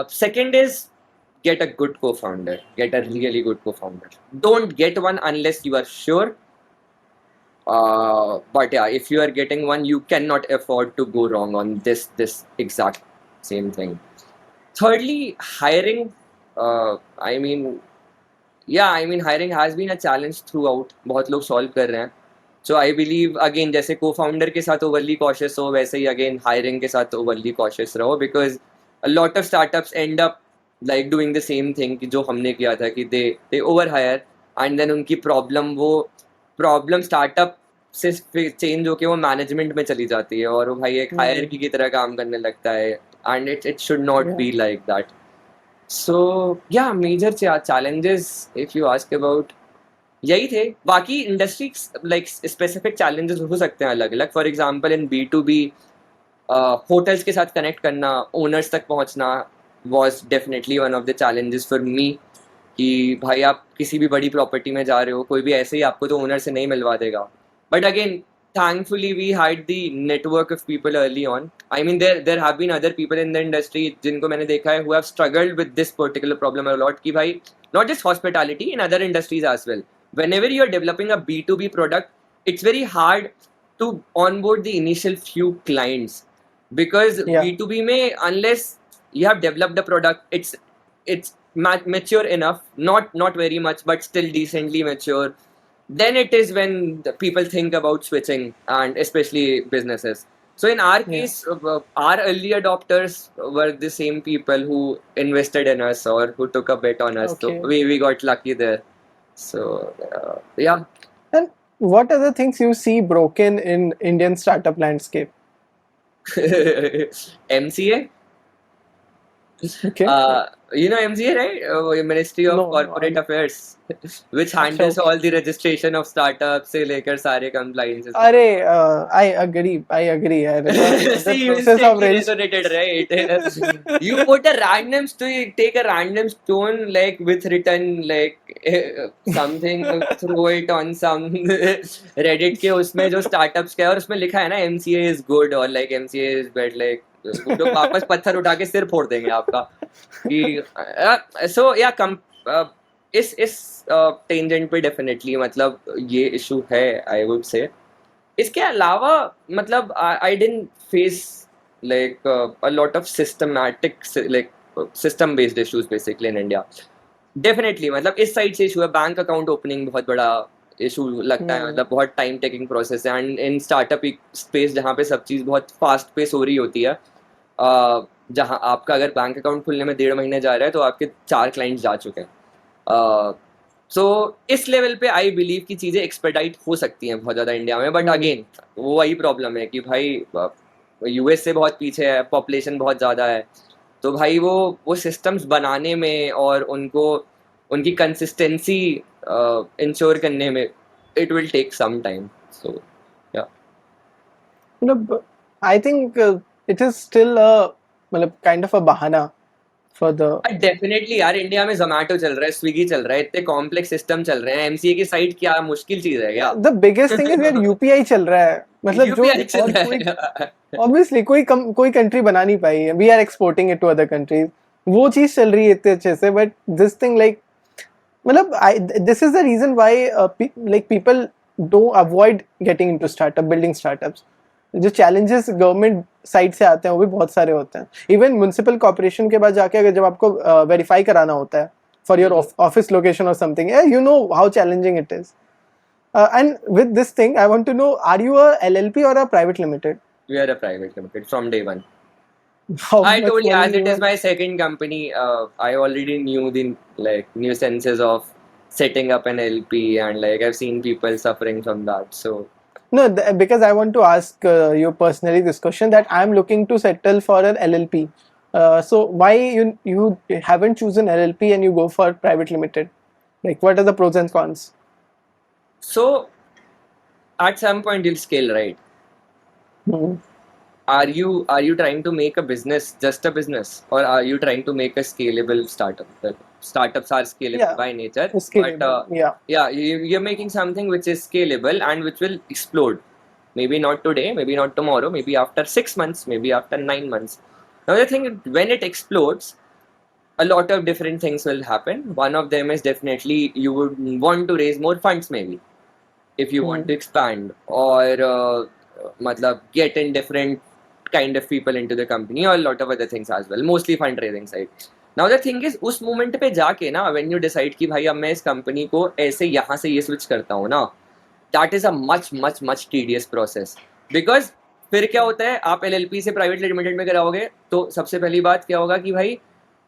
Second is get a good co-founder. Get a really good co-founder. Don't get one unless you are sure. But yeah, if you are getting one, you cannot afford to go wrong on this exact same thing. Thirdly, hiring. I mean, yeah, I mean hiring has been a challenge throughout. बहुत लोग solve कर रहे हैं. So I believe again जैसे co-founder के साथ overly cautious हो वैसे ही again hiring के साथ overly cautious रहो because a lot of startups end up like doing the same thing कि जो हमने किया था कि they overhire and then उनकी problem startup से change होके वो management में चली जाती है और वो भाई एक hierarchy की तरह काम करने लगता है and it should not be like that. So yeah, major challenges if you ask about यही थे. बाकी इंडस्ट्री लाइक स्पेसिफिक चैलेंजेस हो सकते हैं अलग अलग. For example in B2B hotels के साथ कनेक्ट करना, ओनर्स तक पहुंचना was definitely one of the challenges for me कि भाई आप किसी भी बड़ी प्रॉपर्टी में जा रहे हो, कोई भी ऐसे ही आपको तो ओनर से नहीं मिलवा देगा. But again thankfully we had the network of people early on. I mean there have been other people in the industry जिनको मैंने देखा है who have struggled with this particular problem a lot कि भाई not just hospitality, in other industries as well. Whenever you're developing a B2B product, it's very hard to onboard the initial few clients because B2B में unless you have developed a product, it's mature enough, not very much, but still decently mature. Then it is when the people think about switching, and especially businesses. So in our case, our early adopters were the same people who invested in us or who took a bet on us. So we got lucky there. So yeah. And what are the things you see broken in Indian startup landscape? MCA. Okay. You know MCA, right? Ministry of Corporate Affairs, which handles all the registration of startups से लेकर सारे compliances. अरे, I agree. See, you instantly resonated, right? You put a random take a random stone like with written like something, throw it on some Reddit के उसमें जो startups का है और उसमें लिखा है ना MCA is good or like MCA is bad, like लोग वापस पत्थर उठा के सिर फोड़ देंगे आपका कि सो या इस टेंजेंट पे डेफिनेटली मतलब ये इशू है आई वुड से. इसके अलावा मतलब I didn't face like a lot of systematic like system based issues basically in India. Definitely मतलब इस साइड से इशू है. बैंक अकाउंट ओपनिंग बहुत बड़ा इशू लगता है, मतलब बहुत टाइम टेकिंग प्रोसेस है. एंड इन स्टार्टअप स्पेस जहाँ पे सब चीज़ बहुत फास्ट पेस हो रही होती है, जहाँ आपका अगर बैंक अकाउंट खुलने में 1.5 महीने जा रहा है तो आपके 4 क्लाइंट्स जा चुके हैं. सो इस लेवल पे आई बिलीव कि चीज़ें एक्सपेडाइट हो सकती हैं बहुत ज़्यादा इंडिया में. बट अगेन वो वही प्रॉब्लम है कि भाई यूएस से बहुत पीछे है, पॉपुलेशन बहुत ज़्यादा है, तो भाई वो सिस्टम्स बनाने में और उनकी कंसिस्टेंसी इंश्योर करने में it will take some time. So या मतलब I think it is still मतलब काइंड ऑफ अ बहाना फॉर द डेफिनेटली यार. इंडिया में जोमेटो चल रहा है, स्विगी चल रहा है, इतने कॉम्प्लेक्स सिस्टम चल रहे हैं. एमसीए की साइट क्या मुश्किल चीज है क्या? द बिगेस्ट थिंग इज यार यूपीआई चल रहा है. मतलब जो UPI चल और रहा कोई है। ऑब्वियसली कोई कंट्री बना नहीं पाई है. We are exporting it to other countries. वो चीज चल रही है इतने अच्छे से, बट दिस थिंग लाइक मतलब this is the reason why like people do avoid getting into startup, building startups. जो चैलेंजेस गवर्नमेंट साइड से आते हैं वो भी बहुत सारे होते हैं. इवन म्युनिसिपल कॉर्पोरेशन के बाद जाके अगर जब आपको वेरीफाई कराना होता है फॉर योर ऑफिस लोकेशन और something, you know how challenging it is. And with this thing, I want to know: are you a LLP or a private limited? We are a private limited from day one. How I much told you, money as you it is are? my second company, I already knew the nuisances of setting up an LP, and like I've seen people suffering from that. So No, because I want to ask you personally this question that I'm looking to settle for an LLP. So why you haven't chosen LLP and you go for private limited? Like, what are the pros and cons? so at some point you'll scale, right? Hmm. Are you trying to make a business, just a business, or are you trying to make a scalable startup? The startups are scalable Yeah, by nature, it's but scalable. Yeah. yeah, you're making something which is scalable and which will explode. Maybe not today, maybe not tomorrow, maybe after 6 months, maybe after 9 months. Now the thing, when it explodes, a lot of different things will happen. One of them is definitely you would want to raise more funds, maybe if you want Hmm. to expand, or matlab, get in different kind of people into the company, or a lot of other things as well, mostly fundraising side. Now the thing is, उस moment पे जाके ना, when you decide कि भाई अब मैं इस company को ऐसे यहाँ से ये switch करता हूँ ना, that is a much tedious process. Because फिर क्या होता है, आप LLP से प्राइवेट लिमिटेड में कराओगे तो सबसे पहली बात क्या होगा कि भाई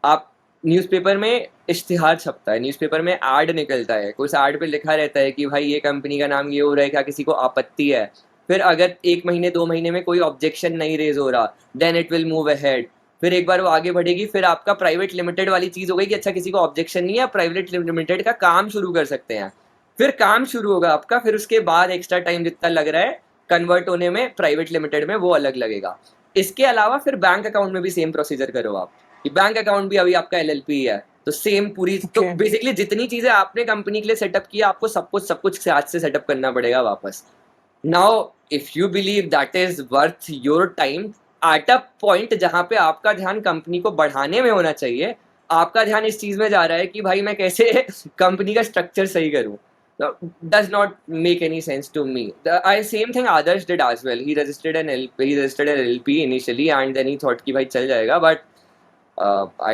आप न्यूज़पेपर में इश्तिहार छपता है, न्यूज़पेपर में ऐड निकलता है, उस ऐड पे लिखा रहता है कि भाई ये कंपनी का नाम ये हो रहा है, क्या किसी को आपत्ति है. फिर अगर 1 महीने 2 महीने में कोई ऑब्जेक्शन नहीं रेज हो रहा, then it will move ahead. फिर एक बार वो आगे बढ़ेगी, फिर आपका प्राइवेट लिमिटेड वाली चीज हो गई कि अच्छा किसी को ऑब्जेक्शन नहीं है, प्राइवेट लिमिटेड का काम शुरू कर सकते हैं. फिर काम शुरू होगा आपका, फिर उसके बाद एक्स्ट्रा टाइम जितना लग रहा है कन्वर्ट होने में प्राइवेट लिमिटेड में, वो अलग लगेगा. इसके अलावा फिर बैंक अकाउंट में भी सेम प्रोसीजर करो आप, कि बैंक अकाउंट भी अभी आपका LLP है, तो सेम पूरी. तो Okay. बेसिकली जितनी चीजें आपने कंपनी के लिए सेटअप किया, आपको सब कुछ आज से सेटअप करना पड़ेगा वापस. Now if you believe that is worth your time, at a point जहां पे आपका ध्यान कंपनी को बढ़ाने में होना चाहिए, आपका ध्यान इस चीज में जा रहा है कि भाई मैं कैसे कंपनी का स्ट्रक्चर सही करूं. So, does not make any sense to me. Same thing others did as well. He registered an LP initially, and then he thought कि भाई चल जाएगा, but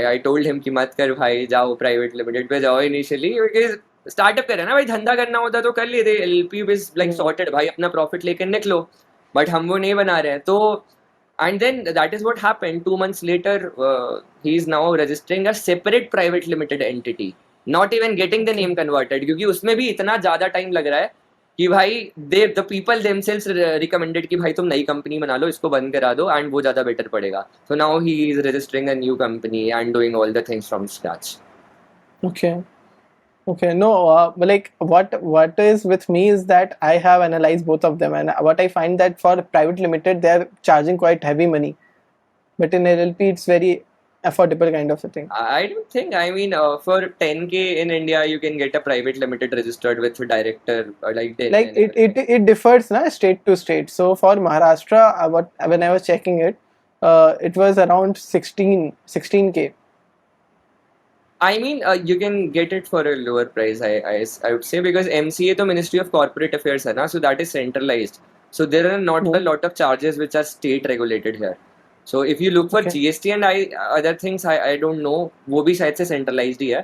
I told him कि मत कर भाई, जाओ प्राइवेट लिमिटेड पे जाओ इनिशियली, बिकॉज स्टार्टअप करे ना भाई, धंधा करना होता तो कर लेते. LP इज लाइक सॉर्टेड भाई, अपना प्रॉफिट लेकर निकलो, बट हम वो नहीं बना रहे हैं. तो and then that is what happened. 2 months later, he is now registering a separate private limited entity, not even getting the name converted, क्योंकि उसमें भी इतना ज़्यादा टाइम लग रहा है कि भाई द पीपल देमसेल्स रिकमेंडेड कि भाई तुम नई कंपनी बना लो, इसको बंद करा दो, एंड वो ज़्यादा बेटर पड़ेगा. So now he is registering a new company and doing all the things from scratch. Okay. Okay, no, but like what is with me is that I have analyzed both of them, and what I find that for private limited they are charging quite heavy money, but in LLP it's very affordable kind of a thing. I don't think, I mean, for 10K in India, you can get a private limited registered with a director like Delhi Like and everything. it differs na state to state. So for Maharashtra, what when I was checking it, it was around 16K. I mean, you can get it for a lower price, I would say, because MCA to Ministry of Corporate Affairs है ना, so that is centralized. So there are not a lot of charges which are state regulated here. So if you look for Okay. GST and other things, I don't know, वो भी शायद से centralized ही है.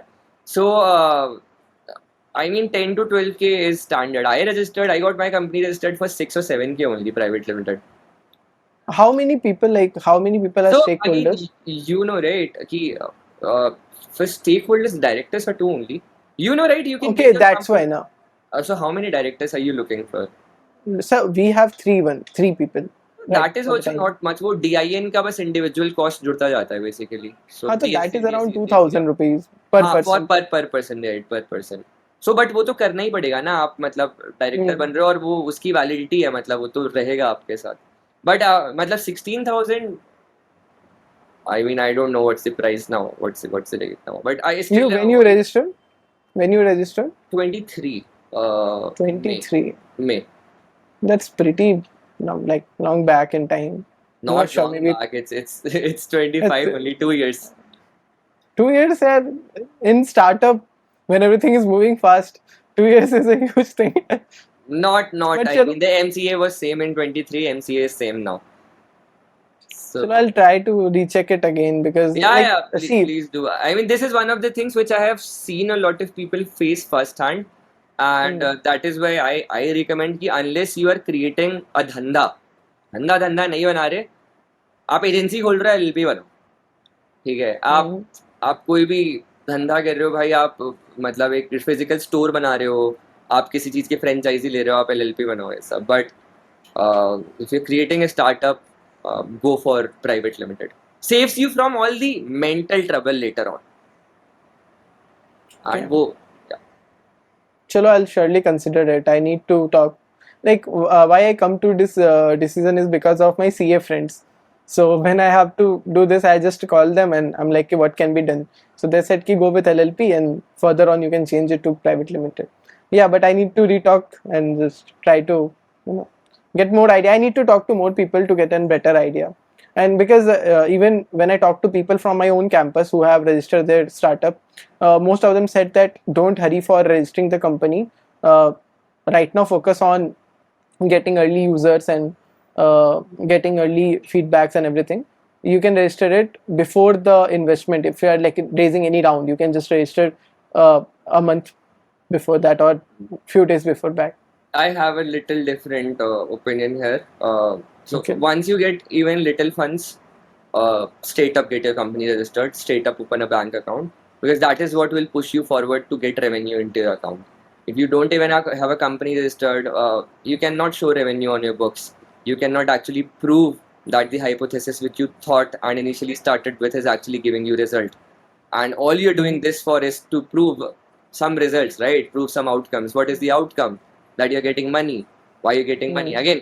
So I mean 10 to 12K is standard. I got my company registered for 6 or 7K only, private limited. How many people, like how many people are So again, stakeholders? you know, right? कि for stakeholders, directors are two only. You know, right? You can Okay, take your that's why company. now. So how many directors are you looking for? So we have three people. Right, That is for the also time. not much. वो DIN का बस individual cost जुड़ता जाता है basically. So हाँ, तो that BSc, is around BSc, 2,000 rupees per हाँ, for person. per person, right, per person. So but वो तो करना ही पड़ेगा ना, आप मतलब डायरेक्टर बन रहे हो और वो उसकी वैलिडिटी है, मतलब वो तो रहेगा आपके साथ. बट मतलब 16,000. I mean, I don't know what's the price now. What's the rate now? But I still When you registered 23. May. 23. May. That's pretty like long back in time. I'm not Not sure. long Maybe back. It's it's 25, only 2 years. 2 years. Yeah, in startup when everything is moving fast, 2 years is a huge thing. Not. But I chalo, mean, the MCA was same in 23. MCA is same now. So I'll try to recheck it again because yeah, like yeah. Please, see. please do. I mean, this is one of the things which I have seen a lot of people face firsthand, and Hmm, that is why I recommend कि unless you are creating a धंधा धंधा नहीं बना रहे, आप agency खोल रहे हो एलएलपी बनो, ठीक है? hmm. आप कोई भी धंधा कर रहे हो भाई, आप मतलब एक फिजिकल स्टोर बना रहे हो, आप किसी चीज की फ्रेंचाइजी ले रहे हो, आप एलएलपी बनो ऐसा. But if you're creating a startup, go for private limited. Saves you from all the mental trouble later on. Okay. And wo, yeah. Chalo, I'll surely consider it. I need to talk. Like, why I come to this decision is because of my CA friends. So when I have to do this, I just call them and I'm like, "Okay, what can be done?" So they said, "Ki go with LLP and further on you can change it to private limited." Yeah, but I need to retalk and just try to, you know, get more idea. I need to talk to more people to get a better idea. And because even when I talk to people from my own campus who have registered their startup, most of them said that don't hurry for registering the company. Right now focus on getting early users and getting early feedbacks and everything. You can register it before the investment. If you are like raising any round, you can just register a month before that or few days before back. I have a little different opinion here. So Okay. once you get even little funds, straight up get your company registered, straight up open a bank account, because that is what will push you forward to get revenue into your account. If you don't even have a company registered, you cannot show revenue on your books. You cannot actually prove that the hypothesis which you thought and initially started with is actually giving you result. And all you're doing this for is to prove some results, right? Prove some outcomes. What is the outcome? That you're getting money. Why you're getting money? Hmm. Again,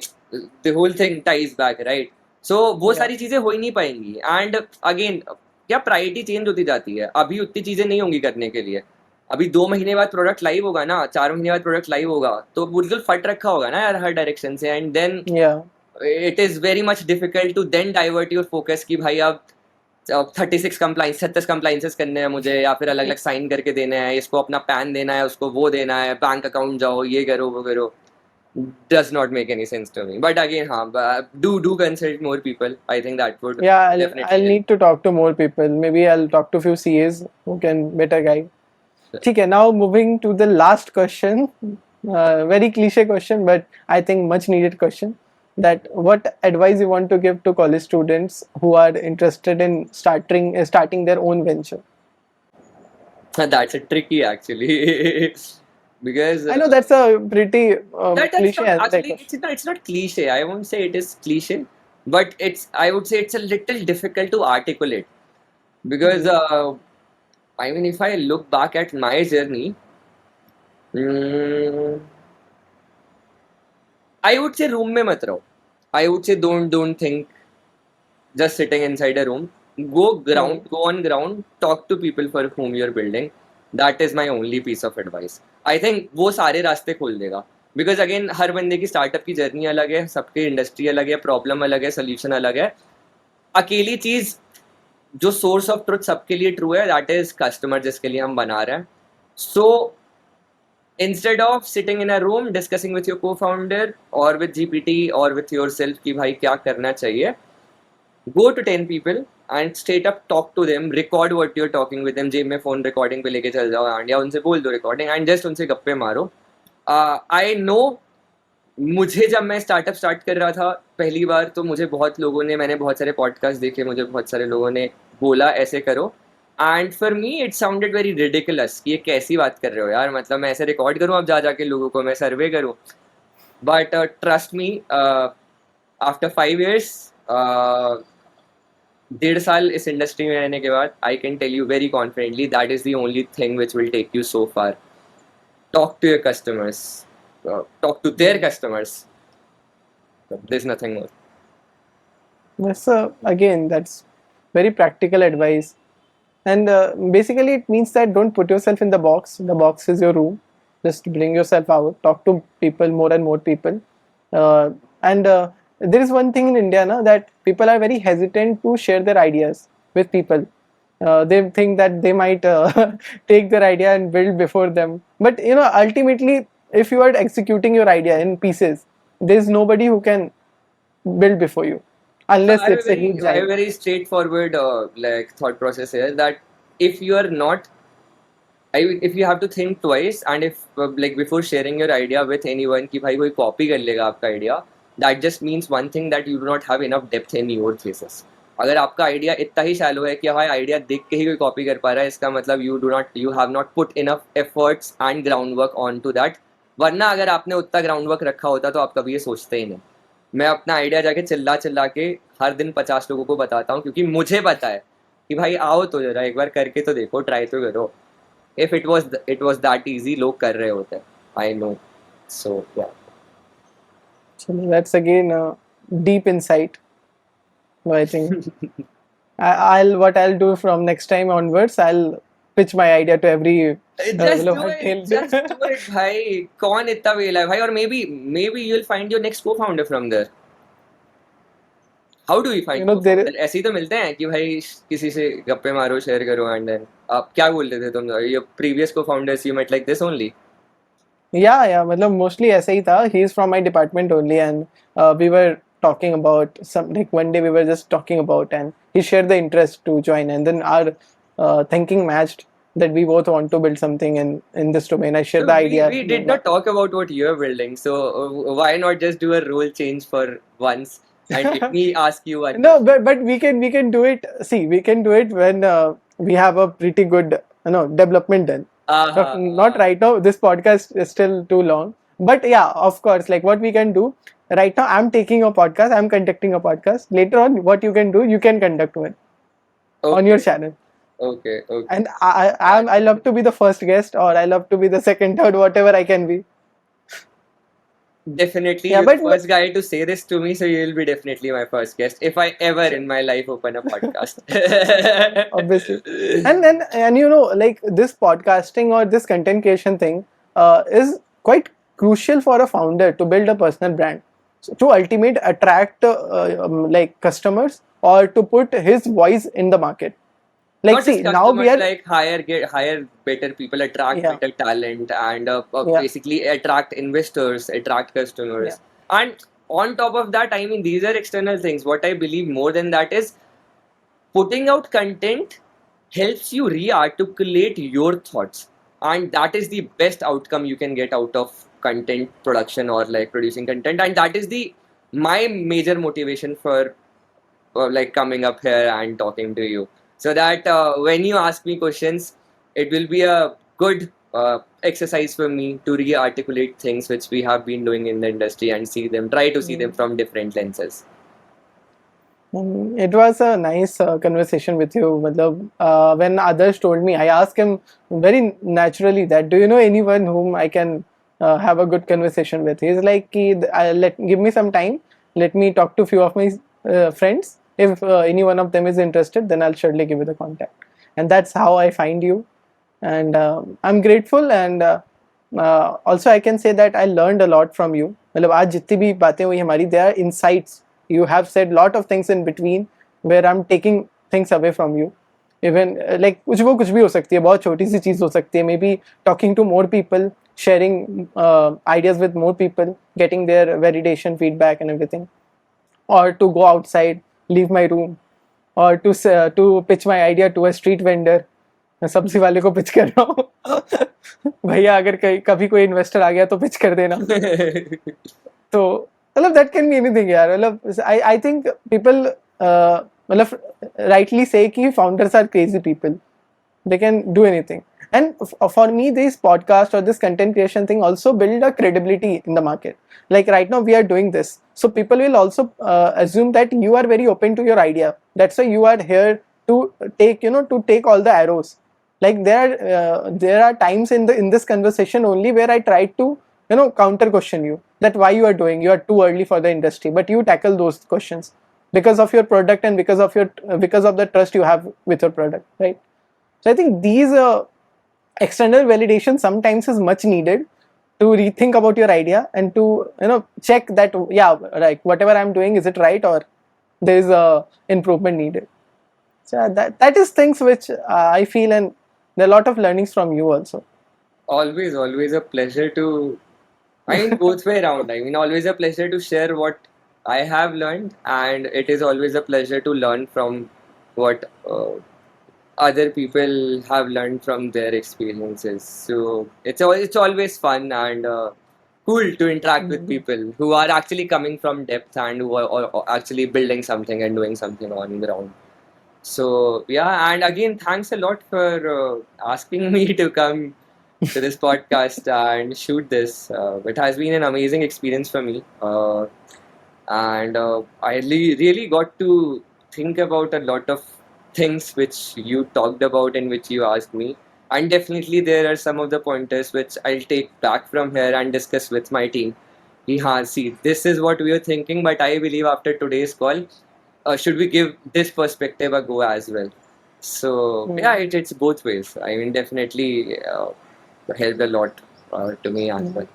the whole thing ties back, right? So वो Yeah. सारी चीजें हो ही नहीं पाएंगी. And again, क्या priority change होती जाती है. अभी उतनी चीजें नहीं होंगी करने के लिए. अभी 2 महीने बाद प्रोडक्ट लाइव होगा ना, 4 महीने बाद प्रोडक्ट लाइव होगा, तो बिल्कुल फट रखा होगा ना यार हर डायरेक्शन से. And then Yeah. It is very much difficult to then divert your focus कि भाई अब 36 कंप्लाइंस 36 कंप्लाइंसेस करने हैं मुझे, या फिर अलग अलग साइन करके देने हैं, इसको अपना पैन देना है, उसको वो देना है, बैंक अकाउंट जाओ, ये करो वो करो. Does not make any sense to me. But again, do consult more people. I think that would Yeah, definitely I'll help. need to talk to more people. Maybe I'll talk to few CAs who can better guide. Okay, now moving to the last question. Very cliche question, but I think much needed question. That what advice you want to give to college students who are interested in starting their own venture? That's a tricky actually. Because I know that's a pretty that's cliche not like actually, question. it's not cliche. I won't say it is cliche, but I would say it's a little difficult to articulate. Because Mhm. I mean, if I look back at my journey, mm, I would say room में मत रहो. I would say don't think just sitting inside a room. Mhm. Go on ground, talk to people for whom you're building. That is my only piece of advice. I think वो सारे रास्ते खोल देगा. Because again, हर बंदे की startup की journey अलग है, सबकी इंडस्ट्री अलग है, प्रॉब्लम अलग है, सोल्यूशन अलग है. अकेली चीज जो सोर्स ऑफ ट्रुथ सबके लिए ट्रू है, दैट इज कस्टमर जिसके लिए हम बना रहे हैं. सो instead of sitting in a room discussing with your co-founder or with GPT or with yourself कि भाई क्या करना चाहिए, go to 10 people and straight up talk to them, record what you're talking with them, जेब में phone recording पे लेके चल जाओ and या उनसे बोल दो रिकॉर्डिंग एंड जस्ट उनसे गप्पे मारो. आई नो मुझे जब मैं स्टार्टअप स्टार्ट कर रहा था पहली बार, तो मुझे बहुत लोगों ने, मैंने बहुत सारे पॉडकास्ट देखे, मुझे बहुत सारे लोगों ने बोला ऐसे करो. And for me it sounded very ridiculous कि ये कैसी बात कर रहे हो यार, मतलब मैं ऐसे रिकॉर्ड करूँ अब जा जाके लोगों को, मैं सर्वे करूँ. But trust me, after 5 years, 1.5 साल इस इंडस्ट्री में रहने के बाद, I can tell you very confidently that is the only thing which will take you so far. Talk to your customers, talk to their customers. There's nothing more. That's again that's very practical advice. And basically, it means that don't put yourself in the box. The box is your room. Just bring yourself out. Talk to people, more and more people. And there is one thing in India na, that people are very hesitant to share their ideas with people. They think that they might take their idea and build before them. But ultimately, if you are executing your idea in pieces, there is nobody who can build before you, So unless it's a huge I have a giant. very straightforward like thought process here that if you are not if you have to think twice and if like before sharing your idea with anyone कि भाई कोई copy कर लेगा आपका idea, that just means one thing that you do not have enough depth in your thesis. अगर आपका idea इतना ही shallow है कि भाई आइडिया देख के ही कोई कॉपी कर पा रहा है, इसका मतलब you have not put enough efforts and ground work on to that. वरना अगर आपने उतना ग्राउंड वर्क रखा होता तो आप कभी ये सोचते ही नहीं. मैं अपना आइडिया जाके चिल्ला चिल्ला के हर दिन 50 लोगों को बताता हूँ क्योंकि मुझे पता है कि भाई आओ तो जरा एक बार करके तो देखो, ट्राई तो करो. If it was that easy, लोग कर रहे होते हैं. I know. So yeah. So that's again a deep insight. I think what I'll do from next time onwards, I'll pitch my idea to every Just do hot it. tail. Just do it, भाई. कौन इतना वेला है भाई? Or maybe you'll find your next co-founder from there. How do we find there. ऐसे ही तो मिलते हैं कि भाई किसी से गप्पे मारो, शेयर करो एंड देन आप क्या बोलते थे तुम? Your previous co-founders you met like this only. Yeah, मतलब mostly ऐसा ही था. He is from my department only, and we were talking about some, like one day we were just talking about, and he shared the interest to join, and then our thinking matched that we both want to build something in this domain. I shared So the idea. we did not talk about what you're building. So why not just do a role change for once and let me ask you one No, question. but we can do it. See, we can do it when we have a pretty good development done. Not right now. This podcast is still too long. But yeah, of course, like what we can do right now. I'm taking a podcast. I'm conducting a podcast. Later on, what you can do, you can conduct one on your Okay, channel. okay, okay. And I love to be the first guest, or I love to be the second, third, whatever I can be. Definitely, Yeah, you're the but first guy to say this to me, so you'll be definitely my first guest if I ever in my life open a podcast. obviously, and like this podcasting or this content creation thing is quite crucial for a founder to build a personal brand, so to ultimate attract like customers or to put his voice in the market. Like, Not just see, now we customers, are. like hire better people, attract Yeah, better talent, and yeah, basically attract investors, attract yeah, customers. And on top of that, I mean, these are external things. What I believe more than that is putting out content helps you re-articulate your thoughts, and that is the best outcome you can get out of content production or like producing content. And that is the my major motivation for like coming up here and talking to you, so that when you ask me questions, it will be a good exercise for me to re-articulate things which we have been doing in the industry and try to see them from different lenses. It was a nice conversation with you. Matlab, when others told me, I asked him very naturally that, do you know anyone whom I can have a good conversation with? He's like, give me some time. Let me talk to a few of my friends. If any one of them is interested, then I'll surely give you the contact. And that's how I find you. And I'm grateful. And also, I can say that I learned a lot from you. मतलब आज जितनी भी बातें हुई हमारी, there are insights. You have said lot of things in between where I'm taking things away from you. Even like कुछ भी हो सकती है, बहुत छोटी सी चीज हो सकती है. Maybe talking to more people, sharing ideas with more people, getting their validation, feedback, and everything. Or to go outside, leave my room, or to pitch my idea to a street vendor. मैं सब्जी वाले को pitch कर रहा हूँ भैया अगर कभी कोई इन्वेस्टर आ गया तो पिच कर देना. तो मतलब that can be anything यार. मतलब I think people मतलब rightly say कि founders are crazy people. They can do anything. And for me, this podcast or this content creation thing also build a credibility in the market. Like right now we are doing this, so people will also assume that you are very open to your idea. That's why you are here to take all the arrows. Like there are times in this conversation only where I try to counter question you that why you are too early for the industry, but you tackle those questions because of your product and because of the trust you have with your product, right? So I think these external validation sometimes is much needed to rethink about your idea and to check that, yeah, like whatever I'm doing, is it right, or there is a improvement needed. So that is things which I feel, and there are a lot of learnings from you also. Always a pleasure to, I mean, both way around. I mean, always a pleasure to share what I have learned, and it is always a pleasure to learn from what other people have learned from their experiences. So it's always fun and cool to interact with people who are actually coming from depth and who are or actually building something and doing something on the ground. So yeah, and again, thanks a lot for asking me to come to this podcast and shoot this. It has been an amazing experience for me, and I really got to think about a lot of things which you talked about and which you asked me. And definitely, there are some of the pointers which I'll take back from here and discuss with my team. Yeah, see, this is what we are thinking, but I believe after today's call, should we give this perspective a go as well? So yeah, it's both ways. I mean, definitely helped a lot to me as well.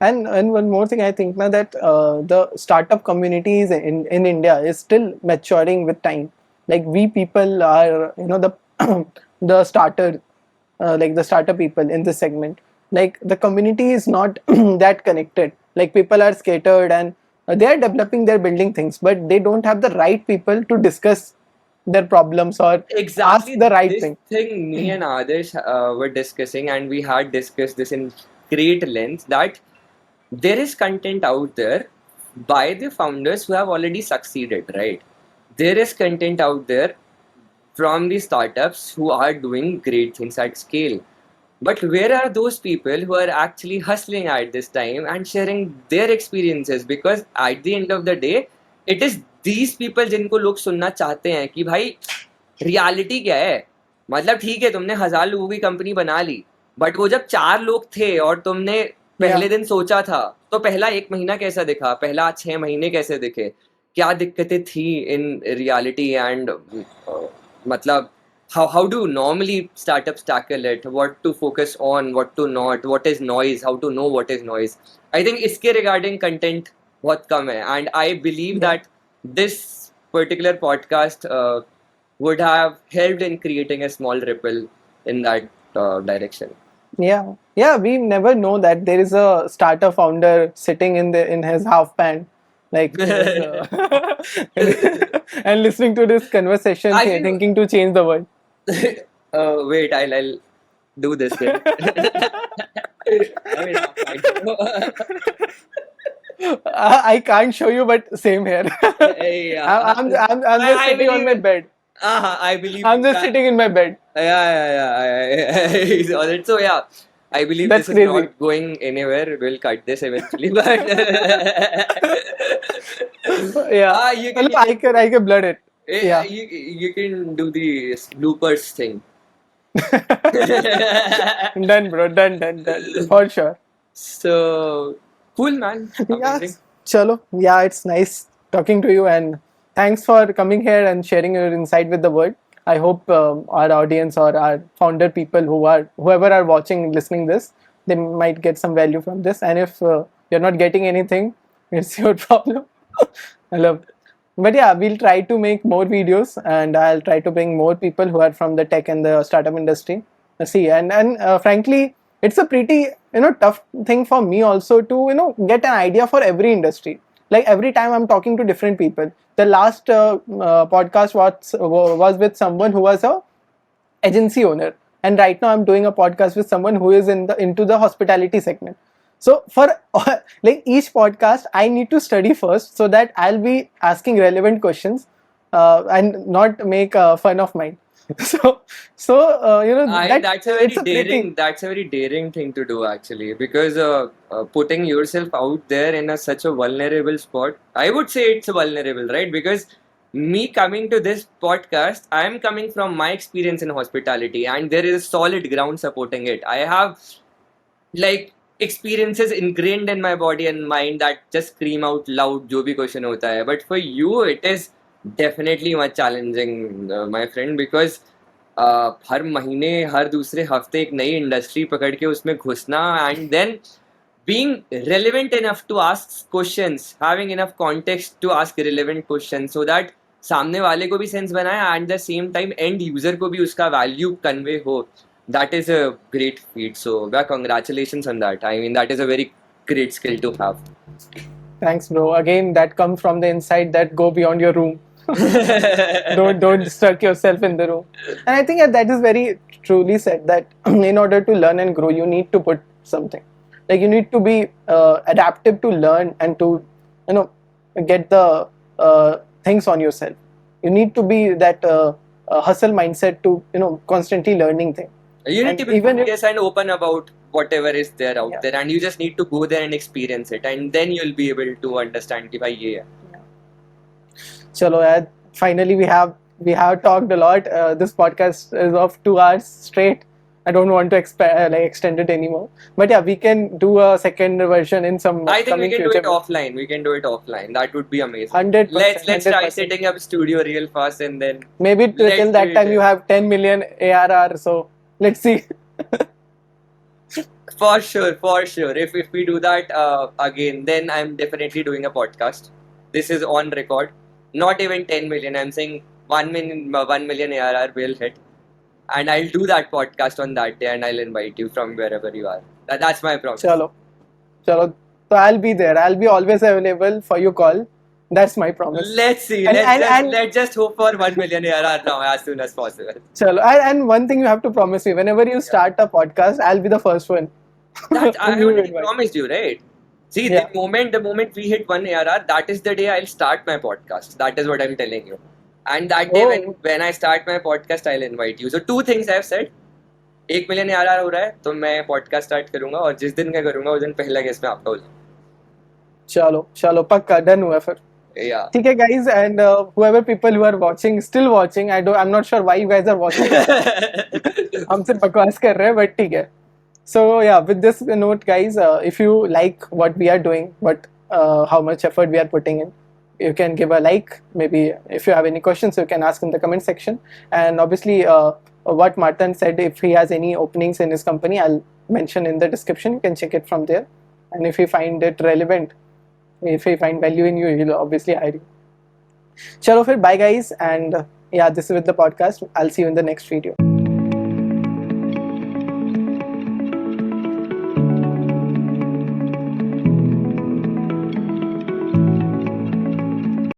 And one more thing, I think now that the startup communities in India is still maturing with time. Like we people are, the the starter, like the startup people in this segment. Like the community is not that connected. Like people are scattered, and they are developing, they're building things, but they don't have the right people to discuss their problems or ask Exactly the right this thing. thing me and others were discussing, and we had discussed this in great length, that there is content out there by the founders who have already succeeded, right? There is content out there from the startups who are doing great things at scale. But where are those people who are actually hustling at this time and sharing their experiences? Because at the end of the day, it is these people जिनको लोग सुनना चाहते हैं कि भाई reality क्या है. मतलब ठीक है तुमने 1000 लोगों की कंपनी बना ली, बट वो जब 4 लोग थे और तुमने पहले दिन सोचा था, तो पहला 1 महीना कैसा दिखा, पहला 6 महीने कैसे दिखे, क्या दिक्कतें थी इन रियलिटी, एंड मतलब how do normally startups tackle it, what to focus on, what to not, what is noise, how to know what is noise. I think iske regarding content bahut kam hai, and I believe that this particular podcast would have helped in creating a small ripple in that direction. Yeah, we never know that there is a startup founder sitting in his half pant, like and listening to this conversation, I feel- thinking to change the world. Wait, I'll do this thing. I mean, I can't show you, but same here. yeah. I'm just I sitting on believe my it. bed. I believe I'm just that. sitting in my bed. Yeah. Alright, so yeah, I believe That's this is crazy. not going anywhere. We'll cut this eventually, but Yeah, you well, can I can blur it. Yeah. you can do the bloopers thing. Done, bro. Done. For sure. So cool, man. Yeah, Amazing. chalo. Yeah, it's nice talking to you, and thanks for coming here and sharing your insight with the world. I hope our audience or our founder people whoever are watching, listening this, they might get some value from this. And if you're not getting anything, it's your problem. I love. But yeah, we'll try to make more videos, and I'll try to bring more people who are from the tech and the startup industry. See, and frankly, it's a pretty tough thing for me also to get an idea for every industry. Like every time I'm talking to different people. The last podcast was with someone who was a agency owner, and right now I'm doing a podcast with someone who is into the hospitality segment. So for like each podcast I need to study first, so that I'll be asking relevant questions and not make fun of mine. That's a very daring thing to do, actually, because putting yourself out there in such a vulnerable spot, I would say it's vulnerable, right? Because me coming to this podcast, I am coming from my experience in hospitality, and there is solid ground supporting it. I have like experiences ingrained in my body and mind that just scream out loud जो भी question होता है. But for you, it is definitely much challenging, my friend, because हर महीने हर दूसरे हफ्ते एक नई industry पकड़ के उसमें घुसना, and then being relevant enough to ask questions, having enough context to ask relevant questions, so that सामने वाले को भी सेंस बनाए and the same time and user को भी उसका वैल्यू कन्वे हो. That is a great feat. So, yeah, congratulations on that. I mean, that is a very great skill to have. Thanks, bro. Again, that comes from the inside that go beyond your room. don't stuck yourself in the room. And I think that is very truly said that in order to learn and grow, you need to put something. Like you need to be adaptive to learn and to get the things on yourself. You need to be that hustle mindset to constantly learning things. You need And to be even if- curious and open about whatever is there out Yeah. there, and you just need to go there and experience it, and then you'll be able to understand कि भाई ये है. Chalo, yaar, finally we have talked a lot. This podcast is of 2 hours straight. I don't want to extend it anymore. But yeah, we can do a second version in some I think we coming can do future. it offline. We can do it offline. That would be amazing. 100%. Let's try 100%. setting up studio real fast, and then Maybe Let's till do that it, time you yeah. have 10 million ARR. So let's see. for sure. If we do that again, then I'm definitely doing a podcast. This is on record. Not even 10 million. I'm saying 1 million ARR will hit, and I'll do that podcast on that day, and I'll invite you from wherever you are. That's my promise. Chalo. So I'll be there. I'll be always available for your call. That's my promise. Let's see. And- Let's just hope for 1 million ARR now as soon as possible. Chalo. And one thing you have to promise me: whenever you start a podcast, I'll be the first one. That I You already invite. promised you, right? See, Yeah. the moment we hit 1 ARR, that is the day I'll start my podcast. That is what I'm telling you. And that day Oh. when I start my podcast, I'll invite you. So 2 things I've said. 1 million ARR हो रहा है तो मैं podcast start करूंगा और जिस दिन मैं करूंगा उस दिन पहला गेस्ट मैं आपका हो जाऊंगा. चलो पक्का डन हुआ फिर. Yeah. ठीक है guys, and whoever people who are watching, still watching, I'm not sure why you guys are watching. हमसे बकवास कर रहे हैं, but ठीक है. So yeah, with this note, guys, if you like what we are doing, how much effort we are putting in, you can give a like. Maybe if you have any questions, you can ask in the comment section. And obviously, what Martin said, if he has any openings in his company, I'll mention in the description. You can check it from there. And if you find it relevant, if you find value in you, he'll obviously hire you. Chalo, bye guys, and yeah, this is with the podcast. I'll see you in the next video.